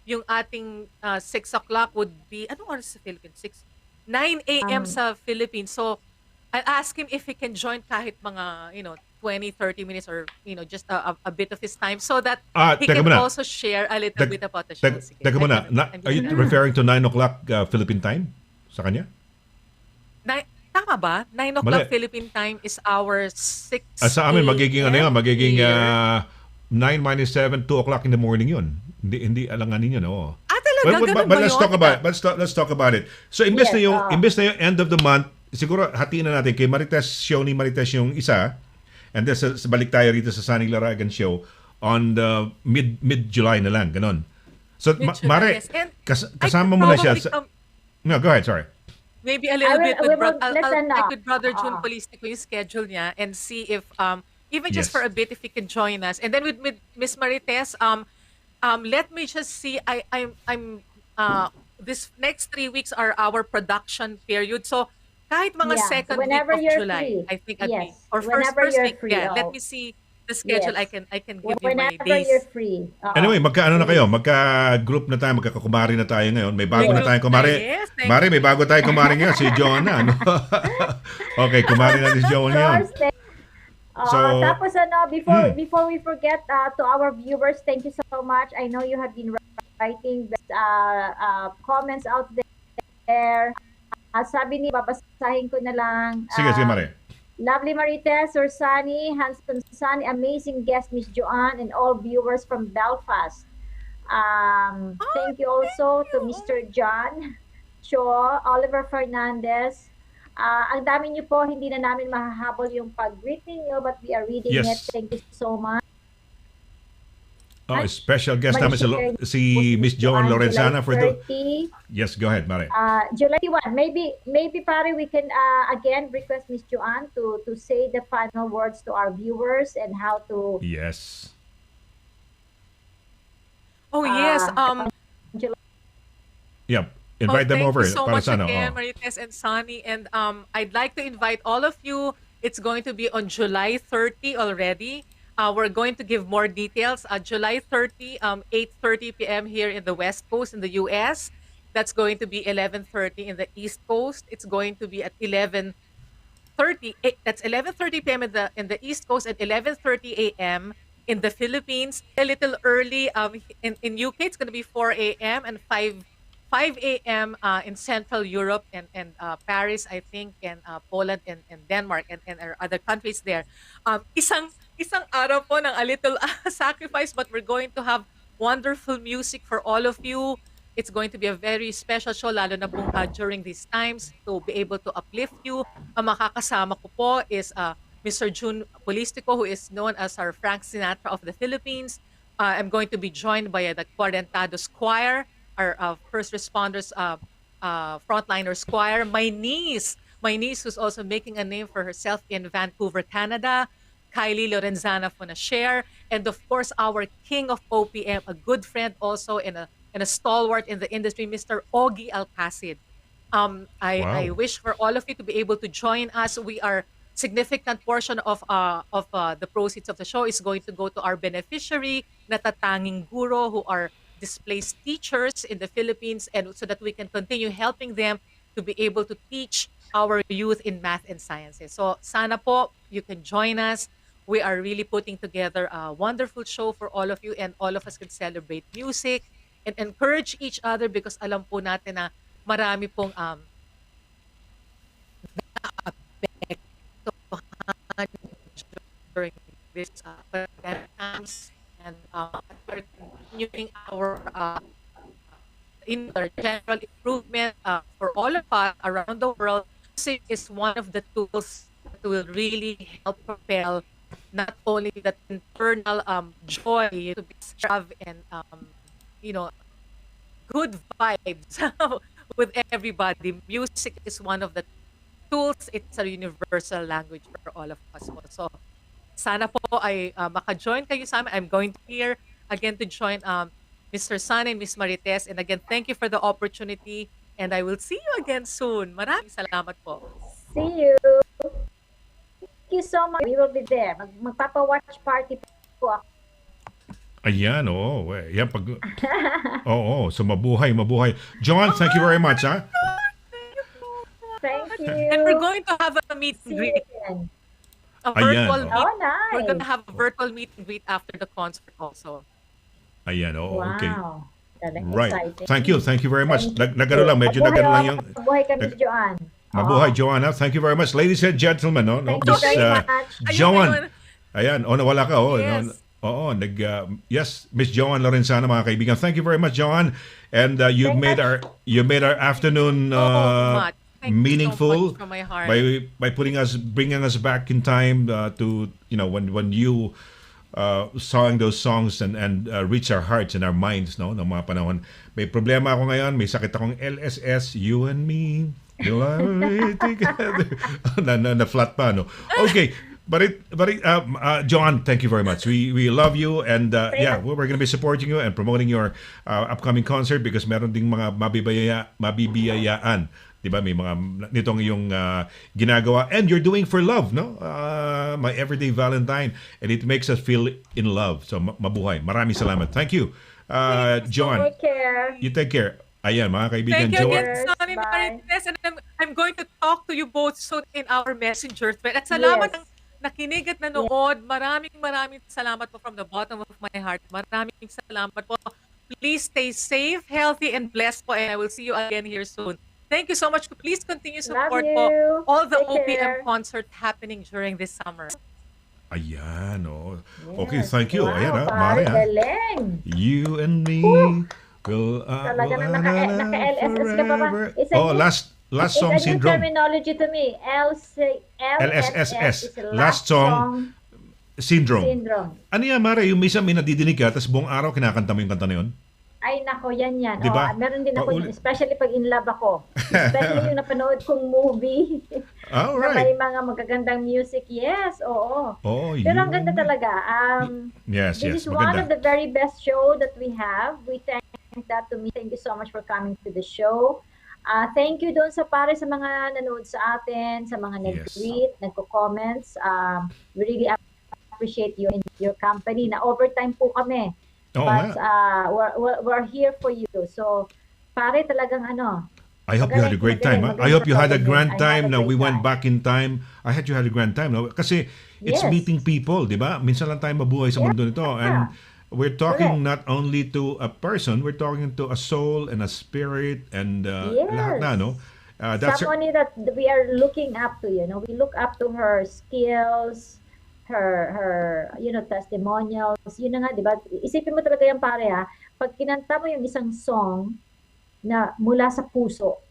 yung ating 6 o'clock would be, anong oras sa Philippines? 9 a.m. sa Philippines. So, I'll ask him if he can join kahit mga, 20, 30 minutes or, just a bit of his time so that he teka can muna. also share a little bit about the show. Sige, Teka muna, are you referring to 9 o'clock Philippine time sa kanya? Tama ba? 9 o'clock Philippine time is our 6 Sa amin, magiging ano a.m. yun, magiging here. 9 minus 7, 2 o'clock in the morning yun. Hindi alanganin yun, oo. Talaga? Ganun But ba let's yun? talk about let's talk about it. So imbes Yes, na yung end of the month, siguro hatiin na natin kay Marites, show ni Marites yung isa, and then sa balik tayo rito sa Sonny Laragan show on the mid-July na lang, ganon. So Mid-July, Mare, yes. And kasama mo na siya. No, go ahead, sorry. Maybe a little bit with I'll listen check up. with Brother June Polistico yung schedule niya and see if even just Yes. for a bit if he can join us. And then with Miss Marites, let me just see. I'm this next 3 weeks are our production period. So kahit mga Yeah, second week whenever of you're July, free. I think I'd be, Yes, or whenever first you're week. free, Yeah, let oh. me see the schedule. Yes. I can give you my Whenever days. you're free. Anyway, magkaano na kayo? Magka-group na tayo, magkakakumari na tayo ngayon. May bago na tayong kumari. Yes, thank Mari, may bago tayong kumari ngayon, si Joanne. Ano? Okay, kumari natin si Joanne ngayon. So- Tapos before we forget to our viewers, thank you so much. I know you have been writing comments out there. Sabi ni, babasahin ko na lang. Sige, Mari. Lovely Marites or Sunny, handsome Sunny, amazing guest Miss Joanne and all viewers from Belfast. Thank you also to Mr. John Cho, Oliver Fernandez. Ang dami niyo po, hindi na namin mahahabol yung pag-greet ninyo, but we are reading Yes. it. Thank you so much. Special guest namin si Miss Joanne Lorenzana for the... 30. Yes, go ahead, Mari. July 1. Maybe pare we can again request Miss Joanne to say the final words to our viewers and how to Yes. Oh yes. Yep. Invite them over. Thank you so para much sa ano, again, oh. Marites and Sonny. And I'd like to invite all of you. It's going to be on July 30 already. We're going to give more details. July 30, 8:30 p.m. here in the West Coast in the U.S. That's going to be 11:30 in the East Coast. It's going to be at 11:30. That's 11:30 p.m. in the East Coast and 11:30 a.m. in the Philippines. A little early. In UK, it's going to be 4 a.m. and 5 a.m. In Central Europe and Paris, I think, and Poland and Denmark and our other countries there. Isang araw po ng a little sacrifice, but we're going to have wonderful music for all of you. It's going to be a very special show, lalo na po during these times, to be able to uplift you. Ang makakasama ko po is Mr. June Polistico, who is known as our Frank Sinatra of the Philippines. I'm going to be joined by the Cuarentados Choir, our first responders frontliners choir. My niece who's also making a name for herself in Vancouver, Canada, Kylie Lorenzana Fonashare, and of course our king of OPM, a good friend also and a stalwart in the industry, Mr. Ogie Alcacid. I wish for all of you to be able to join us. We are significant portion of the proceeds of the show is going to go to our beneficiary, natatanging guro, who are displaced teachers in the Philippines, and so that we can continue helping them to be able to teach our youth in math and sciences. So sana po you can join us. We are really putting together a wonderful show for all of you, and all of us can celebrate music and encourage each other, because alam po natin na marami pong during this times, and continuing our in our general improvement for all of us around the world. Music is one of the tools that will really help propel not only that internal joy to be served and you know good vibes with everybody. Music is one of the tools. It's a universal language for all of us. So sana po ay maka-join kayo sa amin. I'm going to here again to join Mr. Sun and Miss Marites. And again, thank you for the opportunity. And I will see you again soon. Maraming salamat po. See you. Thank you so much. We will be there. Magpapa-watch party po ako. Ayan, oo. Yan, oo, so mabuhay. Joanne, thank you very much, ha? Thank you. And we're going to have a meet and See you greet. again. A virtual Ayan, meet. Oh, nice. We're going to have a virtual meet and greet after the concert also. Ayan, oo, okay. Wow. Talagang Right. exciting. Thank you very much. Nagano lang, medyo Mabuhay, nagano lang yung... Mabuhay ka, Miss Joanne. Mabuhay, Joanne. Thank you very much. Ladies and gentlemen, no? Thank you Miss, very much. Joanne. Ayan, nawala ka. Oh, Yes. Oo, yes, Miss Joanne Lorenzana, mga kaibigan. Thank you very much, Joanne. And you made our afternoon much. Thank you meaningful so much from my heart. by bringing us back in time to when you sang those songs and reach our hearts and our minds, no, ng mga panahon. May problema ako ngayon, may sakit akong LSS, you and me. Together. na flat pa, no? Okay. But Joanne, thank you very much. We love you, and we're going to be supporting you and promoting your upcoming concert because meron ding mga mabibiyayaan, 'di ba? May mga nitong yung ginagawa, and you're doing for love, no? My everyday Valentine, and it makes us feel in love. So mabuhay. Maraming salamat. Thank you, Joanne. Take care. You take care. Ayan, mga kaibigan, Thank you Joanne. again, Sonny Bye. Marites. And I'm going to talk to you both soon in our messenger thread. At salamat Yes. ng nakinig at nanood. Maraming salamat po from the bottom of my heart. Maraming salamat po. Please stay safe, healthy, and blessed po. And I will see you again here soon. Thank you so much. Please continue support Love po you. all the Take care. OPM concert happening during this summer. Ayan, oh. Okay, Yes. thank you. Wow, Ayan, pare, Mare, ha? galing. You and me. Will, Talaga na naka-LSS ka pa ba? It's a new- last song It's a new syndrome. terminology to me. LSSS. is Last song syndrome. syndrome. Ano yan, Mare? Yung minsan may nadidinig ka, tapos buong araw kinakanta mo yung kanta na yun? Ay, nako, yan. Di ba? Meron din ako, Paulit. especially pag in love ako. Especially yung napanood kong movie. All Na may right. mga magagandang music. Yes, oo. Oh, Pero ang you- ganda talaga. Yes, This yes. is one of Maganda. the very best show that we have. We thank that to me. Thank you so much for coming to the show. Thank you doon sa sa mga nanood sa atin, sa mga nag-tweet, nagko-comments. We really appreciate you and your company. Na overtime po kami. Oo But nga. we're here for you. So, pare talagang ano. I hope you had a great time. Ha? I hope you had a grand time. Now we went back in time. I had you had a grand time. No? Kasi it's Yes. meeting people, di ba? Minsan lang tayo mabuhay sa mundo nito. And we're talking not only to a person, we're talking to a soul and a spirit and lahat na, no? That's Someone that we are looking up to, we look up to her skills, her testimonials. Yun na nga, di ba? Isipin mo talaga yan, pare, ha? Pag kinanta mo yung isang song na mula sa puso,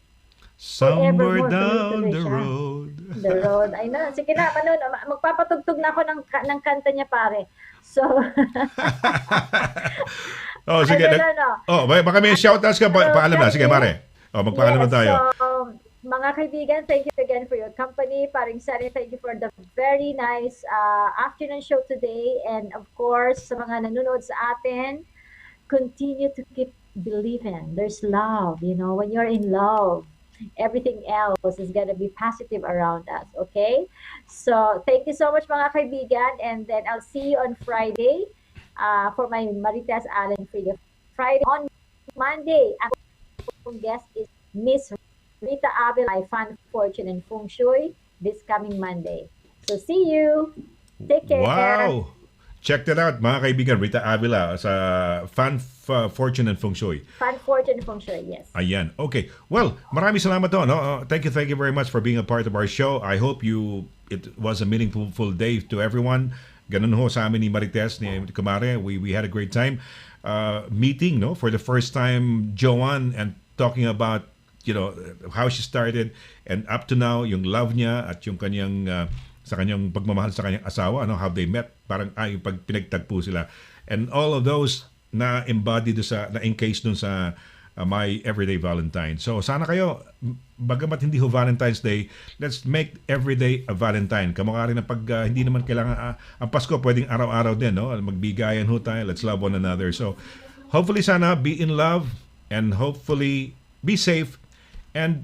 somewhere forevermore, down tuloy-tuloy the siya. road. The road. Ay na, sige na, magpapatugtog na ako ng kanta niya, pare. So, Oh, sige. I don't know. Oh, baka may shoutouts ka. Paalam na. Sige, Mare. Oh, magpaalam na tayo. So, mga kaibigan, thank you again for your company. Paring Sari, thank you for the very nice afternoon show today. And of course, sa mga nanonood sa atin, continue to keep believing. There's love, when you're in love, everything else is gonna be positive around us, okay? So, thank you so much mga kaibigan. And then I'll see you on Friday for my Marites Allen Friday. Friday on Monday, ang guest is Miss Rita Abel, my Fan Fortune and Feng Shui, this coming Monday. So see you. Take care. Wow! Check that out, mga kaibigan. Rita Avila sa Fortune and Feng Shui. Fan Fortune and Feng Shui, yes. Ayan. Okay. Well, maraming salamat to. No? Thank you very much for being a part of our show. I hope it was a meaningful day to everyone. Ganun ho sa amin ni Marites, ni Kumare. We had a great time. meeting, no, for the first time, Joanne, and talking about how she started and up to now, yung love niya at yung kanyang sa kanyang pagmamahal sa kanyang asawa, how they met, parang yung pag pinagtagpo sila, and all of those na embodied na encased dun sa My Everyday Valentine. So sana kayo, bagamat hindi ho Valentine's Day, let's make everyday a Valentine. Kamukha rin na pag hindi naman kailangan ang Pasko, pwedeng araw-araw din, no? Magbigayan ho tayo, let's love one another. So hopefully sana be in love, and hopefully be safe, and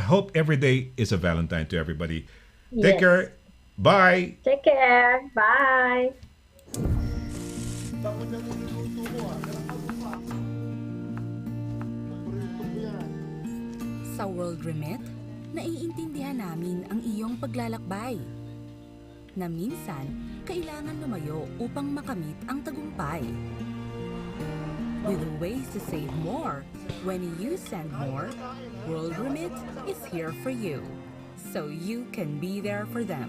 hope every day is a Valentine to everybody. Take Yes. care. Bye. Take care. Bye. Sa World Remit, naiintindihan namin ang iyong paglalakbay. Na minsan, kailangan lumayo upang makamit ang tagumpay. With ways to save more, when you send more, World Remit is here for you. So you can be there for them.